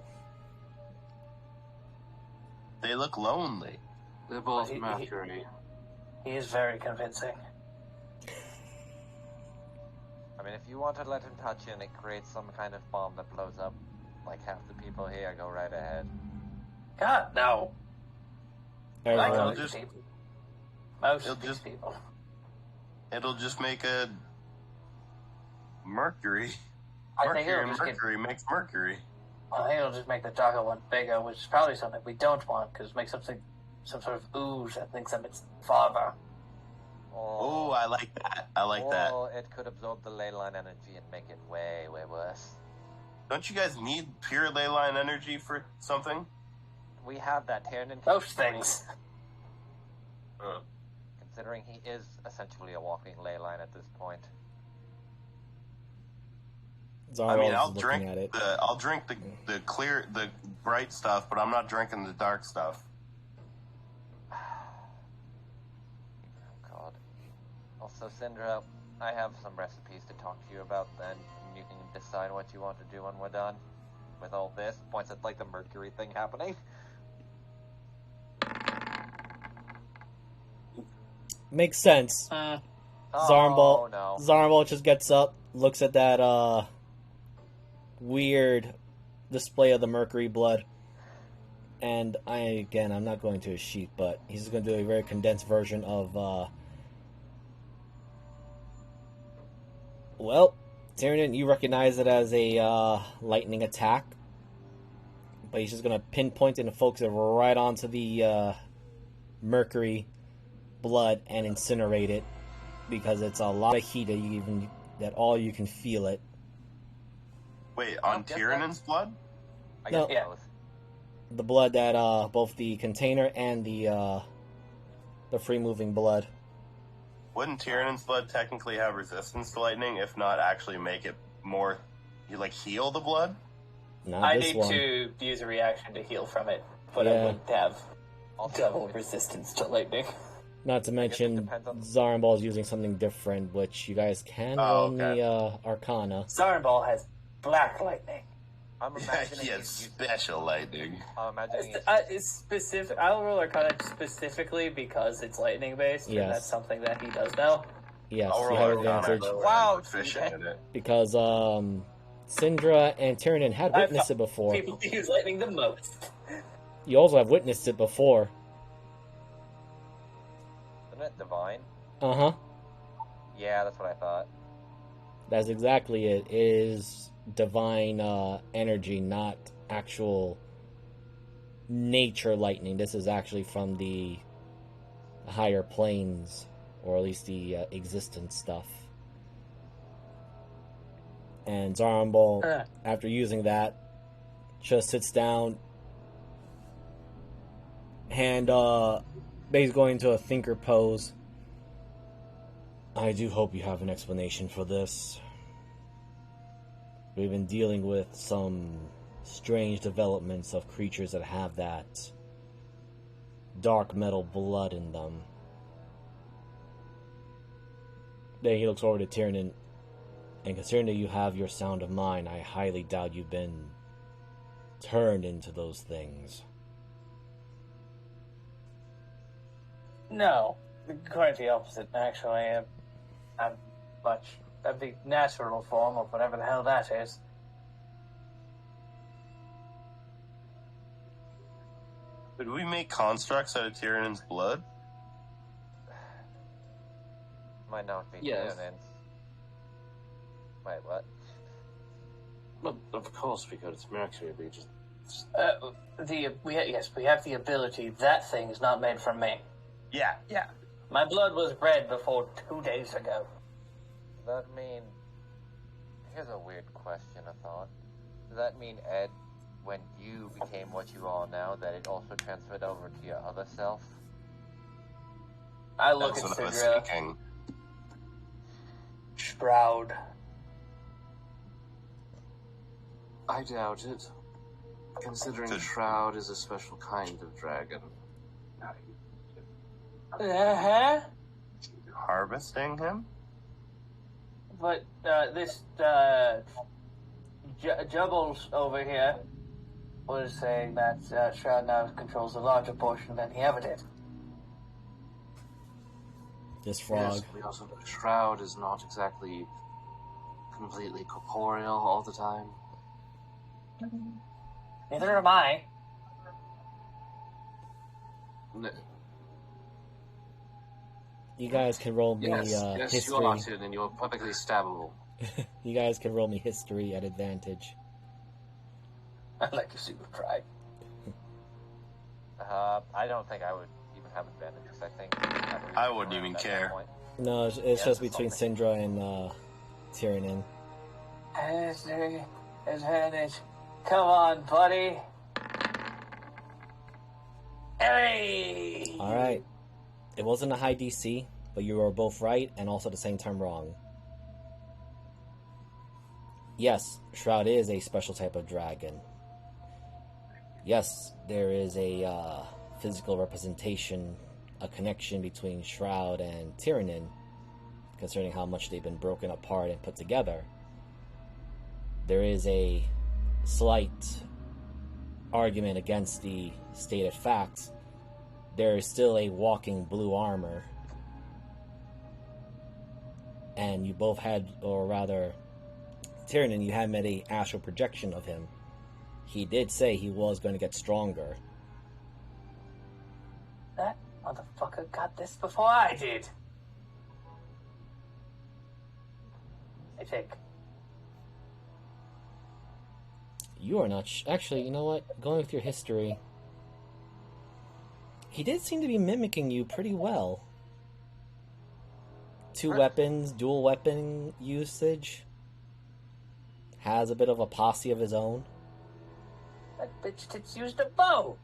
They look lonely. They're both Mercury. He is very convincing. I mean, if you want to let him touch you and it creates some kind of bomb that blows up like half the people here, go right ahead. God, no. Like It'll most just- people. Most it'll of these just- people. It'll just make a Mercury. I think Mercury it'll and just get, Mercury makes Mercury. I think it'll just make the darker one bigger, which is probably something we don't want, because it makes some sort of ooze that thinks that it's farther. Oh, I like that. I like that. Or it could absorb the ley line energy and make it way, way worse. Don't you guys need pure ley line energy for something? We have that Tyrion. Most things. Considering he is essentially a walking ley line at this point. I mean, I'll looking drink at it. the clear, the bright stuff, but I'm not drinking the dark stuff. Oh God. Also, Syndra, I have some recipes to talk to you about then, and you can decide what you want to do when we're done with all this. Points at like the mercury thing happening. Makes sense. Oh, Zarmbal, no. Zarmbal just gets up, looks at that weird display of the mercury blood, and I'm not going to his sheet, but he's just going to do a very condensed version of well, Tyrion, you recognize it as a lightning attack, but he's just going to pinpoint it and focus it right onto the mercury blood and incinerate it, because it's a lot of heat that all you can feel it. Wait, on Tyrannon's blood? I No. guess both. The blood that both the container and the free moving blood. Wouldn't Tyrannon's blood technically have resistance to lightning, if not actually make it more, heal the blood? Not I this need one. to use a reaction to heal from it, but I Yeah. wouldn't have double resistance to lightning. Not to mention, depends on- Zarnball's using something different, which you guys can roll me Arcana. Zarnball has black lightning. I'm Yeah, imagining he has he's using- special lightning. I'm imagining he's It's specific. I'll roll Arcana specifically because it's lightning based, Yes. and that's something that he does know. Yes, I'll you roll have Arcana. advantage. Wow, Efficient in it. Because Syndra and Tyrion had I witnessed thought it before. People use lightning the most. You also have witnessed it before. Isn't it divine? Uh-huh. Yeah, that's what I thought. That's exactly it. It is divine energy, not actual nature lightning. This is actually from the higher planes, or at least the existence stuff. And Zarnball, after using that, just sits down, and basically going into a thinker pose. I do hope you have an explanation for this. We've been dealing with some strange developments of creatures that have that dark metal blood in them. Then he looks over to Tyrion, and considering that you have your sound of mind, I highly doubt you've been turned into those things. No, quite the opposite. Actually, I'm much the natural form of whatever the hell that is. Did we make constructs out of Tyrannon's blood? Might not be Yes. Tyrannon's. Wait, what? Well, of course we could. It's Mercury. We just We have the ability. That thing's not made from me. Yeah. My blood was red before 2 days ago. Does that mean... Here's a weird question, I thought. Does that mean, Ed, when you became what you are now, that it also transferred over to your other self? I look That's at what I was Sidra. thinking. Shroud. I doubt it. Considering Good. Shroud is a special kind of dragon. Uh-huh. Harvesting him? But this Jubbles over here was saying that Shroud now controls a larger portion than he ever did. This frog. Yes, we also know Shroud is not exactly completely corporeal all the time. Neither am I. N- You guys can roll me yes, yes, history. you are, Tin, and you are perfectly stabbable. You guys can roll me history at advantage. I like to see you try. I don't think I would even have advantage, because I think... I wouldn't even care. No, it's Yeah, just between something. Syndra and Tyrion. History advantage. Come on, buddy. Hey! Alright. It wasn't a high DC, but you were both right and also at the same time wrong. Yes, Shroud is a special type of dragon. Yes, there is a physical representation, a connection between Shroud and Tyrion, concerning how much they've been broken apart and put together. There is a slight argument against the stated facts. There is still a walking blue armor. And you both had, or rather, Tyrion, you had made a astral projection of him. He did say he was going to get stronger. That motherfucker got this before I did. I take You are not... Actually, you know what? Going with your history... He did seem to be mimicking you pretty well. Two weapons, dual weapon usage. Has a bit of a posse of his own. That bitch tits used a bow.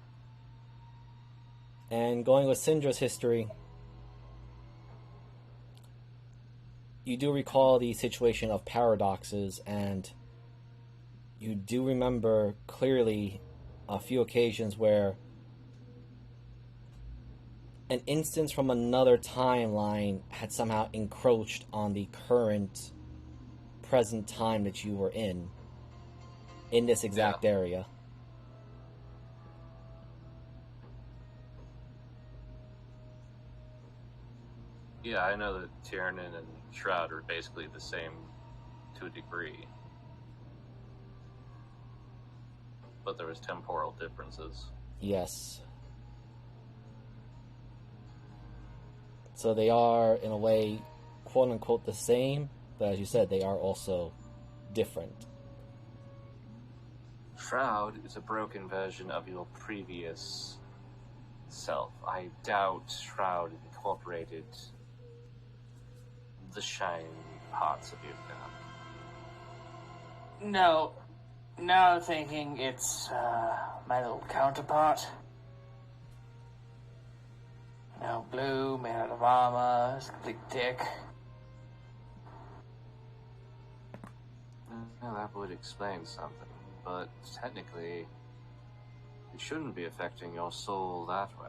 And going with Syndra's history, you do recall the situation of paradoxes, and you do remember clearly a few occasions where an instance from another timeline had somehow encroached on the present time that you were in this exact area. Yeah, I know that Tiernan and Shroud are basically the same to a degree. But there was temporal differences. Yes. So they are, in a way, quote-unquote the same, but as you said, they are also different. Shroud is a broken version of your previous self. I doubt Shroud incorporated the shine parts of you now. No. Now I'm thinking it's my little counterpart. Now blue, made out of armor, is a complete dick. Well, that would explain something, but technically, it shouldn't be affecting your soul that way.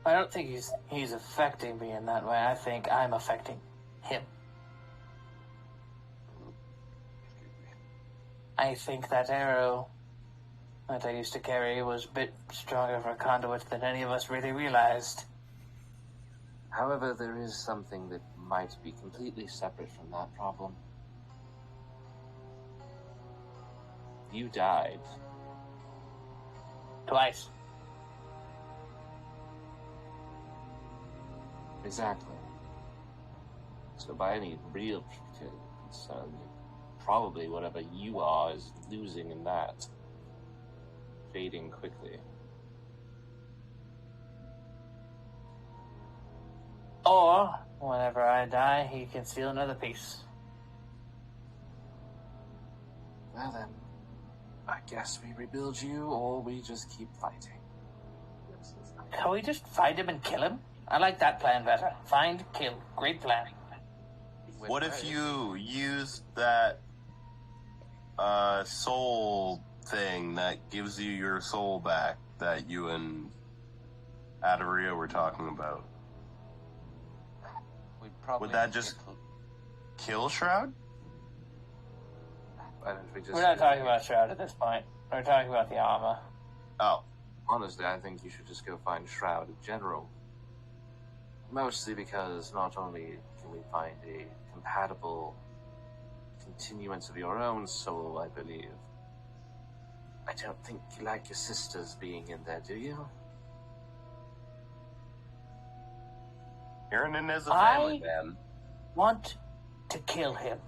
I don't think he's affecting me in that way. I think I'm affecting him. I think that arrow that I used to carry was a bit stronger of a conduit than any of us really realized. However, there is something that might be completely separate from that problem. You died. Twice. Exactly. So by any real concern, probably whatever you are is losing in that. Fading quickly. Or, whenever I die, he can steal another piece. Well then, I guess we rebuild you, or we just keep fighting. Can we just find him and kill him? I like that plan better. Find, kill. Great plan. What if you used that soul thing that gives you your soul back that you and Adaria were talking about? Would that just kill Shroud? Why don't we just... We're not talking about Shroud at this point. We're talking about the armor. Oh. Honestly, I think you should just go find Shroud in general. Mostly because not only can we find a compatible continuance of your own soul, I believe. I don't think you like your sisters being in there, do you? Aaron is a family man. Want to kill him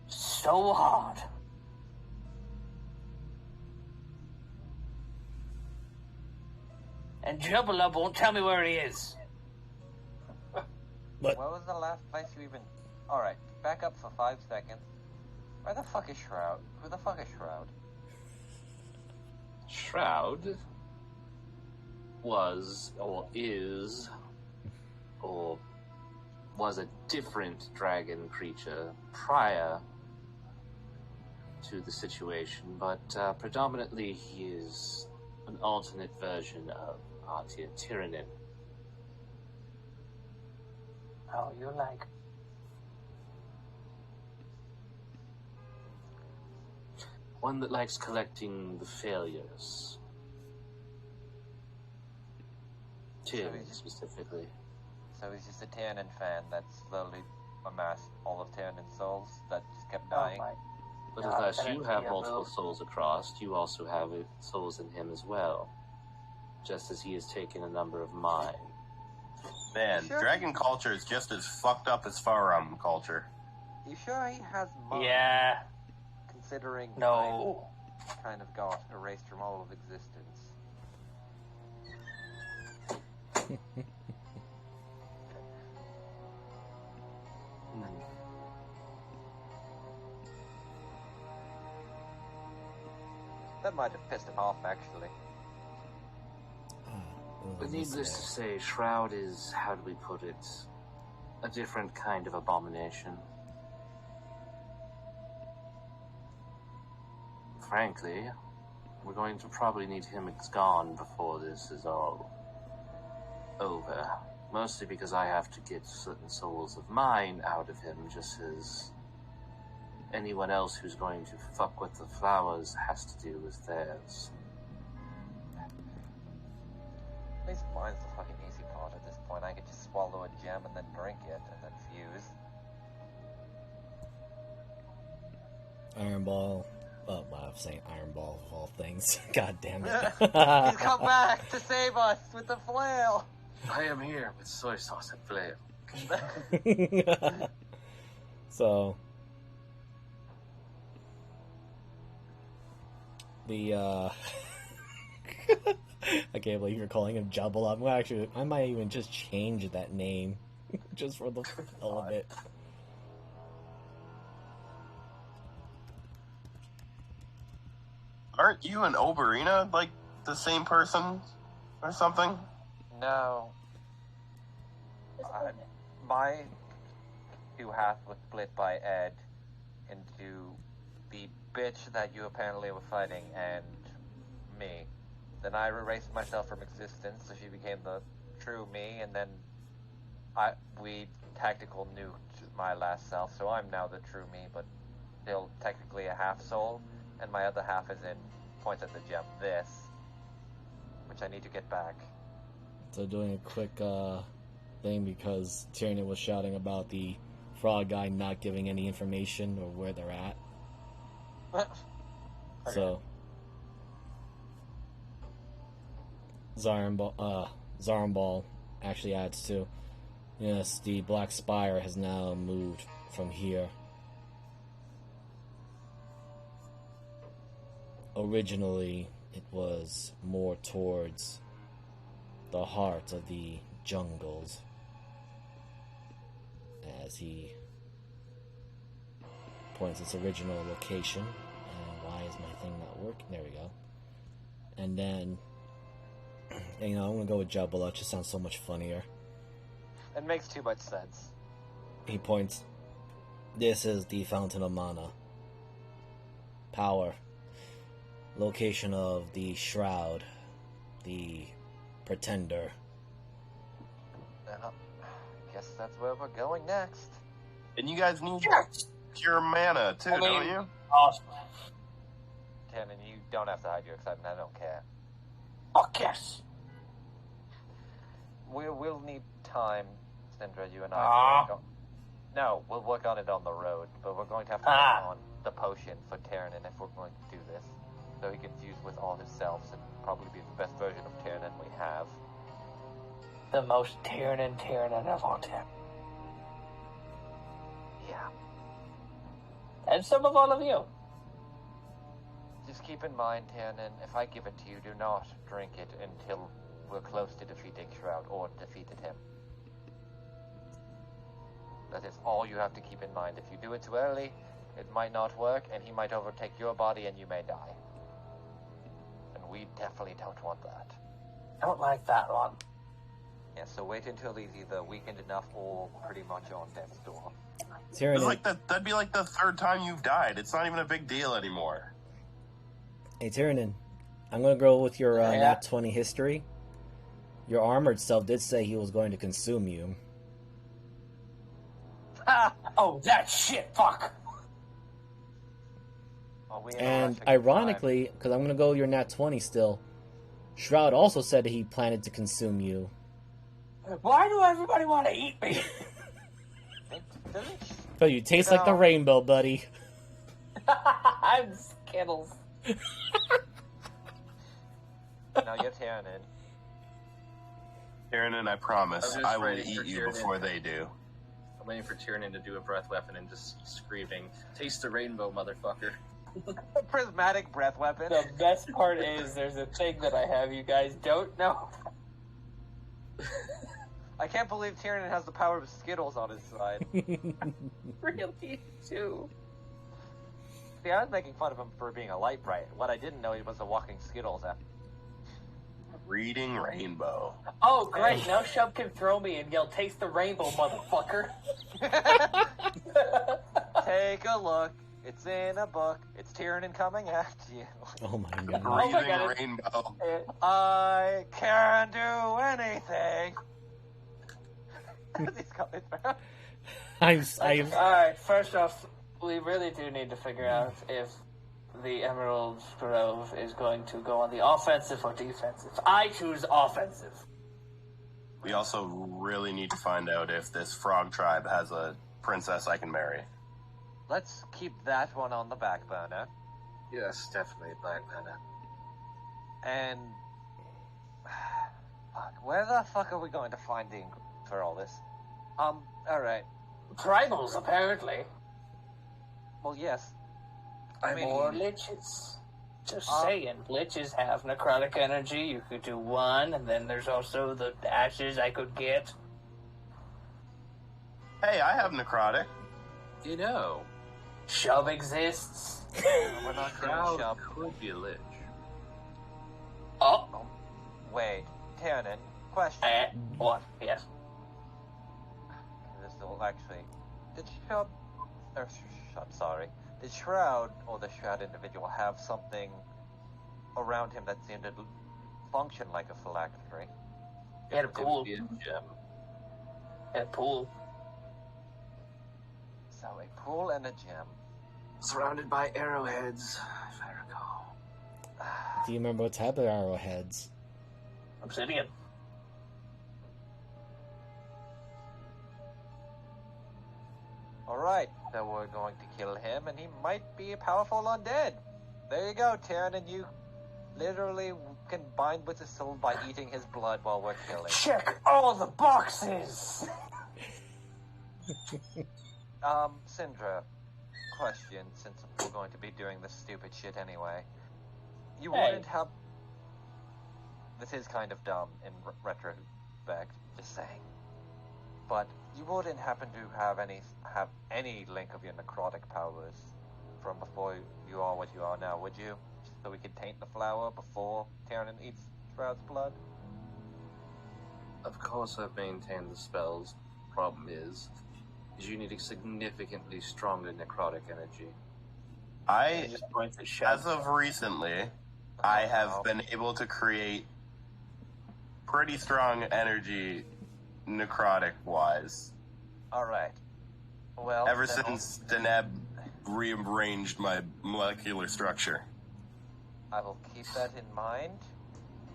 so hard. And Jubba Lub won't tell me where he is. What? Where was the last place you even... Alright, back up for 5 seconds. Where the fuck is Shroud? Who the fuck is Shroud? Shroud was, or is, or was a different dragon creature prior to the situation, but predominantly he is an alternate version of Artia Tyrannin. Oh, you like... One that likes collecting the failures. Tyrannin, specifically. So he's just a Tiernan fan that slowly amassed all of Tiernin's souls that just kept dying. But unless you have multiple souls across, you also have souls in him as well. Just as he has taken a number of mine. Man, dragon culture is just as fucked up as Farum culture. You sure he has mine? Yeah. considering No. I kind of got erased from all of existence. That might have pissed him off, actually. But needless to say, Shroud is, how do we put it, a different kind of abomination. Frankly, we're going to probably need him gone before this is all over. Mostly because I have to get certain souls of mine out of him, just as anyone else who's going to fuck with the flowers has to do with theirs. At least mine's the fucking easy part at this point. I could just swallow a gem and then drink it and then fuse. Iron Ball. Oh, wow, I'm saying Iron Ball of all things. God damn it. He's come back to save us with the flail! I am here with soy sauce and flail. So, the, I can't believe you're calling him Jubble. I might even just change that name. Just for the hell of it. Aren't you and Oberina, like, the same person or something? No. My two halves was split by Ed into the bitch that you apparently were fighting and me. Then I erased myself from existence, so she became the true me, and then we tactical nuked my last self, so I'm now the true me, but still technically a half soul, and my other half is in, points at the gem, this, which I need to get back. So doing a quick thing because Tyrion was shouting about the frog guy not giving any information or where they're at. Okay. So Zarambal actually adds to, yes, the Black Spire has now moved from here. Originally, it was more towards the heart of the jungles, as he points its original location. And why is my thing not working? There we go. And then, I'm gonna go with Jabala. It just sounds so much funnier. It makes too much sense. He points. This is the Fountain of Mana. Power. Location of the Shroud. The Pretender. I guess that's where we're going next. And you guys need pure mana, too, don't you? Awesome. Tannen, you don't have to hide your excitement. I don't care. Fuck yes. We'll need time, Sindra, you and I. No, we'll work on it on the road, but we're going to have to work on the potion for Tyrion if we're going to do this. So he can fuse with all his selves and probably be the best version of Tyrion we have. The most Tyrion of all time. Yeah. And some of all of you. Just keep in mind, Tyrion, if I give it to you, do not drink it until we're close to defeating Shroud or defeated him. That is all you have to keep in mind. If you do it too early, it might not work, and he might overtake your body, and you may die. And we definitely don't want that. Don't like that one. Yeah, so wait until he's either weakened enough or pretty much on death's door. Tyrion, That'd be like the third time you've died. It's not even a big deal anymore. hey Tyrion, I'm gonna go with your Nat 20 history. Your armored self did say he was going to consume you. Oh, that shit, fuck. And ironically, because I'm going to go your Nat 20 still, Shroud also said that he planned to consume you. Why do everybody want to eat me? So you taste like the rainbow, buddy. I'm Skittles. Now you're Tyrion. Tyrion, I promise, I will ready for eat you Tyrion. before they do. I'm waiting for Tyrion to do a breath weapon and just screaming, "Taste the rainbow, motherfucker!" A prismatic breath weapon. The best part is there's a thing that I have you guys don't know. I can't believe Tyrion has the power of Skittles on his side. Really, too. See, I was making fun of him for being a light bright. What I didn't know he was a walking Skittles app. Reading rainbow. Oh, great. Now Shub can throw me and yell, taste the rainbow, motherfucker. Take a look. It's in a book. It's Tyrion coming at you. Oh my god. Oh my Reading God. rainbow. I can do anything. He's got his mouth. I've Alright, first off, we really do need to figure out if the Emerald Grove is going to go on the offensive or defensive. I choose offensive. We also really need to find out if this frog tribe has a princess I can marry. Let's keep that one on the back burner. Yes, definitely Black Banner. And... Fuck, where the fuck are we going to find the ingredient for all this? Alright. Tribals, apparently. Well, yes. More liches. Just saying, liches have necrotic energy. You could do one, and then there's also the ashes I could get. Hey, I have necrotic. You know, Shub exists. We're not doing Shroud shop. could be a lich. Oh, Wait, Tyrion, question. what? Yes. This will actually... Did Shroud... I'm sorry. Did Shroud, or the Shroud individual, have something around him that seemed to function like a phylactery? He had a It pool. would be a gem. Had a pool. So a pool and a gem. Surrounded by arrowheads, if I recall. do you remember what type of arrowheads? Obsidian. Alright, so we're going to kill him, and he might be a powerful undead. There you go, Tyrion, and you literally can bind with his soul by eating his blood while we're killing. Check all the boxes! Syndra, question, since we're going to be doing this stupid shit anyway. You Hey. wouldn't have... This is kind of dumb in retrospect, just saying. But you wouldn't happen to have any link of your necrotic powers from before you are what you are now, would you? So we could taint the flower before Tyrion eats Shroud's blood? Of course I've maintained the spells. Problem is you need a significantly stronger necrotic energy. I, Just points at Shub. as of recently, I have been able to create pretty strong energy necrotic-wise. Alright. Well, Ever then since Deneb rearranged my molecular structure. I will keep that in mind.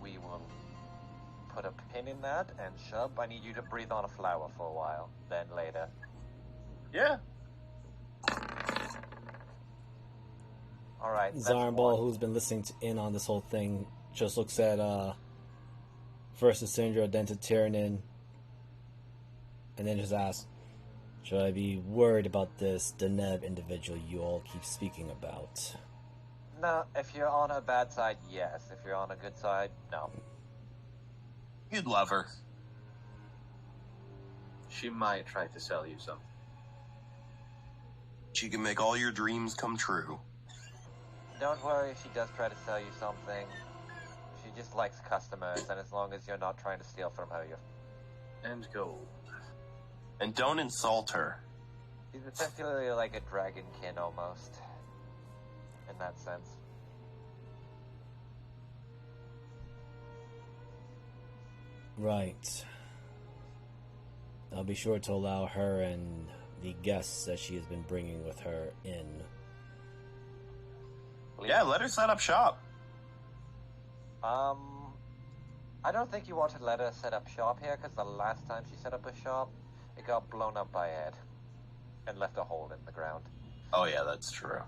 We will put a pin in that, and Shub, I need you to breathe on a flower for a while. Then later. Yeah. Alright, that's Zarnball, one. who's been listening in on this whole thing, just looks at first to Syndra, then to Tyrion, and then just asks, should I be worried about this Deneb individual you all keep speaking about? No, if you're on a bad side, yes. If you're on a good side, no. You'd love her. She might try to sell you something. She can make all your dreams come true. Don't worry if she does try to sell you something. She just likes customers, and as long as you're not trying to steal from her, you're... And gold. And don't insult her. She's essentially like a dragonkin almost. In that sense. Right. I'll be sure to allow her and the guests that she has been bringing with her in. Yeah, let her set up shop. I don't think you want to let her set up shop here, because the last time she set up a shop, it got blown up by Ed. And left a hole in the ground. Oh yeah, that's true.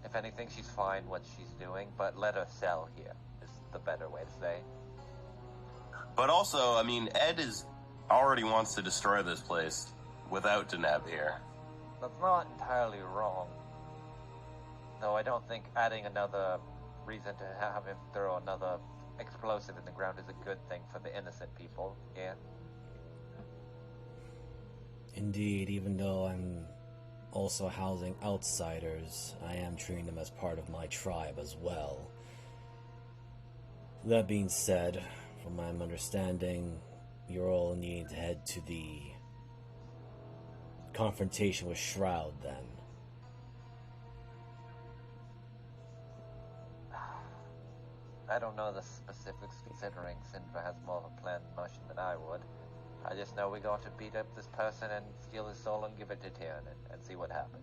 If anything, she's fine what she's doing, but let her sell here, is the better way to say. But also, I mean, Ed already wants to destroy this place without Deneb here. That's not entirely wrong. Though I don't think adding another reason to have him throw another explosive in the ground is a good thing for the innocent people, yeah? Indeed, even though I'm also housing outsiders, I am treating them as part of my tribe as well. That being said, from my understanding, you're all needing to head to the confrontation with Shroud then. I don't know the specifics considering Sindra has more of a plan in motion than I would. I just know we got to beat up this person and steal his soul and give it to Tyrion and see what happens.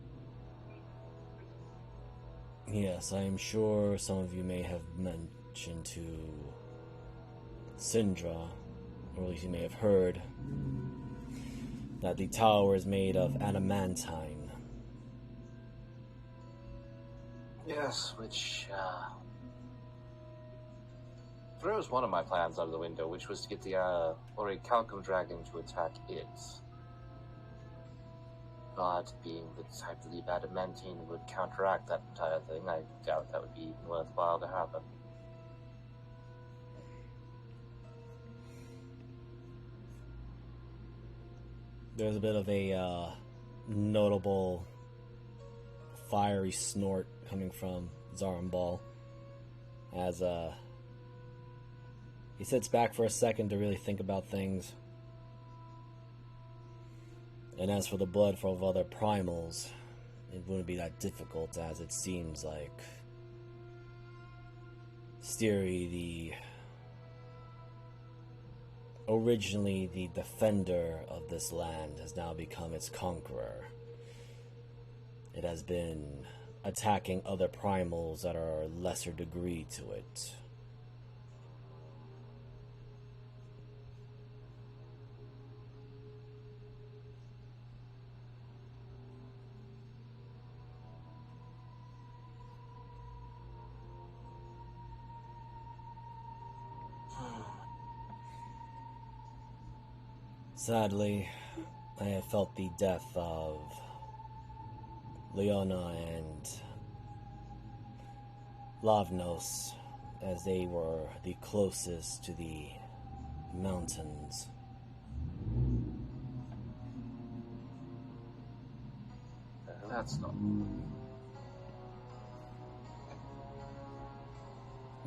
Yes, I am sure some of you may have mentioned to Sindra, or at least you may have heard, that the tower is made of adamantine. Yes, which throws one of my plans out of the window, which was to get the Orichalcum dragon to attack it. But being the type to leave adamantine would counteract that entire thing, I doubt that would be even worthwhile to happen. There's a bit of a notable fiery snort coming from Zarambal as he sits back for a second to really think about things. And as for the blood of other primals, it wouldn't be that difficult, as it seems like Stiri, originally the defender of this land, has now become its conqueror. It has been attacking other primals that are a lesser degree to it. Sadly, I have felt the death of Leona and Lavnos, as they were the closest to the mountains. That's not...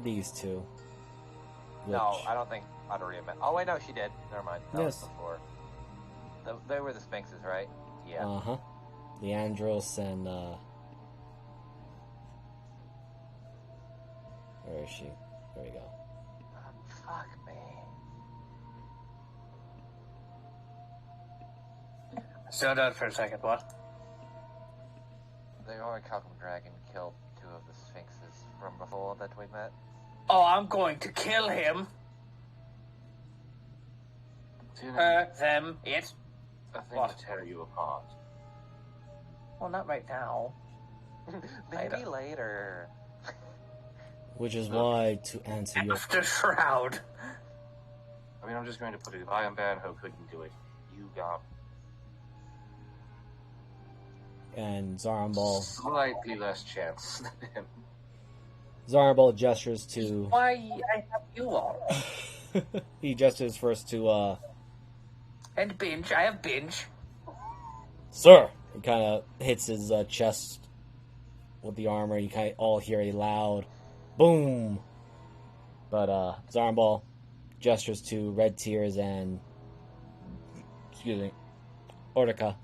These two. No, I don't think Adoria met. Oh wait, no, she did. Never mind. That Yes. was before. They were the Sphinxes, right? Yeah. Uh-huh. Leandros and, where is she? There we go. Fuck me. Zoned out for a second, what? The Orichalcum dragon killed two of the Sphinxes from before that we met. Oh, I'm going to kill him. Her, them, it. A thing What? to tear you apart. Well, not right now. Maybe later. Which is why, to answer your... After Shroud. I mean, I'm just going to put it, if I am Banho couldn't do it, you got And Zarambal... slightly less chance than him. Zarambal gestures to... Why I have you all? He gestures first to, And binge. I have binge. Sir! He kind of hits his chest with the armor. You kind of all hear a loud boom. But Zarambal gestures to Red Tears and, excuse me, Ortica.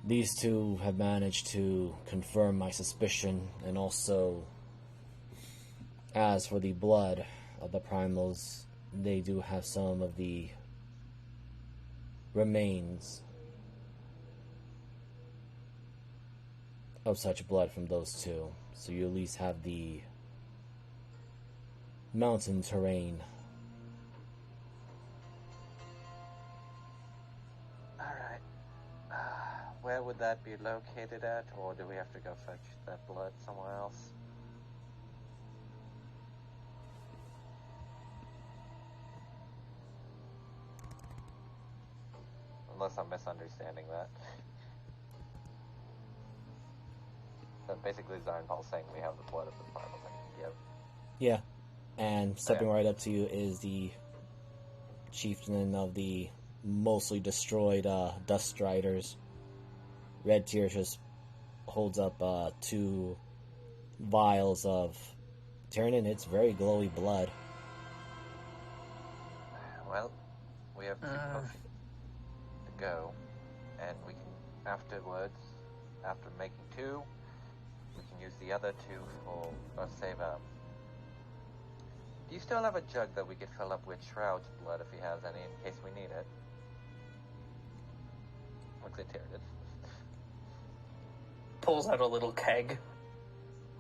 These two have managed to confirm my suspicion, and also, as for the blood of the primals, they do have some of the remains of such blood from those two. So you at least have the mountain terrain. Alright. Where would that be located at, or do we have to go fetch that blood somewhere else? Unless I'm misunderstanding that. So basically, Zion saying we have the blood of the primals I can give. Yeah, and stepping right up to you is the chieftain of the mostly destroyed Dust Riders. Red Tear just holds up 2 vials of Tyrannin. It's very glowy blood. Well, we have 2 potions to go, and we can afterwards, after making 2, we can use the other 2 for save up. Do you still have a jug that we could fill up with Shroud's blood if he has any, in case we need it? Looks at Tyrannin. Pulls out a little keg.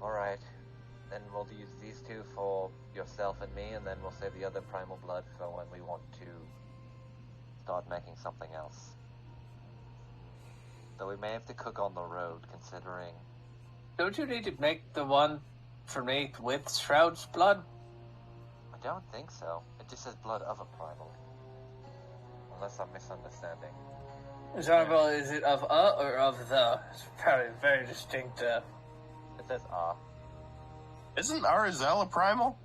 Alright. Then we'll use these 2 for yourself and me, and then we'll save the other primal blood for when we want to start making something else. Though we may have to cook on the road, considering... Don't you need to make the one for me with Shroud's blood? I don't think so. It just says blood of a primal. Unless I'm misunderstanding. Well, is it of a or of the? It's probably very distinct. It says Isn't Arizel a primal?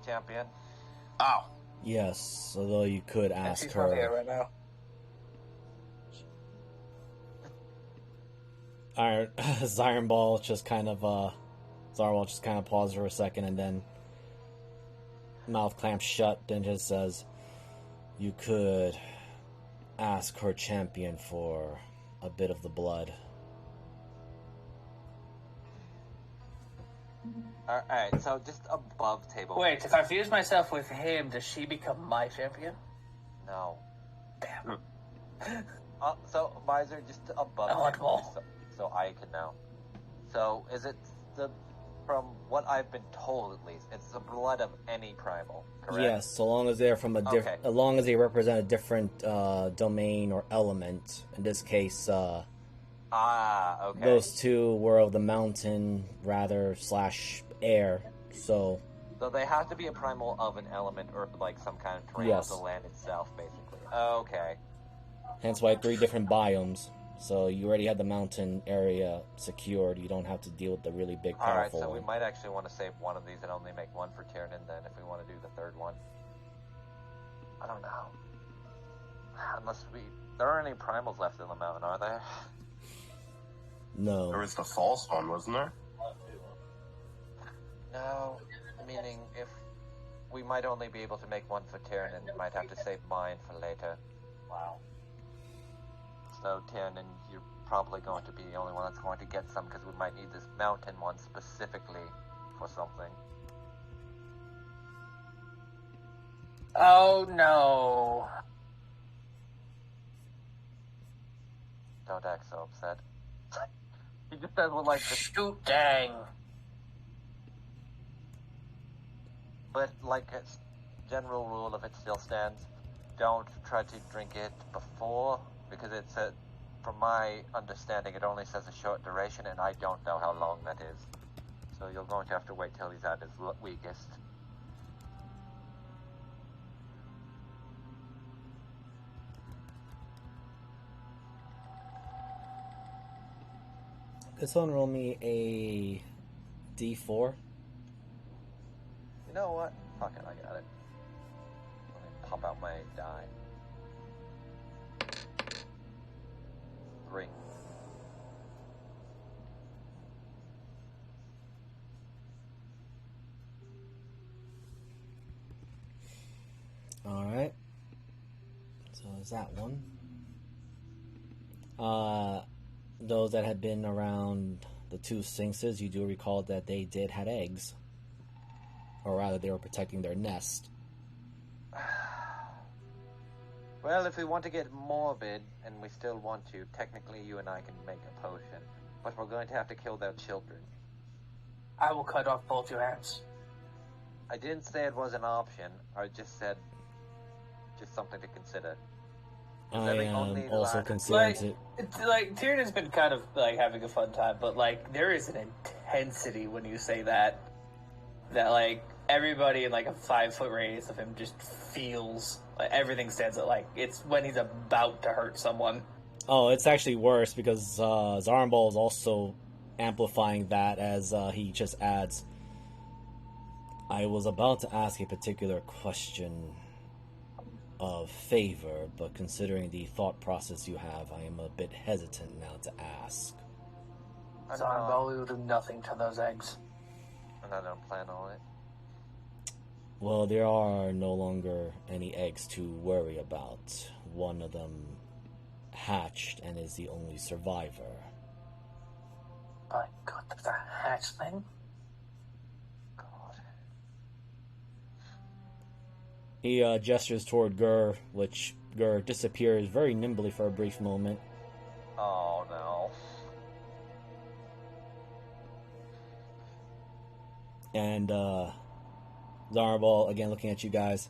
champion. Oh. Yes, although you could ask She's her. not here right now. Zironball just kind of Zarwell just kind of pauses for a second and then mouth clamps shut, then just says, "You could ask her champion for a bit of the blood." Alright, so just above table. Wait, if I fuse myself with him, does she become my champion? No. Damn. So, Miser, just above I want table, more. so I can know. So, is it from what I've been told at least, it's the blood of any primal, correct? Yes, so long as they're from a Okay. as long as they represent a different domain or element. In this case, Okay. those 2 were of the mountain rather / air. So they have to be a primal of an element or like some kind of terrain Yes. of the land itself, basically. Okay. hence why 3 different biomes. So you already had the mountain area secured. You don't have to deal with the really big, Alright, powerful so we one. might actually want to save one of these and only make 1 for Tyrannin then if we want to do the 3rd one. I don't know. Unless there aren't any primals left in the mountain, are there? No. There was the false one, wasn't there? No, meaning if we might only be able to make 1 for Tyrannin, we might have to save mine for later. Wow. So Tyrannin, you're probably going to be the only one that's going to get some because we might need this mountain one specifically for something. Oh no. Don't act so upset. He just says with like the Shoot dang. But like a general rule, if it still stands, don't try to drink it before, because it's from my understanding, it only says a short duration, and I don't know how long that is. So you're going to have to wait till he's at his weakest. Could someone roll me a D4? You know what? Fuck it, I got it. Let me pop out my die. 3. Alright. So is that one? Those that had been around the 2 sphinxes, you do recall that they did have eggs. Or rather, they were protecting their nest. Well, if we want to get morbid, and we still want to, technically you and I can make a potion. But we're going to have to kill their children. I will cut off both your hands. I didn't say it was an option. I just said just something to consider. I the am only also last- considering Like, it. it's like Tyrann's been kind of like having a fun time, but like there is an intensity when you say that like everybody in like a 5-foot radius of him just feels like everything stands out. Like it's when he's about to hurt someone. Oh, it's actually worse because Zarnball is also amplifying that as he just adds, I was about to ask a particular question of favor, but considering the thought process you have, I am a bit hesitant now to ask. Zonball will do nothing to those eggs. And I don't plan on it. Well, there are no longer any eggs to worry about. One of them hatched and is the only survivor. My God, there's a hatchling? God. He gestures toward Gur, which Gur disappears very nimbly for a brief moment. Oh, no. And, Zarnball, again looking at you guys.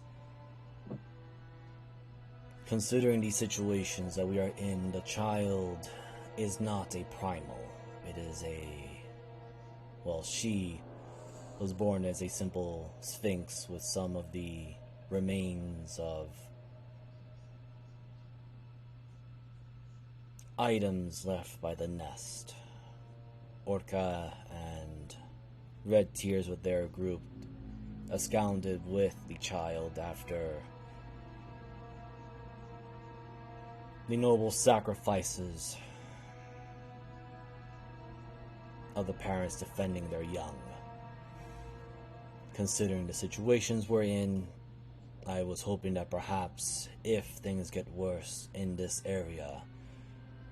Considering these situations that we are in, the child is not a primal. It is she was born as a simple sphinx with some of the remains of items left by the nest. Orca and Red Tears with their group absconded with the child after the noble sacrifices of the parents defending their young. Considering the situations we're in, I was hoping that perhaps if things get worse in this area,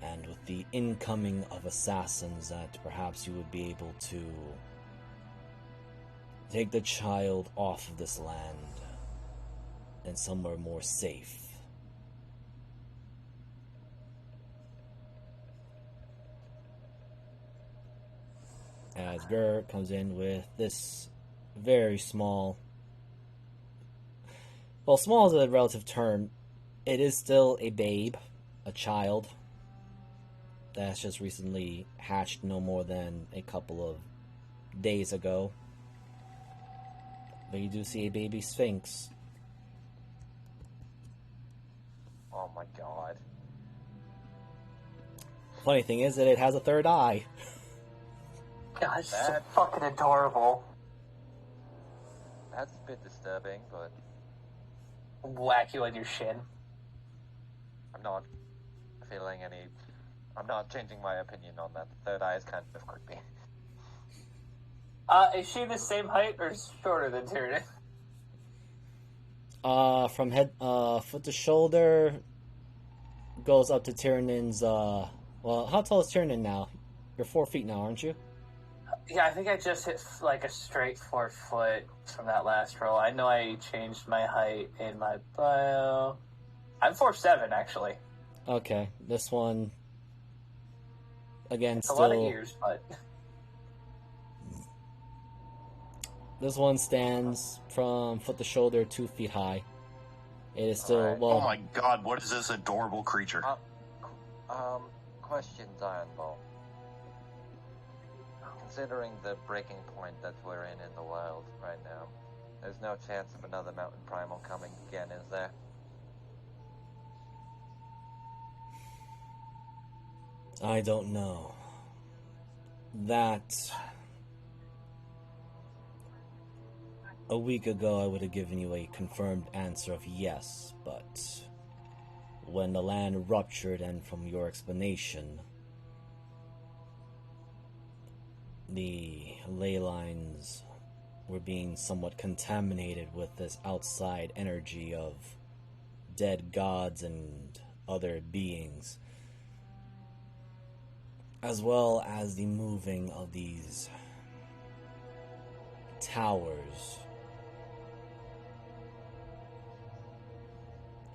and with the incoming of assassins, that perhaps you would be able to take the child off of this land and somewhere more safe. As Gur comes in with this very small... Well, small is a relative term. It is still a babe, a child, that's just recently hatched no more than a couple of days ago. But you do see a baby sphinx. Oh my God. Funny thing is that it has a third eye. God, it's so fucking adorable. That's a bit disturbing, but Whack you on your shin. I'm not feeling any... I'm not changing my opinion on that. The third eye is kind of creepy. Is she the same height or shorter than Tyrion? From head, foot to shoulder, goes up to Tyrion's, well, how tall is Tyrion now? You're 4 feet now, aren't you? Yeah, I think I just hit like a straight 4 foot from that last roll. I know I changed my height in my bio. I'm 4'7", actually. Okay, this one, again, It's still... a lot of years, but... This one stands from foot to shoulder, 2 feet high. It is still, Alright. well... Oh my God, what is this adorable creature? Question, Iron Ball. Considering the breaking point that we're in the wild right now, there's no chance of another mountain primal coming again, is there? I don't know. That... A week ago I would have given you a confirmed answer of yes, but... when the land ruptured and from your explanation... the ley lines were being somewhat contaminated with this outside energy of dead gods and other beings, as well as the moving of these towers.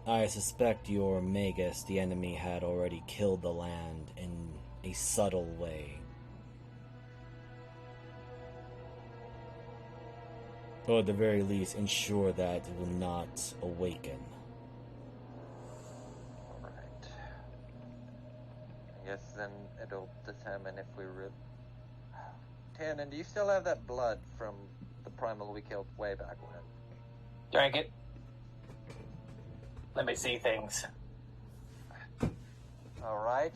I suspect your Magus, the enemy, had already killed the land in a subtle way. Or at the very least, ensure that it will not awaken. Alright. I guess then it'll determine if we really... Tannen, do you still have that blood from the primal we killed way back when? Drank it. Let me see things. Alright.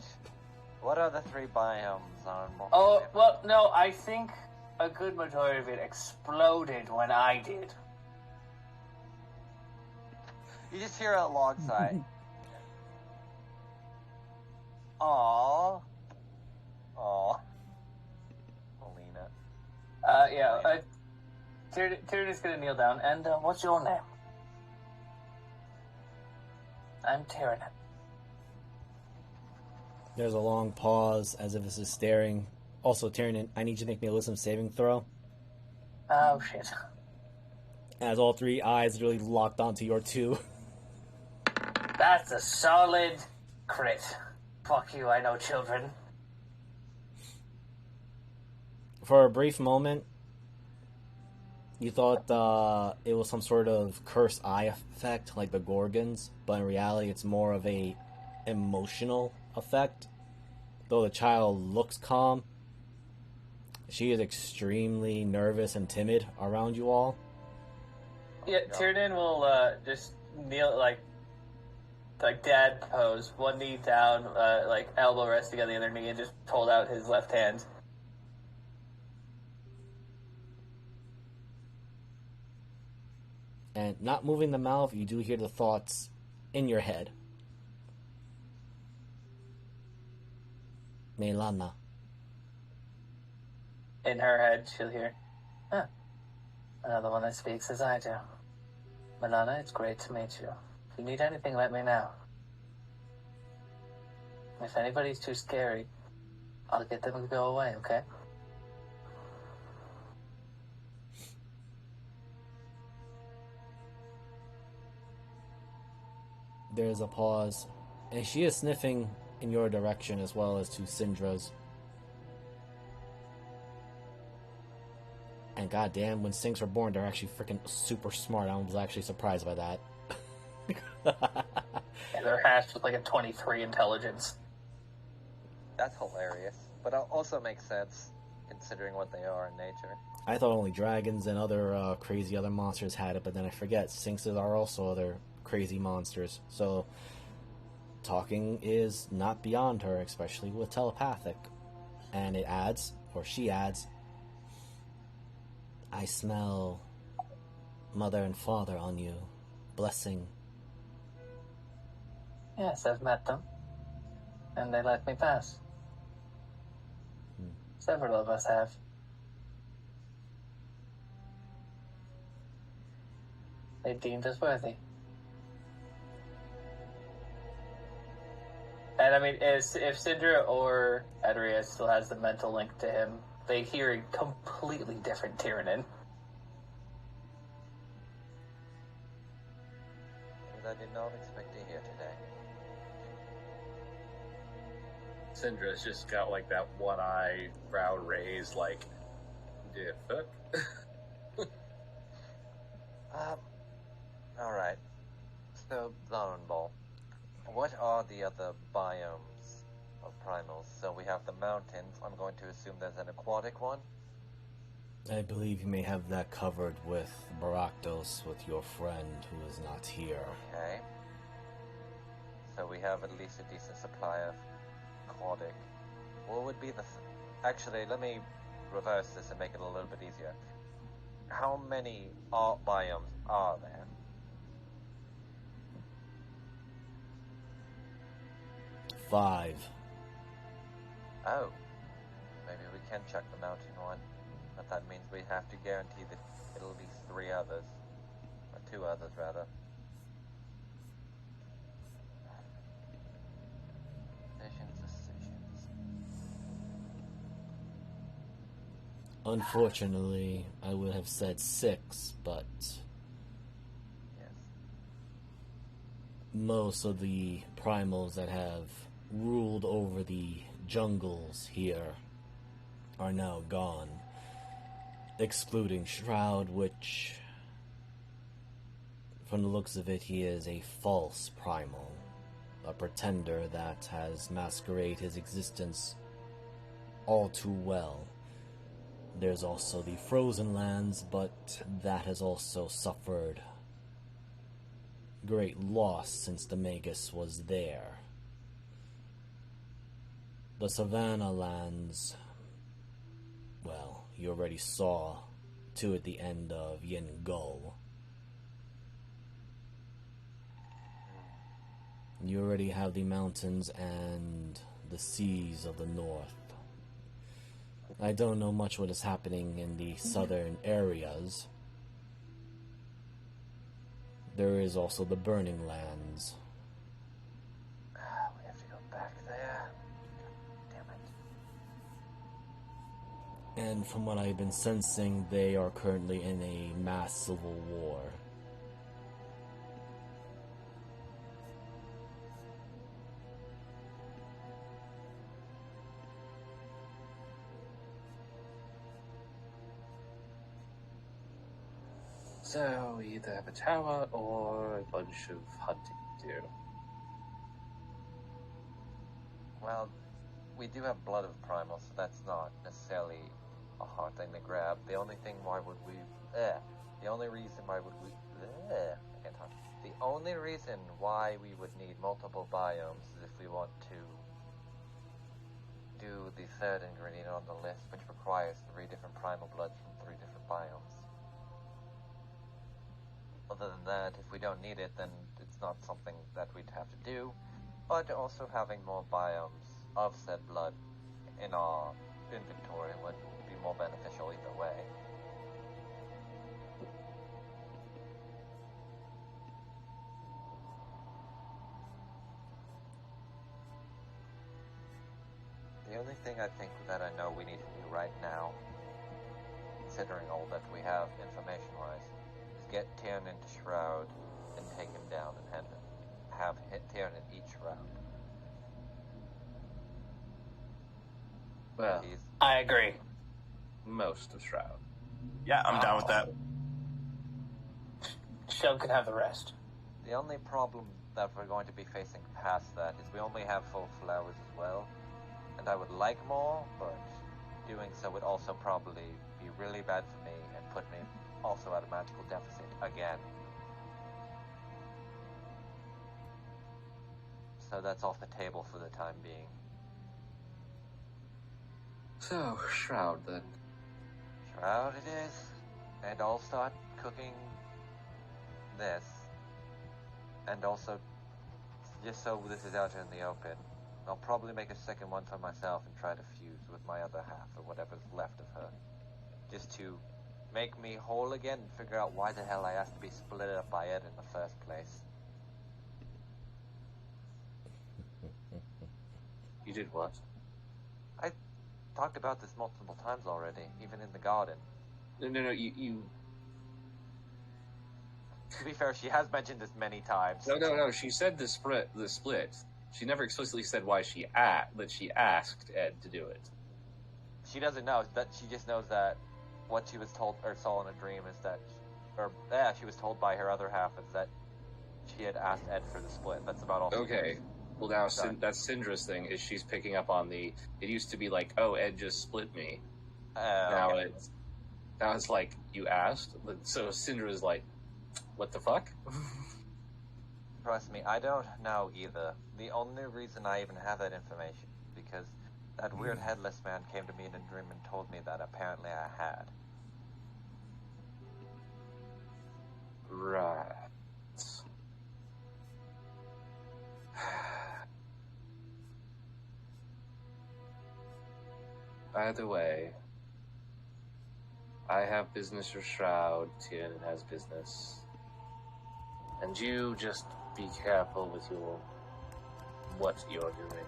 What are the 3 biomes on? Oh, well, no, I think a good majority of it exploded when I did. You just hear it alongside. Aww. Aww. Melina. Tyrion's gonna kneel down, and what's your name? I'm Tyrion. There's a long pause as if this is staring. Also, Tyrion, I need you to make me a wisdom saving throw. Oh, shit. As all 3 eyes really locked onto your 2. That's a solid crit. Fuck you, I know children. For a brief moment, you thought it was some sort of cursed eye effect, like the Gorgons, but in reality it's more of a emotional effect. Though the child looks calm, she is extremely nervous and timid around you all. Yeah, Tyrion will just kneel, like dad pose, one knee down, elbow resting on the other knee, and just hold out his left hand. And not moving the mouth, you do hear the thoughts in your head. Melana. In her head, she'll hear, huh, another one that speaks as I do. Milana, it's great to meet you. If you need anything, let me know. If anybody's too scary, I'll get them to go away, okay? There's a pause, and she is sniffing in your direction as well as to Syndra's. And goddamn, when Sinks were born, they're actually freaking super smart. I was actually surprised by that. Yeah, they're hatched with like a 23 intelligence. That's hilarious, but it also makes sense considering what they are in nature. I thought only dragons and other crazy other monsters had it, but then I forget Sinxes are also other crazy monsters. So talking is not beyond her, especially with telepathic. And it adds, or she adds, I smell mother and father on you. Blessing. Yes, I've met them. And they let me pass. Several of us have. They deemed us worthy. And I mean, if Syndra or Adria still has the mental link to him, they hear a completely different Tyrion. I did not expect to hear today. Syndra's just got like that one eyebrow raised, like, yeah, fuck. Alright. So, Lauren Ball, what are the other biomes of primals? So we have the mountains. I'm going to assume there's an aquatic one. I believe you may have that covered with Baraktos, with your friend who is not here. Okay. So we have at least a decent supply of aquatic. What would be the... Actually, let me reverse this and make it a little bit easier. How many biomes are there? Five. Oh. Maybe we can check the mountain one. But that means we have to guarantee that it'll be 3 others. Or 2 others, rather. Decisions. Unfortunately, I would have said 6, but... Yes. Most of the primals that have ruled over the jungles here are now gone. Excluding Shroud, which, from the looks of it, he is a false primal. A pretender that has masqueraded his existence all too well. There's also the Frozen Lands, but that has also suffered great loss since the Magus was there. The Savannah lands, well, you already saw two at the end of Yin Gul. You already have the mountains and the seas of the north. I don't know much what is happening in the southern areas. There is also the Burning Lands. We have to go back there. Damn it. And from what I've been sensing, they are currently in a mass civil war. So we either have a tower or a bunch of hunting to do. Well, we do have blood of primal, so that's not necessarily a hard thing to grab. The only thing why would we... The only reason why would we... I can't talk. The only reason why we would need multiple biomes is if we want to do the third ingredient on the list, which requires 3 different primal bloods from 3 different biomes. Other than that, if we don't need it, then it's not something that we'd have to do. But also having more biomes of said blood in our inventory would be more beneficial either way. The only thing I think that I know we need to do right now, considering all that we have information-wise, is get Tiernan into Shroud and take him down and have Tiernan each round. Well, I agree. most of Shroud. Yeah, I'm down with that. Shell can have the rest. The only problem that we're going to be facing past that is we only have full flowers as well. And I would like more, but doing so would also probably be really bad for me and put me also at a magical deficit again. So that's off the table for the time being. So, Shroud then. Shroud it is. And I'll start cooking this. And also, just so this is out in the open, I'll probably make a second one for myself and try to fuse with my other half, or whatever's left of her. Just to make me whole again and figure out why the hell I asked to be split up by Ed in the first place. You did what? I talked about this multiple times already, even in the garden. No, you... To be fair, she has mentioned this many times. No, she said the split. She never explicitly said why that she asked Ed to do it. She doesn't know. That she just knows that what she was told or saw in a dream is that, she was told by her other half is that she had asked Ed for the split. That's about all. Okay. Well, now that's Syndra's thing. Is she's picking up on the? It used to be like, oh, Ed just split me. Now okay. it's like you asked. So Syndra's like, what the fuck? Trust me, I don't know either. The only reason I even have that information is because that weird headless man came to me in a dream and told me that apparently I had. Right. Either way, I have business with Shroud, Tiernan has business. And you just be careful with what you're doing.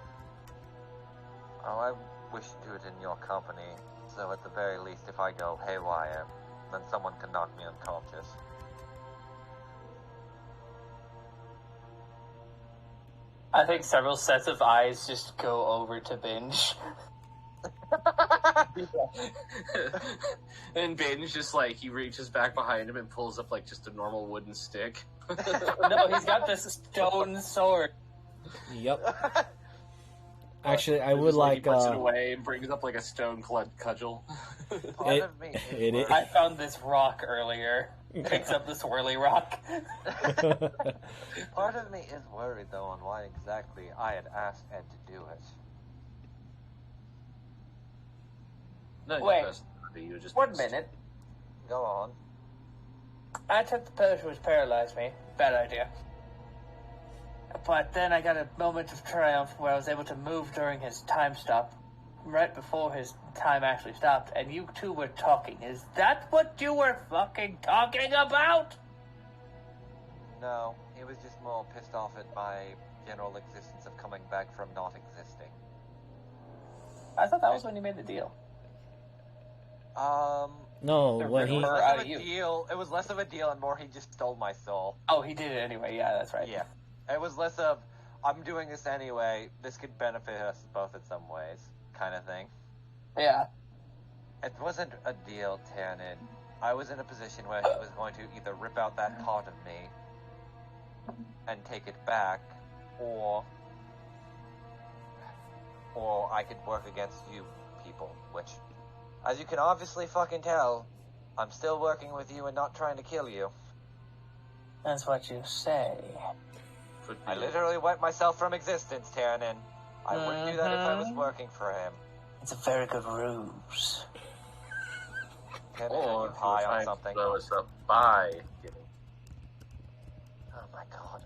Oh, I wish to do it in your company, so at the very least, if I go haywire, then someone can knock me unconscious. I think several sets of eyes just go over to Binge. And Binge just like, he reaches back behind him and pulls up like just a normal wooden stick. No, he's got this stone sword. Yep. Actually, I would He puts it away and brings up like a stone cudgel. Part of me is worried. I found this rock earlier. Picks up the swirly rock. Part of me is worried though on why exactly I had asked Ed to do it. No, your Wait. personality. You were just 1 minute. Go on. I took the potion which paralyzed me. Bad idea. But then I got a moment of triumph where I was able to move during his time stop, right before his time actually stopped, and you two were talking. Is that what you were fucking talking about? No, he was just more pissed off at my general existence of coming back from not existing. I thought that was when you made the deal. No, They're when ripping he... her out of you. It was less of a deal and more he just stole my soul. Oh, he did it anyway. Yeah, that's right. Yeah. It was less of, I'm doing this anyway, this could benefit us both in some ways, kind of thing. Yeah. It wasn't a deal, Tannin. I was in a position where he was going to either rip out that part of me and take it back, or I could work against you people, which, as you can obviously fucking tell, I'm still working with you and not trying to kill you. That's what you say. I literally wiped myself from existence, Tannin. I wouldn't do that if I was working for him. It's a very good ruse. Tannin, Or are you if high you're on trying something? to blow us up by giving. Oh my god.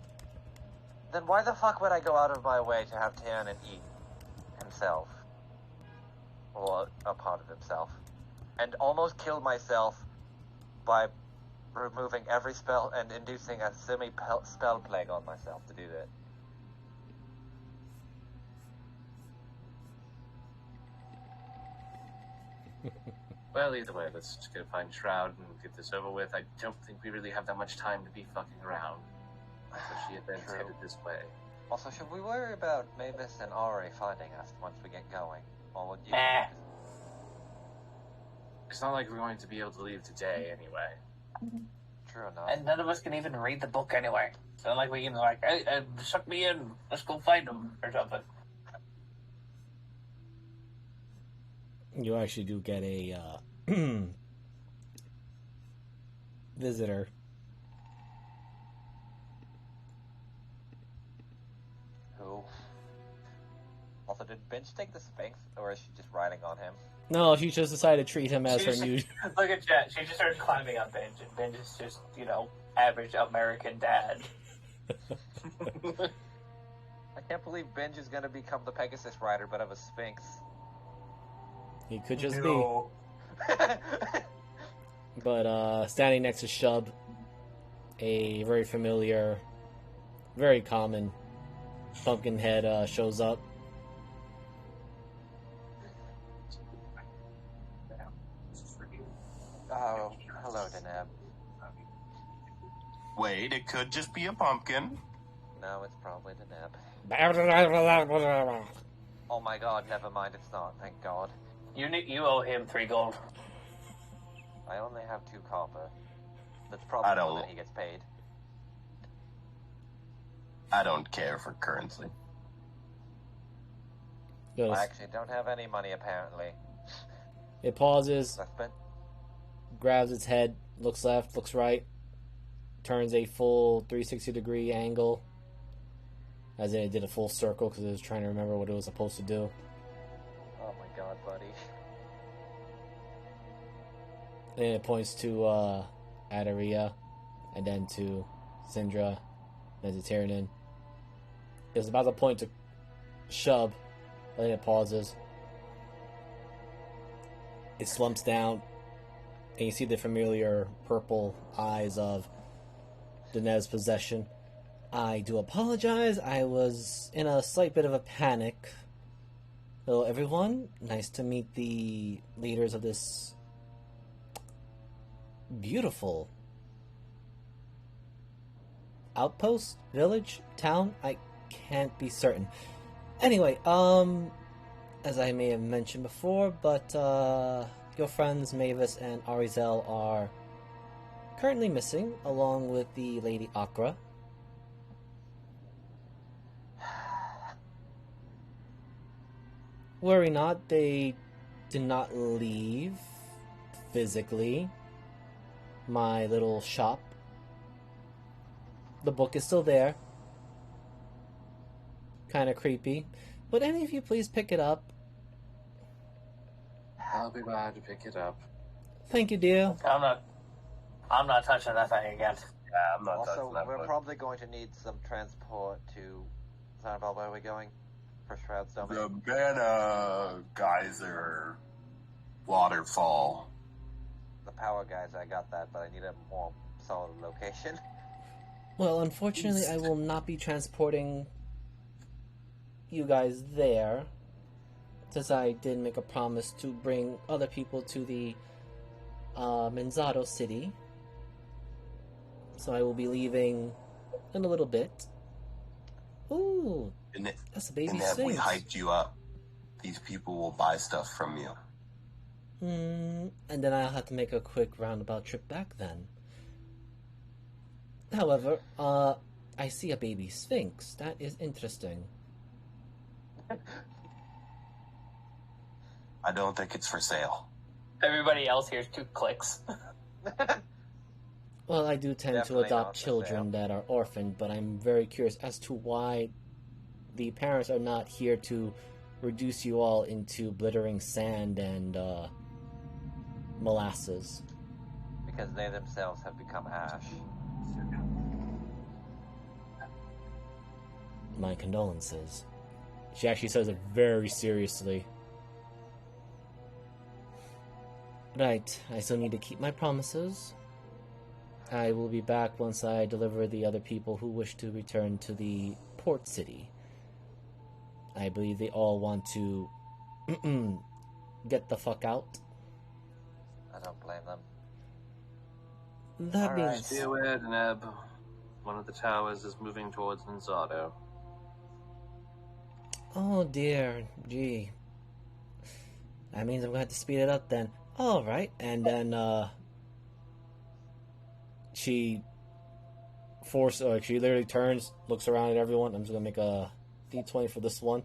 Then why the fuck would I go out of my way to have Tannin eat himself? Or a part of himself. And almost kill myself by removing every spell and inducing a spell plague on myself to do that. Well, either way, let's just go find Shroud and get this over with. I don't think we really have that much time to be fucking around. Especially if it's headed this way. Also, should we worry about Mavis and Ari finding us once we get going? Or would you... It's not like we're going to be able to leave today anyway. True enough. And none of us can even read the book anyway. It's not like we can hey, suck me in. Let's go find him or something. You actually do get a visitor. Who? Also, did Bench take the Sphinx, or is she just riding on him? No, she just decided to treat him as her new... Look at Jen. She just started climbing up Benj, and Benj is just, average American dad. I can't believe Benj is gonna become the Pegasus rider, but of a Sphinx. He could just be. But standing next to Shub, a very familiar, very common pumpkin head shows up. Oh, hello, Deneb. Wait, it could just be a pumpkin. No, it's probably Deneb. Oh Oh my god, never mind, it's not, thank god. You owe him 3 gold. I only have 2 copper. That's probably more than he gets paid. I don't care for currency. I actually don't have any money, apparently. It pauses, That's been... grabs its head, looks left, looks right, turns a full 360-degree angle, as in it did a full circle because it was trying to remember what it was supposed to do. Oh my god, buddy. Then it points to Adaria, and then to Syndra, then to Tyrion. It was about to point to Shub, but then it pauses. It slumps down, and you see the familiar purple eyes of Dinev's possession. I do apologize, I was in a slight bit of a panic. Hello everyone, nice to meet the leaders of this beautiful outpost, village, town, I can't be certain. Anyway, as I may have mentioned before, but your friends Mavis and Arizel are currently missing, along with the Lady Akra. Worry not, they did not leave physically my little shop. The book is still there. Kind of creepy. Would any of you please pick it up? I'll be glad to pick it up. Thank you, dear. I'm not touching that thing again. Yeah, I'm not Also, touching that. we're But probably going to need some transport to Sandoval. Where are we going? For Shroud's Domain. the Mana Geyser Waterfall. The power guys, I got that, but I need a more solid location. Well, unfortunately, I will not be transporting you guys there, since I did make a promise to bring other people to the Manzado city. So I will be leaving in a little bit. Ooh, that's a baby And if we Sphinx. hyped you up, these people will buy stuff from you. And then I'll have to make a quick roundabout trip back then. However, I see a baby Sphinx. That is interesting. I don't think it's for sale. Everybody else hears 2 clicks. Well, I do tend Definitely to adopt not for children that are orphaned, but I'm very curious as to why the parents are not here to reduce you all into glittering sand and molasses. Because they themselves have become ash. My condolences. She actually says it very seriously. Right, I still need to keep my promises. I will be back once I deliver the other people who wish to return to the port city. I believe they all want to get the fuck out. I don't blame them. That being Be aware, Neb. One of the towers is moving towards Manzado. Oh dear, gee. That means I'm gonna have to speed it up then. Alright, and then she literally turns, looks around at everyone. I'm just gonna make a D20 for this one.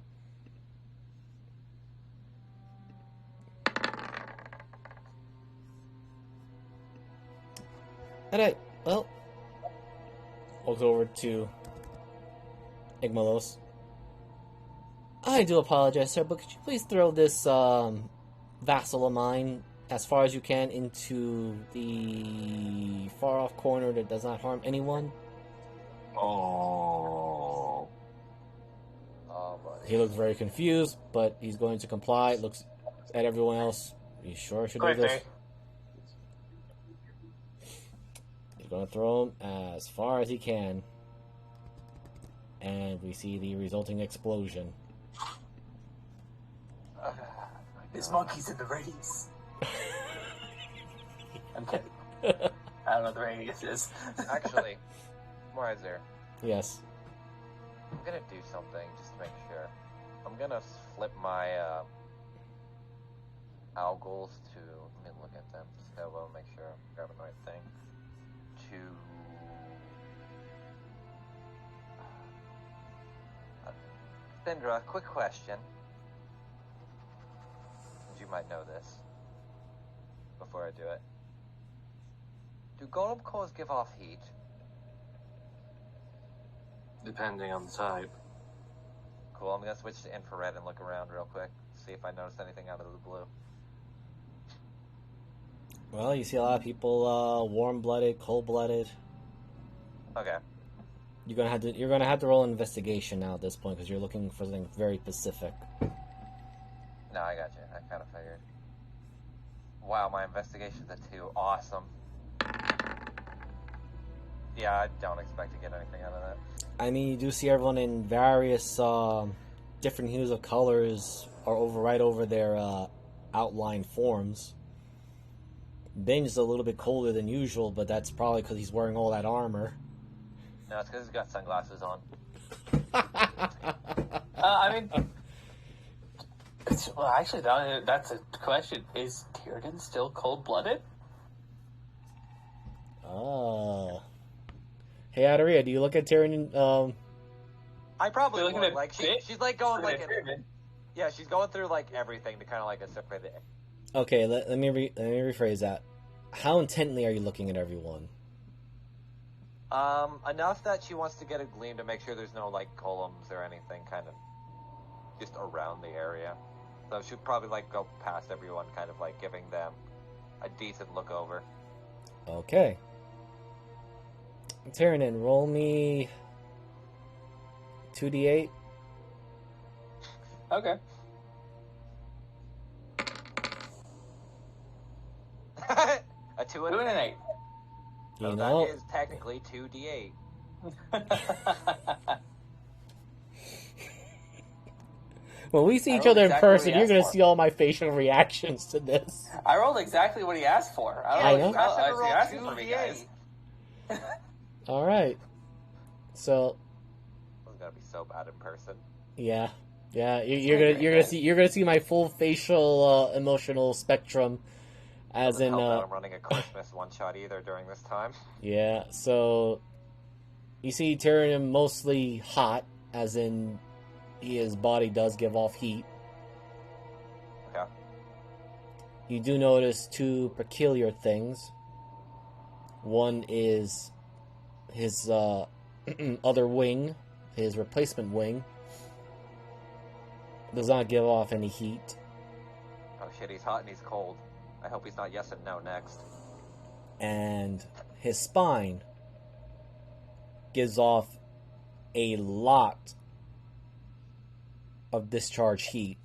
Alright, well, walks over to Igmalos. I do apologize, sir, but could you please throw this vassal of mine as far as you can into the far-off corner that does not harm anyone? Oh. Oh, buddy. He looks very confused, but he's going to comply. Looks at everyone else. You sure I should do this? He's going to throw him as far as he can. And we see the resulting explosion. This monkey's in the radius. I'm kidding. I don't know what the radius is. Actually, Moiser, Yes. I'm gonna do something just to make sure. I'm gonna flip my algals to. Let me look at them. Just gotta make sure I'm grabbing the right thing. To Sindra, quick question. You might know this. Before I do it, do golem cores give off heat? Depending on the type. Cool, I'm gonna switch to infrared and look around real quick, see if I notice anything out of the blue. Well, you see a lot of people warm-blooded, cold-blooded. Okay. You're gonna have to roll an investigation now at this point because you're looking for something very specific. No, I got you. I kind of figured. Wow, my investigation's a 2. Awesome. Yeah, I don't expect to get anything out of that. I mean, you do see everyone in various different hues of colors are right over their outline forms. Ben's a little bit colder than usual, but that's probably because he's wearing all that armor. No, it's because he's got sunglasses on. I mean, well, actually, that's a question. Is Tiernan still cold-blooded? Oh. Hey, Adaria, do you look at Tyrion? I probably You're looking would. at Like, Bit? she's like going like... Tiernan. Yeah, she's going through like everything to kind of like separate it. Okay, let me rephrase that. How intently are you looking at everyone? Enough that she wants to get a gleam to make sure there's no like columns or anything kind of just around the area. So she'd probably like go past everyone, kind of like giving them a decent look over. Okay. Tyrannin, roll me 2d8. Okay. A 2 and an 8. So You know, that is technically 2d8. when we see I each rolled other in exactly what person, he you're gonna asked for. see all my facial reactions to this. I rolled exactly what he asked for. I know. You're asking for me, guys. All right. So, It's gonna be so bad in person. yeah, you're gonna see my full facial emotional spectrum, as Doesn't in help that I'm running a Christmas one shot either during this time. yeah. So, you see Tyrannin mostly hot, as in his body does give off heat. Okay. You do notice two peculiar things. One is his other wing, his replacement wing, does not give off any heat. Oh shit, he's hot and he's cold. I hope he's not yes and no next. And his spine gives off a lot of discharge heat.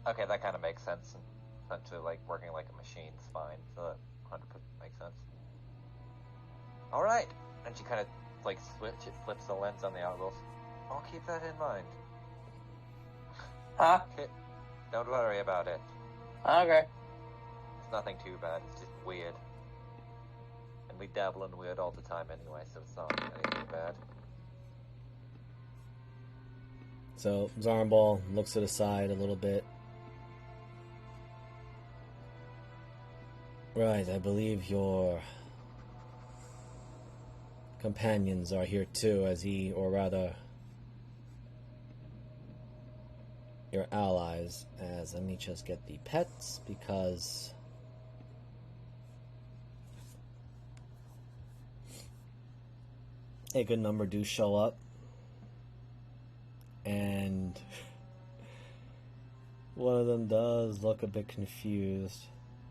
Okay, that kind of makes sense. Essentially, like working like a machine spine, so that 100% makes sense. All right, and she kind of like flips the lens on the goggles. I'll keep that in mind. Huh? Okay, don't worry about it. Okay. It's nothing too bad. It's just weird, and we dabble in weird all the time anyway, so it's not anything bad. So Zarnball looks to the side a little bit. Right, I believe your companions are here too, or rather, your allies. Let me just get the pets, because a good number do show up. And one of them does look a bit confused,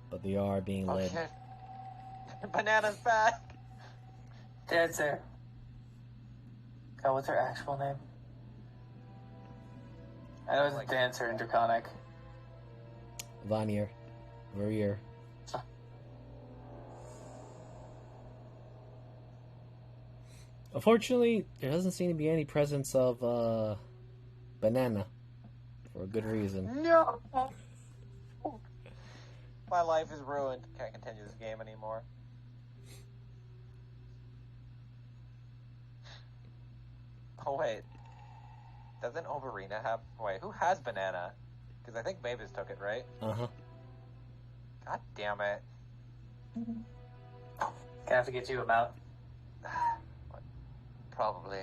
but they are being led. Shit. Banana's back! Dancer. God, what's her actual name? I know it's a dancer in Draconic. Vanir. Verrier. Unfortunately, there doesn't seem to be any presence of Banana, for a good reason. No! My life is ruined. Can't continue this game anymore. Oh wait. Doesn't Overina have... Wait, who has Banana? Because I think Mavis took it, right? Uh-huh. God damn it. Gonna have to get you a mount. Probably.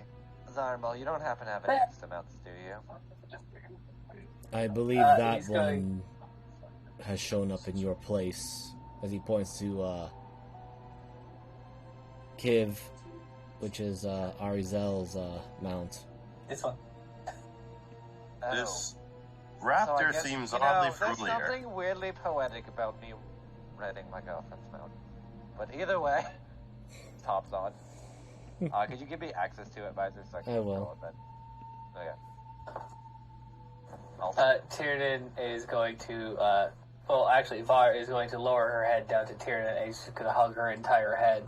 Zarnball, you don't happen to have an extra mounts, do you? I believe that he's one going- has shown up in your place, as he points to Kiv, which is Arizel's mount. This one. Oh. This So I raptor guess, seems you know, oddly there's familiar. something weirdly poetic about me riding my girlfriend's mount. But either way, top's on. Could you give me access to it, Visor? So I will. Okay. Tyrannin is going to, well, actually, Var is going to lower her head down to Tyrannin, and he's just going to hug her entire head.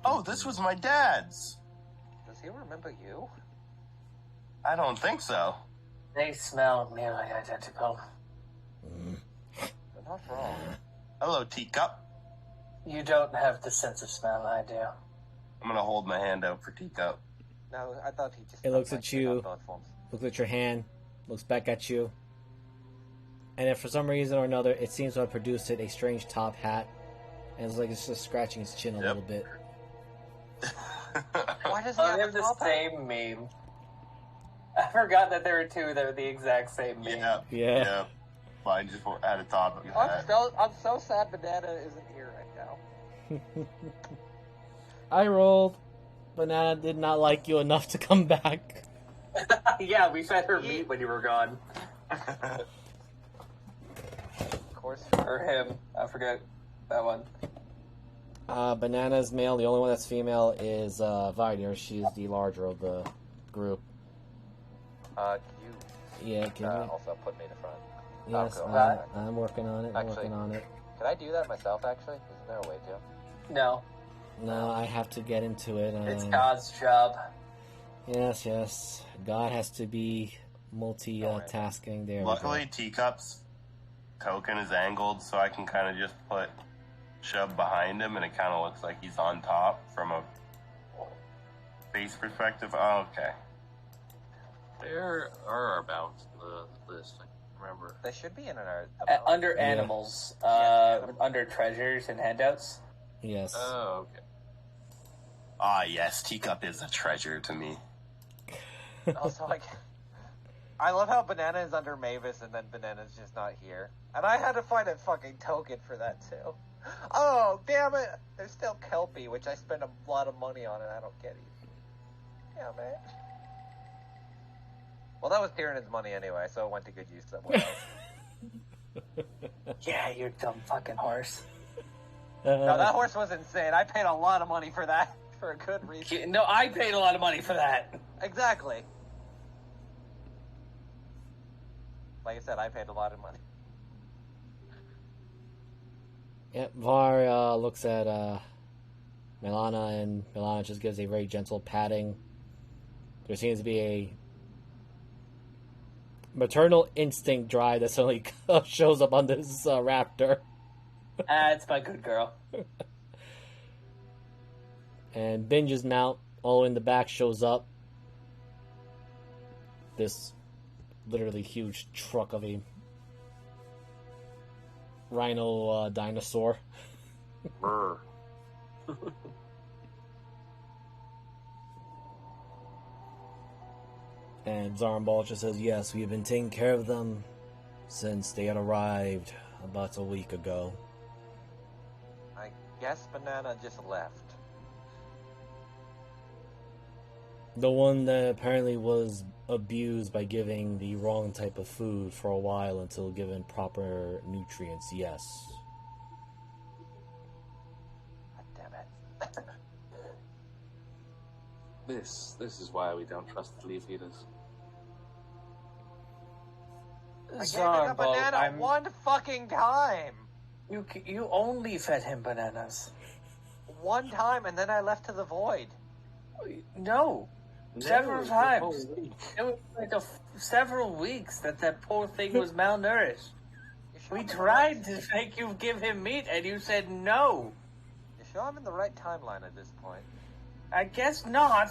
Oh, this was my dad's. Does he remember you? I don't think so. They smell nearly identical. You're not wrong. Hello, teacup. You don't have the sense of smell I do. I'm gonna hold my hand out for teacup. No, I thought he just... It looks felt at like he you. got both forms. Looks at your hand, looks back at you, and if for some reason or another it seems to have produced a strange top hat, and it's like it's just scratching his chin a little bit. Why does he Oh, have they a have the top hat? same meme. I forgot that there were two that were the exact same meme. Yeah. Mine just had a top hat. I'm so sad Banana isn't here right now. I rolled. Banana did not like you enough to come back. Yeah, we fed her meat when you were gone. Of course. Or him. I forget that one. Banana's male. The only one that's female is Vider. She's the larger of the group. You Can you? also put me in the front. Yes, cool. I'm working on it. Actually, can I do that myself, actually? Isn't there a way to? No. No, I have to get into it. It's God's job. Yes. God has to be multi-tasking there. Luckily, Teacup's token is angled, so I can kind of just put Shove behind him, and it kind of looks like he's on top from a base perspective. Oh, okay. Where are our bounds in the list? I can't remember. They should be in our... Under animals. Under treasures and handouts. Yes. Oh, okay. Ah, yes, Teacup is a treasure to me. Also, like... I love how Banana is under Mavis and then Banana's just not here. And I had to find a fucking token for that, too. Oh, damn it! There's still Kelpie, which I spend a lot of money on and I don't get it. Damn it. Well, that was Tyrannid's money anyway, so it went to good use somewhere else. Yeah, you dumb fucking horse. No, that horse was insane. I paid a lot of money for that, for a good reason. No, I paid a lot of money for that. Exactly. Like I said, I paid a lot of money. Yep, Var looks at Milana, and Milana just gives a very gentle patting. There seems to be a maternal instinct drive that suddenly shows up on this raptor. It's my good girl. And Binge's mount, all in the back, shows up. This literally huge truck of a rhino dinosaur. Brr. And Zarmbal just says, yes, we have been taking care of them since they had arrived about a week ago. I guess Banana just left. The one that apparently was abused by giving the wrong type of food for a while until given proper nutrients, yes. God damn it. This is why we don't trust the leaf eaters. I gave it a banana one fucking time. You only fed him bananas. One time, and then I left to the void. No. Several times. It was like several weeks that poor thing was malnourished. We tried to make you give him meat, and you said no. You sure I'm in the right timeline at this point? I guess not.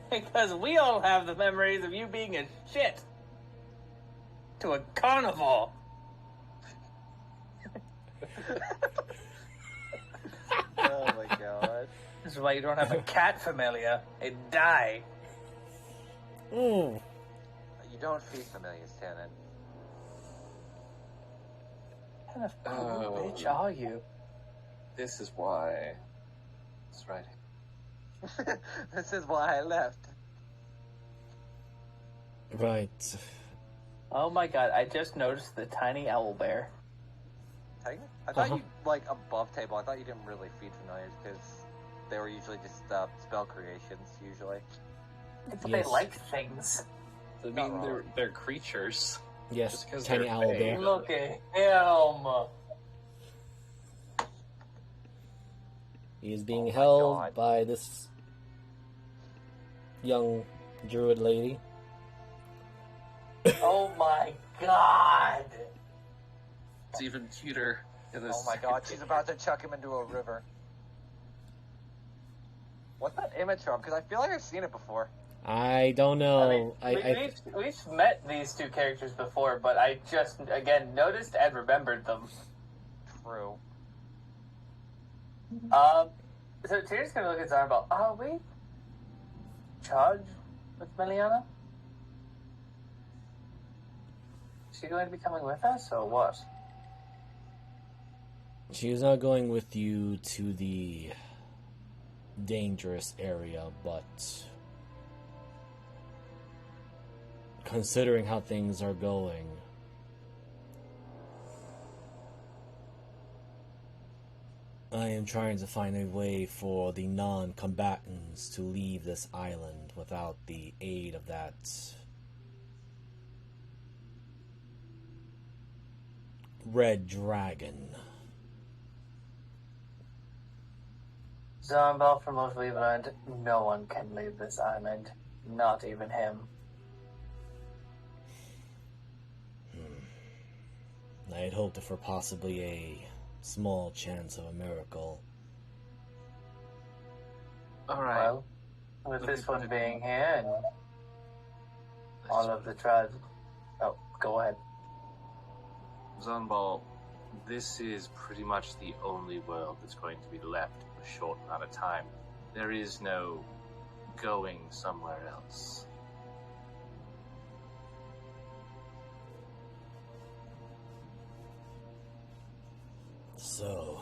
Because we all have the memories of you being a shit to a carnivore. Oh my god. This is why you don't have a cat familiar. They die. Mm. You don't feed familiars, Tannen. What kind of bitch are you? This is why. That's right. This is why I left. Right. Oh my god, I just noticed the tiny owl bear. I thought you, like, above table, I thought you didn't really feed familiars, because they were usually just spell creations, usually. But Yes. they like things. I mean, they're creatures. Yes, Just 'cause tiny they're owl big. bear. Look at him. He is being Oh my held God. by this young druid lady. Oh my god. It's even cuter in this. Oh my god, she's about to chuck him into a river. What's that image from? Because I feel like I've seen it before. I don't know. We've met these two characters before, but I just, again, noticed and remembered them. True. So Tyr's gonna look at Zarbal. Are we charged with Meliana? Is she going to be coming with us, or what? She is not going with you to the dangerous area, but considering how things are going, I am trying to find a way for the non-combatants to leave this island without the aid of that red dragon. Zarmbal, from what we've learned, no one can leave this island. Not even him. I had hoped for possibly a small chance of a miracle. Alright. Well, with this one being here and all of the tribes... Oh, go ahead. Zonball, this is pretty much the only world that's going to be left in a short amount of time. There is no going somewhere else. So,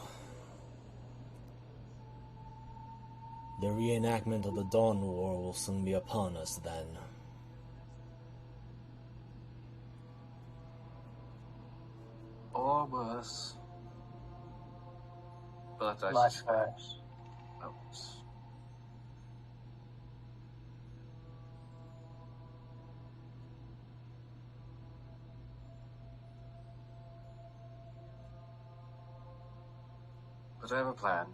the reenactment of the Dawn War will soon be upon us then. Or worse. But I Much worse. suppose. But I have a plan.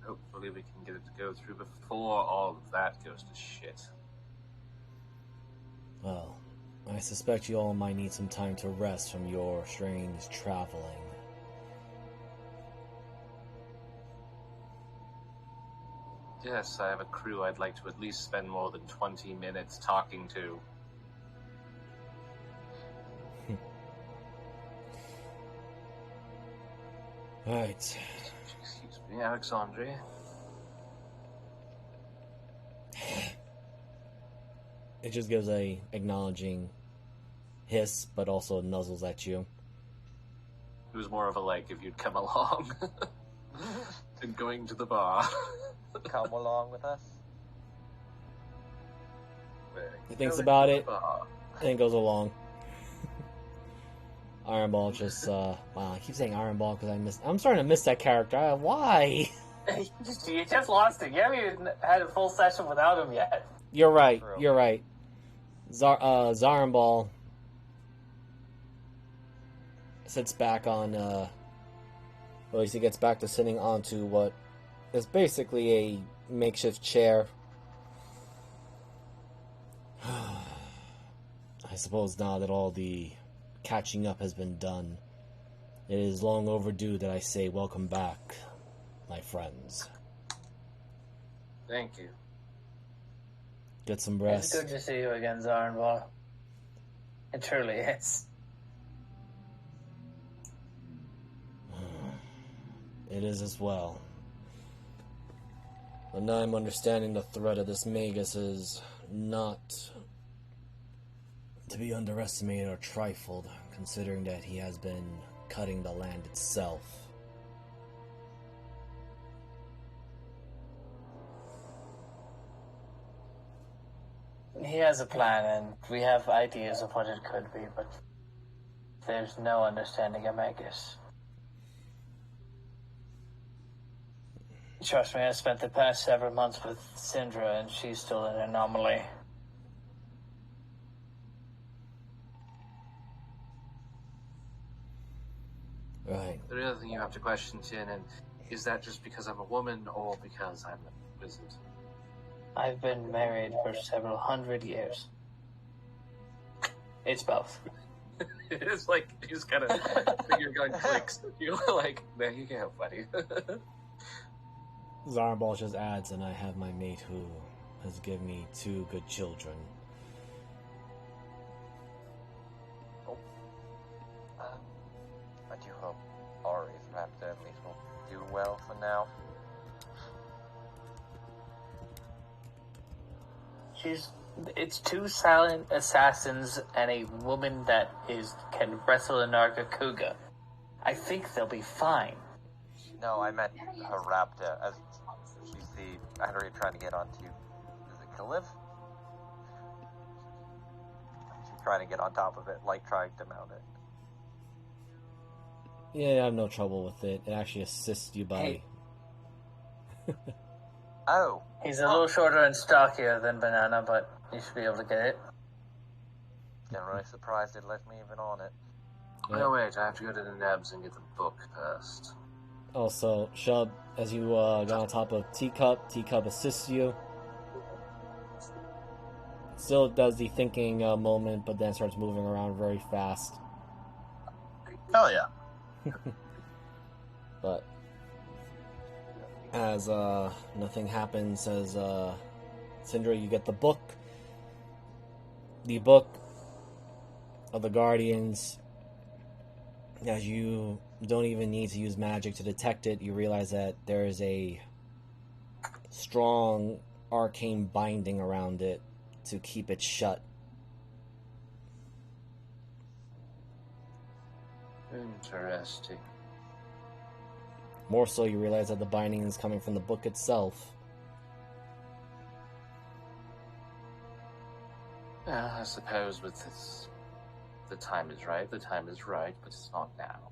Hopefully we can get it to go through before all of that goes to shit. Well, I suspect you all might need some time to rest from your strange traveling. Yes, I have a crew I'd like to at least spend more than 20 minutes talking to. Right. Excuse me, Alexandria. It just gives a acknowledging hiss, but also nuzzles at you. It was more of a like if you'd come along and going to the bar. Come along with us. He thinks about it and goes along. Ironball just, wow, I keep saying Ironball because I'm starting to miss that character. Why? You just lost him. You haven't even had a full session without him yet. You're right, True. you're right. Zarenball sits back on, well, at least he gets back to sitting onto what is basically a makeshift chair. I suppose now that all the catching up has been done, it is long overdue that I say welcome back, my friends. Thank you. Get some It's rest. good to see you again, Zarnball. It truly is. It is as well. But now I'm understanding the threat of this Magus is not to be underestimated or trifled, considering that he has been cutting the land itself. He has a plan, and we have ideas of what it could be, but there's no understanding of Magus. Trust me, I spent the past several months with Syndra, and she's still an anomaly. Right. The other thing you have to question, Tiernan, is that just because I'm a woman or because I'm a wizard? I've been married for several hundred years. It's both. It's like you just kind of finger gun clicks. You're like, there you go, buddy. Zarnball just adds, and I have my mate who has given me 2 good children. I do hope Ari's raptor at least will do well for now. It's 2 silent assassins and a woman that can wrestle a Nargacuga. I think they'll be fine. No, I meant her raptor, as she's the Ari trying to get onto. Is it Kaliv? trying to get on top of it, like trying to mount it. Yeah, I have no trouble with it. It actually assists you by... Oh. He's a little shorter and stockier than Banana, but you should be able to get it. I'm really surprised it let me even on it. No, wait, I have to go to the Nebs and get the book first. Also, Shub, as you got on top of Teacup assists you. Still does the thinking moment, but then starts moving around very fast. Hell yeah. But as nothing happens, as Syndra, you get the book. The book of the Guardians. As you don't even need to use magic to detect it, you realize that there is a strong arcane binding around it to keep it shut. Interesting. More so, you realize that the binding is coming from the book itself. Well, I suppose with this, the time is right. The time is right, but it's not now.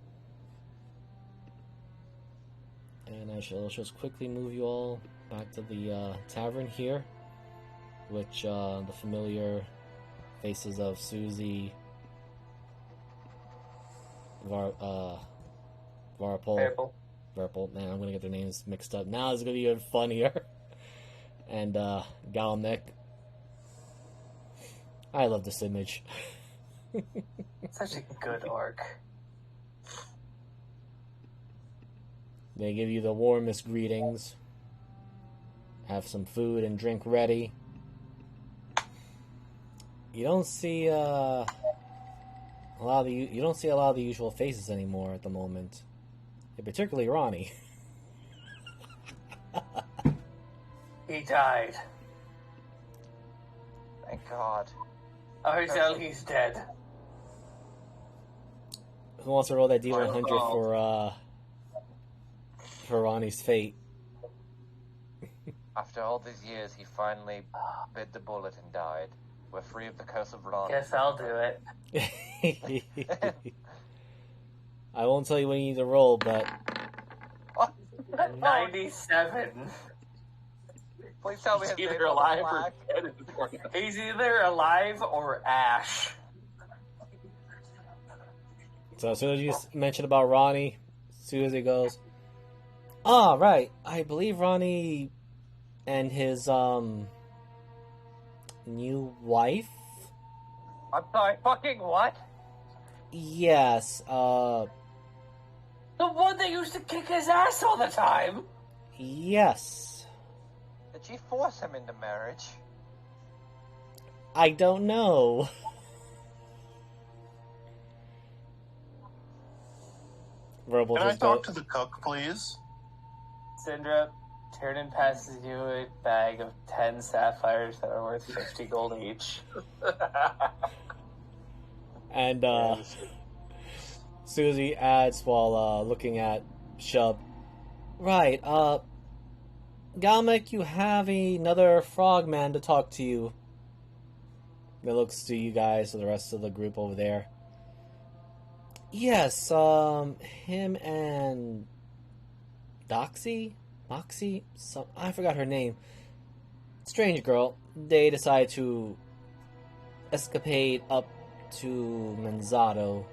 And I shall just quickly move you all back to the tavern here, which the familiar faces of Susie, Varpole. Man, I'm gonna get their names mixed up. Now it's gonna be even funnier. And Galmic. I love this image. Such a good orc. They give you the warmest greetings. Have some food and drink ready. You don't see a lot of the usual faces anymore at the moment. And particularly Ronnie. He died. Thank God. Oh, so he's dead. Who wants to roll that D100 for Ronnie's fate? After all these years, he finally bit the bullet and died. We're free of the curse of Ronnie. Guess I'll do it. I won't tell you when you need to roll, but... 97. Please tell me He's his name either on the alive flag. or dead. He's either alive or Ash. So as soon as you mention about Ronnie, Susie goes, "Ah, right. I believe Ronnie and his new wife." I'm sorry, fucking what? Yes. The one that used to kick his ass all the time. Yes. Did she force him into marriage? I don't know. Verbal Can I just talk to the cook, please? Syndra, Tiernan passes you a bag of 10 sapphires that are worth 50 gold each. And Susie adds while looking at Shub. Right, Galmic, you have another frogman to talk to you. It looks to you guys, to the rest of the group over there. Yes, him and Moxie? I forgot her name. Strange girl. They decide to escapade up to Manzato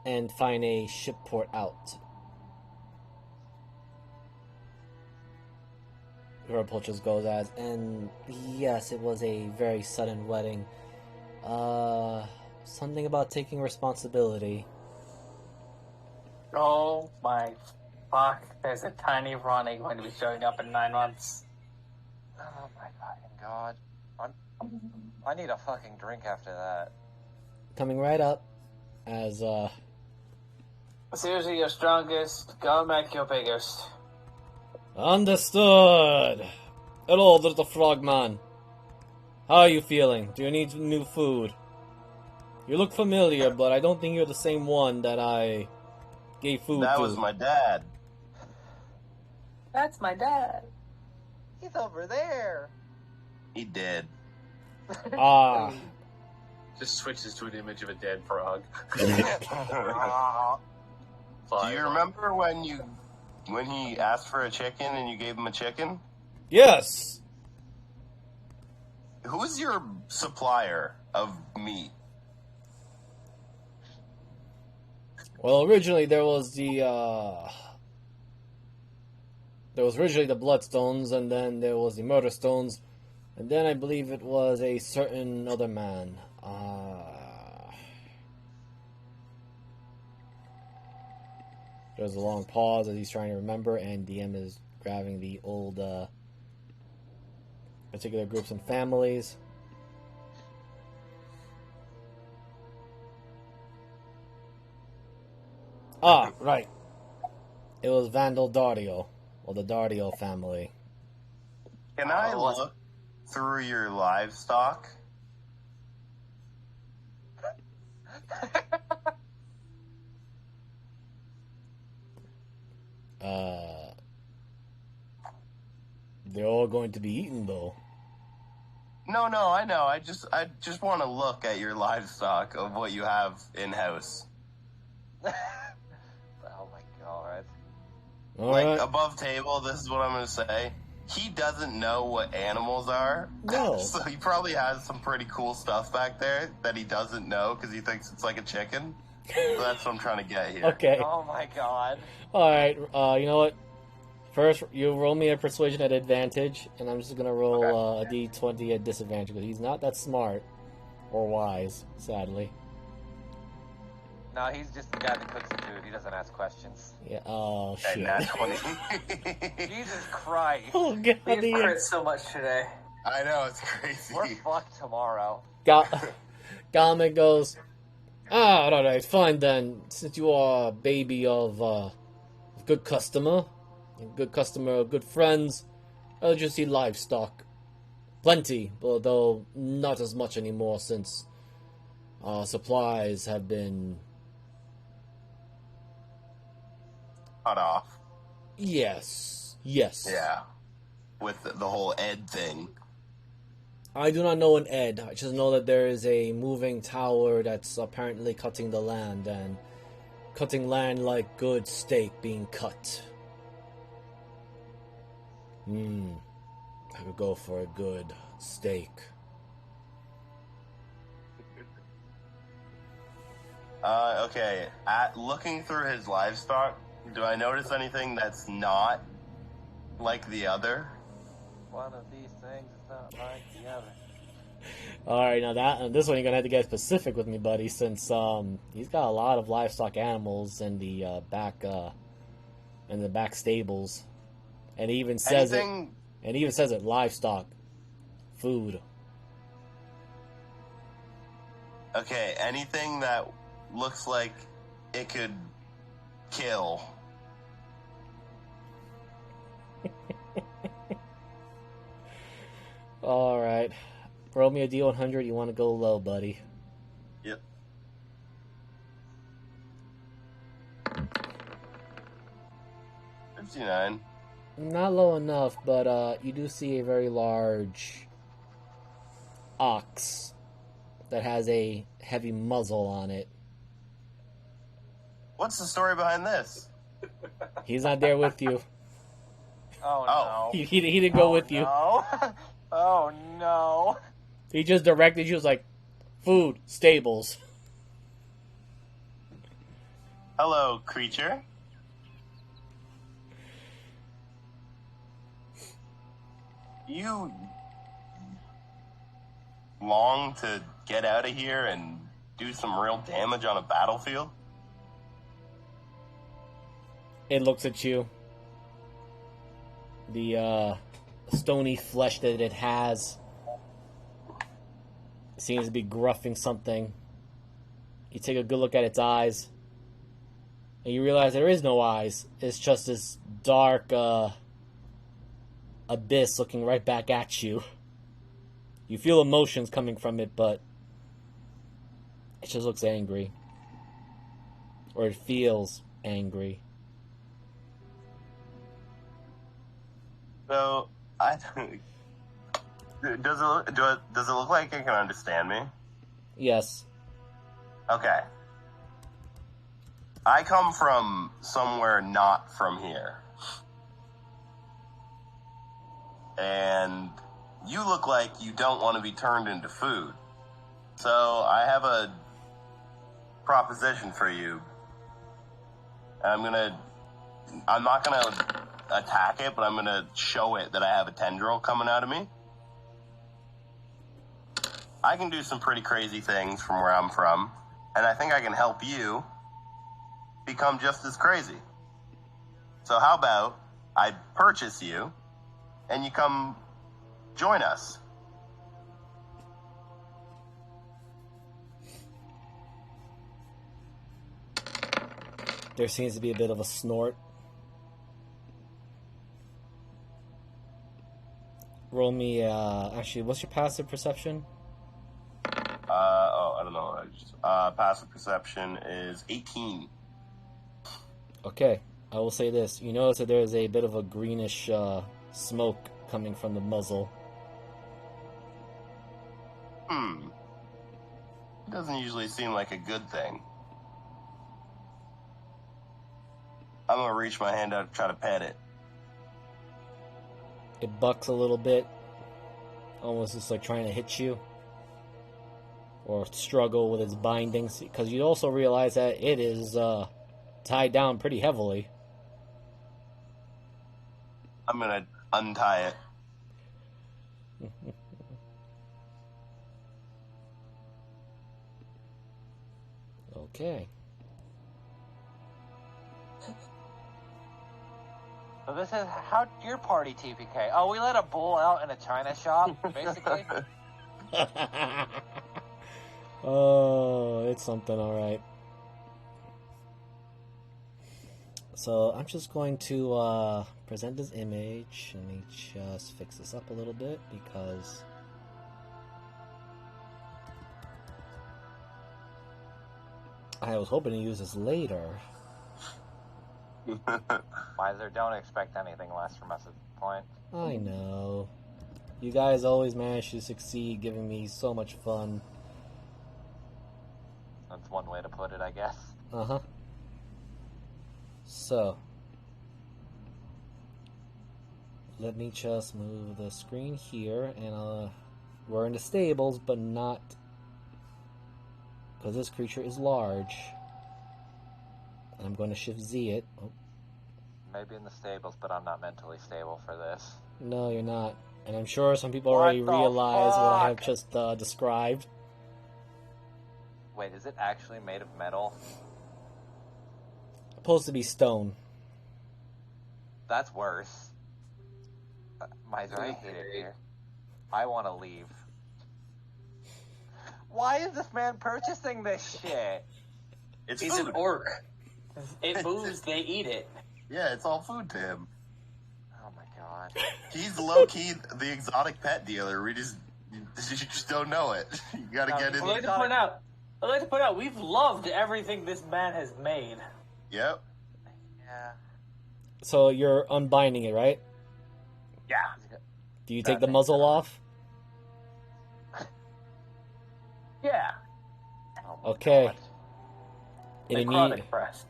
and find a ship port out. Whirlpool just goes as, and yes, it was a very sudden wedding. Something about taking responsibility. Oh my fuck, there's a tiny Ronnie going to be showing up in 9 months. Oh my fucking God. I need a fucking drink after that. Coming right up as, Susie, your strongest. Galmic, your biggest. Understood. Hello, little frogman. How are you feeling? Do you need new food? You look familiar, but I don't think you're the same one that I gave food to. That was my dad. That's my dad. He's over there. He did. Ah. Just switches to an image of a dead frog. Do you remember when he asked for a chicken and you gave him a chicken? Yes. Who's your supplier of meat? Well, originally there was the Bloodstones, and then there was the Murderstones, and then I believe it was a certain other man. There's a long pause as he's trying to remember, and DM is grabbing the old particular groups and families. Ah, right. It was Vandal Dardio, or the Dardio family. Can I look through your livestock? They're all going to be eaten, though. No, I know. I just want to look at your livestock of what you have in-house. Oh my god. Right. Above table, this is what I'm going to say. He doesn't know what animals are. No. So he probably has some pretty cool stuff back there that he doesn't know because he thinks it's like a chicken. So that's what I'm trying to get here. Okay. Oh my god. Alright, you know what? First, you roll me a persuasion at advantage, and I'm just gonna roll a d20 at disadvantage, because he's not that smart or wise, sadly. No, he's just the guy that cooks the food. He doesn't ask questions. Yeah, oh, And shit. that's 20. Jesus Christ. Oh, God. We've crit so much today. I know, it's crazy. We're fucked tomorrow. Galmic goes, alright, fine then. Since you are a baby of good customer, good friends, I'll just see livestock. Plenty, although not as much anymore since supplies have been... Cut off. Yes. Yeah. With the whole Ed thing. I do not know an Ed. I just know that there is a moving tower that's apparently cutting the land, and cutting land like good steak being cut. I could go for a good steak. Okay. Looking through his livestock, do I notice anything that's not like the other? One of these things is not like the other. Alright, now this one you're gonna have to get specific with me, buddy, since he's got a lot of livestock animals in the back stables. And he even says it, livestock. Food. Okay, anything that looks like it could kill. Alright. Roll me a D100. You want to go low, buddy. Yep. $59. Not low enough, but you do see a very large ox that has a heavy muzzle on it. What's the story behind this? He's not there with you. Oh no. He didn't go with you. No. Oh no. He just directed you. He was like, food, stables. Hello, creature. You long to get out of here and do some real damage on a battlefield? It looks at you. The stony flesh that it has seems to be gruffing something. You take a good look at its eyes, and you realize there is no eyes. It's just this dark abyss looking right back at you. You feel emotions coming from it, but it just looks angry. Or it feels angry. So, Does it look like it can understand me? Yes. Okay. I come from somewhere not from here. And you look like you don't want to be turned into food. So I have a proposition for you. I'm not gonna attack it, but I'm gonna show it that I have a tendril coming out of me. I can do some pretty crazy things from where I'm from, and I think I can help you become just as crazy. So how about I purchase you, and you come join us? There seems to be a bit of a snort. Roll me, actually, what's your passive perception? I don't know. Passive perception is 18. Okay, I will say this. You notice that there is a bit of a greenish smoke coming from the muzzle. It doesn't usually seem like a good thing. I'm gonna reach my hand out and try to pet it. It bucks a little bit, almost just like trying to hit you, or struggle with its bindings, because you also realize that it is tied down pretty heavily. I'm gonna untie it. Okay. So this is how your party TPK. Oh, we let a bull out in a china shop, basically. Oh, it's something, alright. So I'm just going to present this image. Let me just fix this up a little bit because I was hoping to use this later. Miser, don't expect anything less from us at this point. I know. You guys always manage to succeed, giving me so much fun. That's one way to put it, I guess. Uh-huh. So, let me just move the screen here, and we're in the stables, but not, because this creature is large. I'm going to shift Z it. Oh. Maybe in the stables, but I'm not mentally stable for this. No, you're not. And I'm sure some people already realize what I have just described. Wait, is it actually made of metal? Supposed to be stone. That's worse. Miser, I hate it here. I want to leave. Why is this man purchasing this shit? He's an orc. It moves, they eat it. Yeah, it's all food to him. Oh my god. He's low-key the exotic pet dealer. You just don't know it. You gotta get in. I'd like to point out, we've loved everything this man has made. Yep. Yeah. So you're unbinding it, right? Yeah. Do you take the muzzle off? Yeah. Oh okay. God. Necrotic press.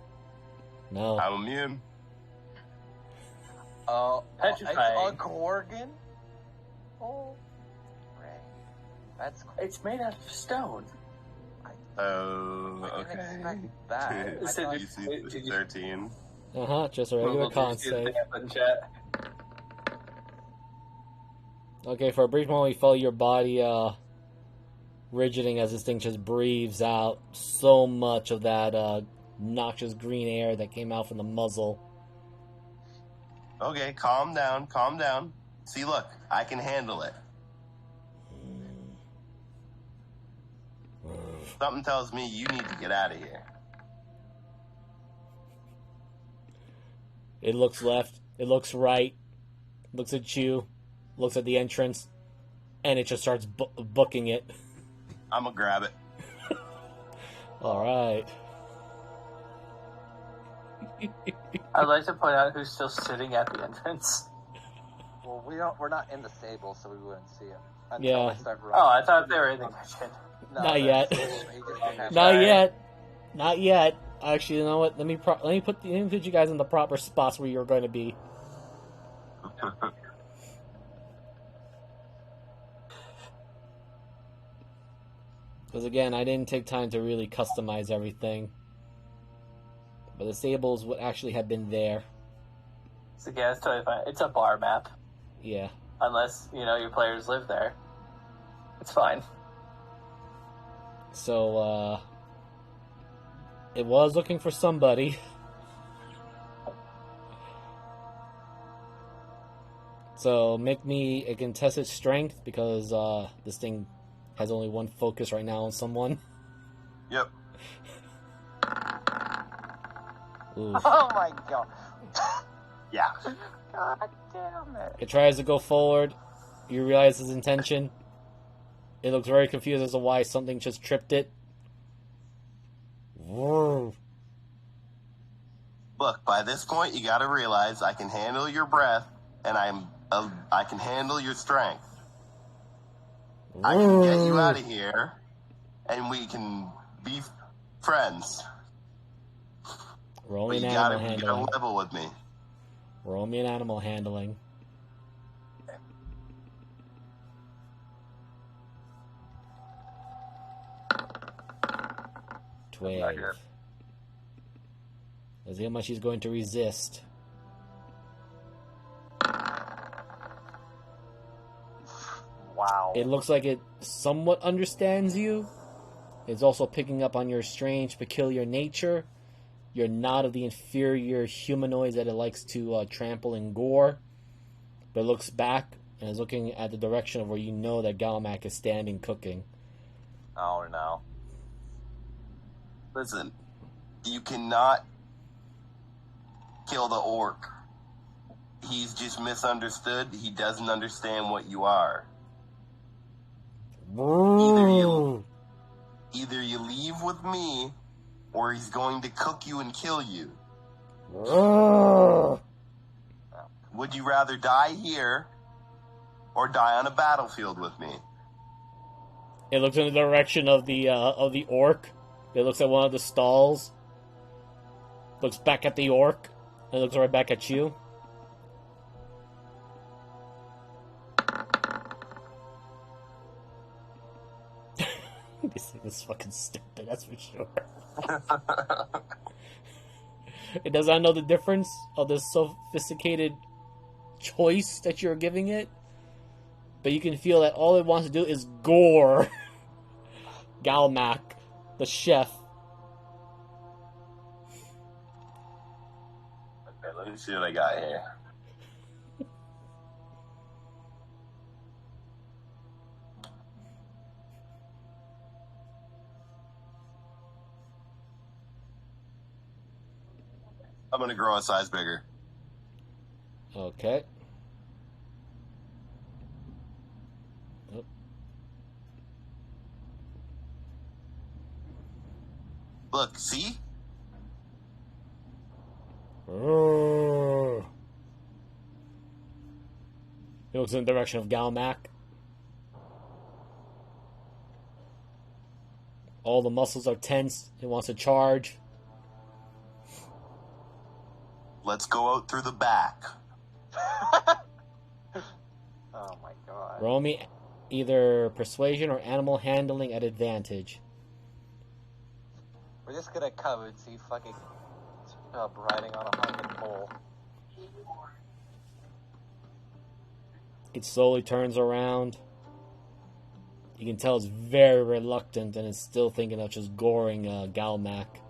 No. I'm immune. Petrifying. It's a Gorgon? Oh. Right. That's cool. It's made out of stone. Oh, I didn't okay. expect that. I thought- DC 13. Uh-huh, just a regular con save. Okay, for a brief moment you felt your body rigiding as this thing just breathes out so much of that noxious green air that came out from the muzzle. Okay, calm down, calm down. See, look, I can handle it. Something tells me you need to get out of here. It looks left, it looks right, looks at you, looks at the entrance, and it just starts booking it. I'm gonna grab it. Alright. I'd like to point out who's still sitting at the entrance. Well, Well, we're not in the stable, so we wouldn't see him. Yeah. I start running. Oh, I thought they were in the kitchen. No, Not they're in yet. the stable, but he just didn't have Not that. yet. Not yet. Actually, you know what? Let me put you guys in the proper spots where you're going to be. Because again, I didn't take time to really customize everything. But the stables would actually have been there. So yeah, it's totally fine. It's a bar map. Yeah. Unless, your players live there. It's fine. So, it was looking for somebody. So, make me a contested strength, because, this thing has only one focus right now on someone. Yep. Ooh. Oh my god. Yeah. God damn it. It tries to go forward. You realize his intention. It looks very confused as to why something just tripped it. Whoa. Look, by this point, you gotta realize I can handle your breath, and I can handle your strength. I can get you out of here, and we can be friends. Roll But me you an gotta, animal you handling. gotta level with me. Roll me an animal handling. Not 12. good. Let's see how much he's going to resist. Wow. It looks like it somewhat understands you. It's also picking up on your strange, peculiar nature. You're not of the inferior humanoids that it likes to trample and gore. But it looks back and is looking at the direction of where you know that Galmac is standing cooking. Oh no. Listen, you cannot kill the orc. He's just misunderstood. He doesn't understand what you are. Either you leave with me, or he's going to cook you and kill you. Would you rather die here, or die on a battlefield with me? It looks in the direction of the orc. It looks at one of the stalls. Looks back at the orc. And looks right back at you. This thing is fucking stupid, that's for sure. It does not know the difference of the sophisticated choice that you're giving it. But you can feel that all it wants to do is gore Galmac, the chef. Okay, let me see what I got here. I'm gonna grow a size bigger. Okay. Oh. Look, see? He looks in the direction of Galmac. All the muscles are tense. He wants to charge. Let's go out through the back. Oh my god. Roll me either persuasion or animal handling at advantage. We're just gonna come and see fucking riding on a haunted pole. It slowly turns around. You can tell it's very reluctant and it's still thinking of just goring Galmac.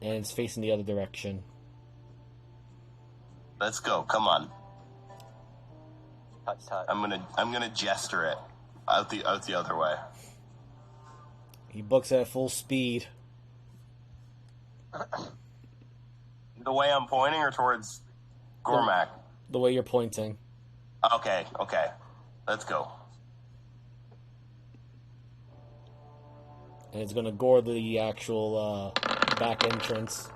And it's facing the other direction. Let's go. Come on. Tut tut. I'm gonna gesture it out the other way. He books at full speed. The way I'm pointing, or towards Gormac? The way you're pointing. Okay. Let's go. And it's gonna gore the actual back entrance.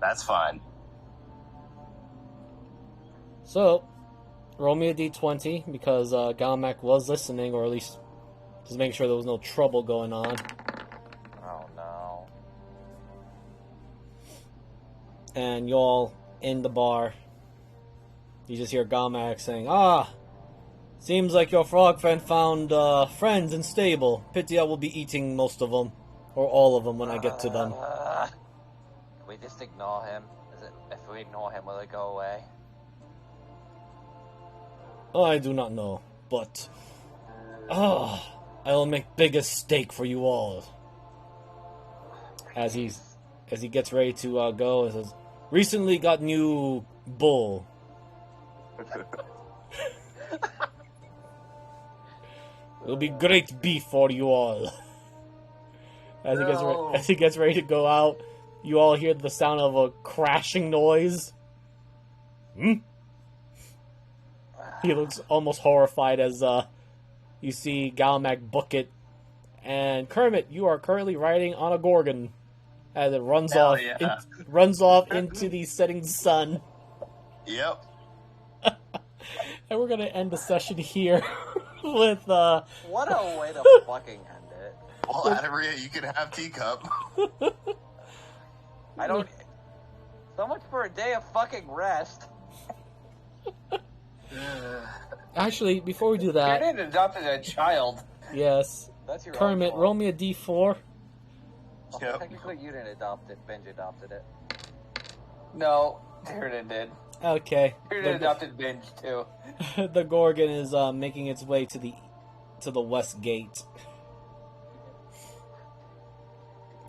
That's fine. So, roll me a d20, because Galmac was listening, or at least just making sure there was no trouble going on. Oh no. And y'all in the bar, you just hear Galmac saying, seems like your frog friend found friends in stable. Pity I will be eating most of them, or all of them when I get to them. Can we just ignore him? If we ignore him, will it go away? I do not know, but I will make biggest steak for you all. As he gets ready to go, and says, recently got new bull. It'll be great beef for you all. As he gets ready to go out, you all hear the sound of a crashing noise. He looks almost horrified as you see Galmac book it. And Kermit, you are currently riding on a Gorgon as it runs off into the setting sun. Yep. And we're gonna end the session here with What a way to fucking end it. Well, Adaria, you can have teacup. I don't. So much for a day of fucking rest. Actually, before we do You that, didn't adopted a child. yes, That's your Kermit, own fault. roll me a d4. Well, Yep. technically, you didn't adopt it. Benji adopted it. No, Tyrion did. Okay. Tyrion adopted Binge too. The Gorgon is making its way to the west gate.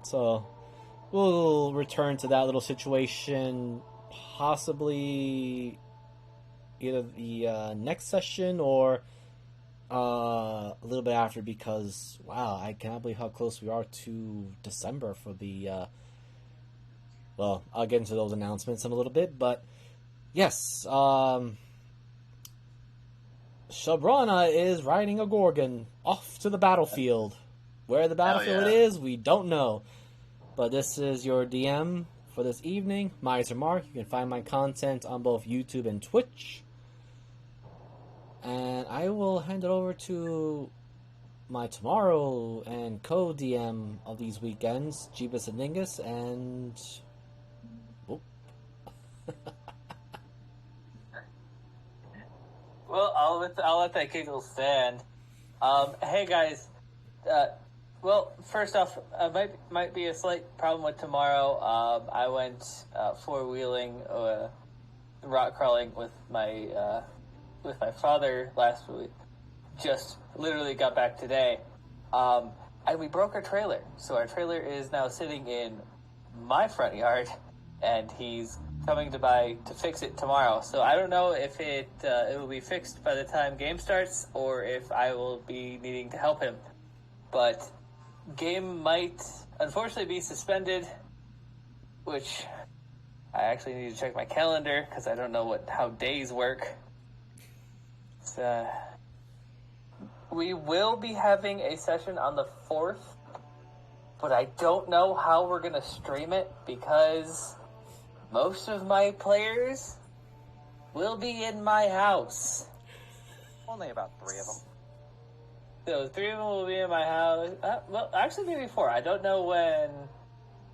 So we'll return to that little situation possibly either the next session or a little bit after, because wow, I cannot believe how close we are to December for the well, I'll get into those announcements in a little bit, but yes, Shabrana is riding a Gorgon off to the battlefield. Where the battlefield is, we don't know. But this is your DM for this evening, Miser Mark. You can find my content on both YouTube and Twitch. And I will hand it over to my tomorrow and co-DM of these weekends, Jeebus and Dingus, and... Well, I'll let that giggle stand. Hey guys, well, first off, might be a slight problem with tomorrow. I went four-wheeling, rock crawling with my father last week. Just literally got back today, and we broke our trailer. So our trailer is now sitting in my front yard, and he's coming to fix it tomorrow. So I don't know if it will be fixed by the time game starts, or if I will be needing to help him. But game might unfortunately be suspended, which I actually need to check my calendar because I don't know how days work. We will be having a session on the 4th, but I don't know how we're going to stream it because most of my players will be in my house. Only about 3 of them. So 3 of them will be in my house. Well, actually maybe 4. I don't know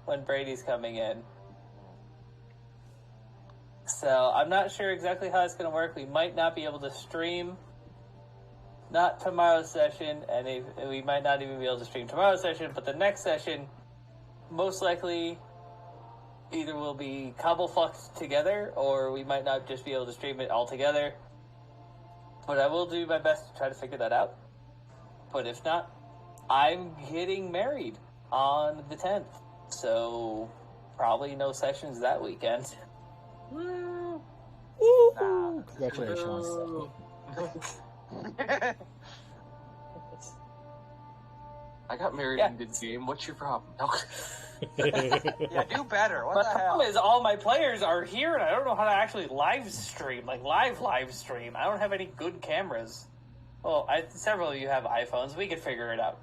when Brady's coming in. So I'm not sure exactly how it's going to work. We might not be able to stream not tomorrow's session, and we might not even be able to stream tomorrow's session, but the next session, most likely, either we'll be cobble-fucked together, or we might not just be able to stream it all together. But I will do my best to try to figure that out. But if not, I'm getting married on the 10th, so probably no sessions that weekend. Woo! Nah, Congratulations. I got married in mid-game. What's your problem? No. Yeah, do better. What My the hell? problem is all my players are here, and I don't know how to actually live stream, live stream. I don't have any good cameras. Well, several of you have iPhones. We could figure it out.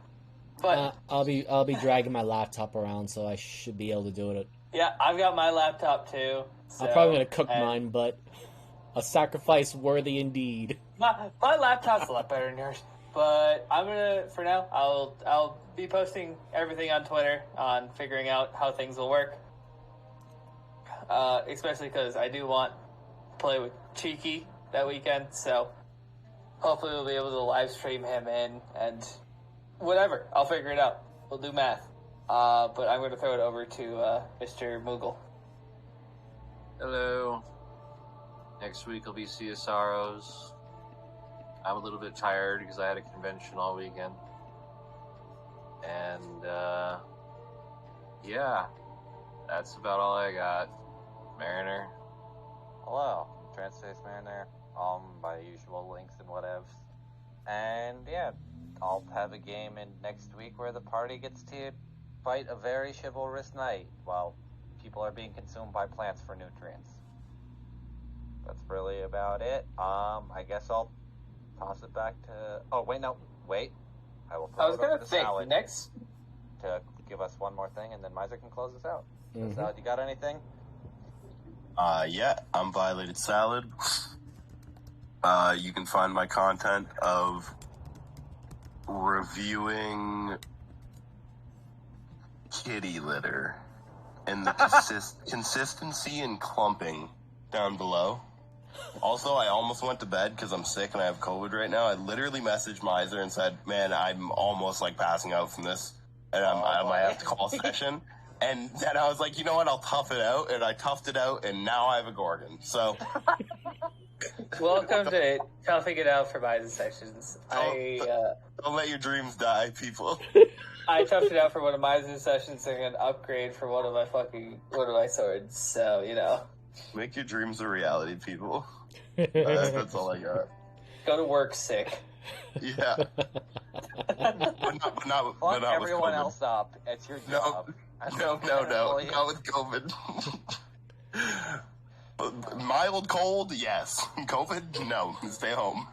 But I'll be dragging my laptop around, so I should be able to do it. yeah, I've got my laptop too. So, I'm probably gonna cook mine, but A sacrifice worthy indeed. My laptop's a lot better than yours, but I'm gonna, for now, I'll be posting everything on Twitter on figuring out how things will work. Especially because I do want to play with Cheeky that weekend, so hopefully we'll be able to live stream him in and whatever. I'll figure it out. We'll do math. But I'm going to throw it over to Mr. Moogle. Hello. Next week will be CSROs. I'm a little bit tired because I had a convention all weekend. And, yeah. That's about all I got. Mariner. Hello, I'm Trans-Space Mariner. My usual links and whatevs. And yeah, I'll have a game in next week where the party gets to fight a very chivalrous knight while people are being consumed by plants for nutrients. That's really about it. I guess I'll toss it back to... Oh, wait, no. Wait. I will throw I was it over going to to think, Salad next... to give us one more thing, and then Miser can close us out. Mm-hmm. Salad, you got anything? Yeah, I'm Violated Salad. You can find my content of reviewing kitty litter and the consistency and clumping down below. Also, I almost went to bed because I'm sick and I have COVID right now. I literally messaged Miser and said, man, I'm almost like passing out from this, and I might have to call a session. And then I was like, you know what, I'll tough it out, and I toughed it out, and now I have a Gorgon. So... Welcome to toughing it out for Biden sections. Don't let your dreams die, people. I toughed it out for one of my sessions and an upgrade for one of my swords. So, you know. Make your dreams a reality, people. That's all I got. Go to work sick. Yeah. but not Fuck with everyone COVID. else up. It's your job. No. Not with COVID. Mild cold, yes. COVID, no. Stay home.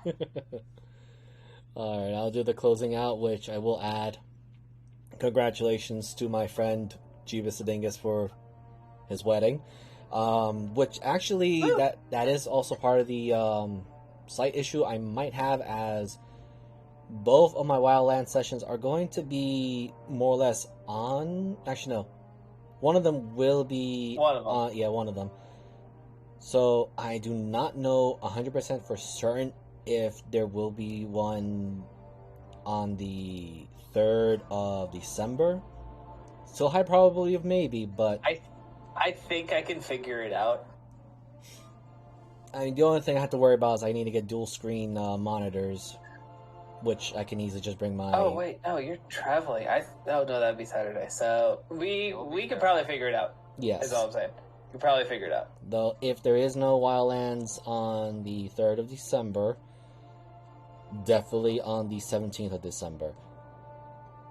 Alright, I'll do the closing out, which I will add. Congratulations to my friend Jeebus Adingus for his wedding. Which actually, that is also part of the slight issue I might have, as both of my Wildlands sessions are going to be more or less on... Actually, no. One of them will be... One of them. Yeah, one of them. So, I do not know 100% for certain if there will be one on the 3rd of December. Still high probability of maybe, but... I think I can figure it out. I mean, the only thing I have to worry about is I need to get dual screen monitors, which I can easily just bring my... Oh, wait, no, you're traveling. Oh, no, that'd be Saturday. So, we could probably figure it out. Yes. Is all I'm saying. We could probably figure it out. Though, if there is no Wildlands on the 3rd of December, definitely on the 17th of December,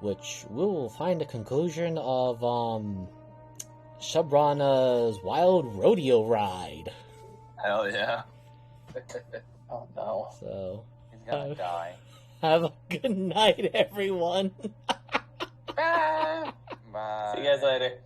which we will find the conclusion of Shabrana's Wild Rodeo Ride. Hell yeah. Oh, no. So, He's gonna die. have a good night, everyone. Bye. See you guys later.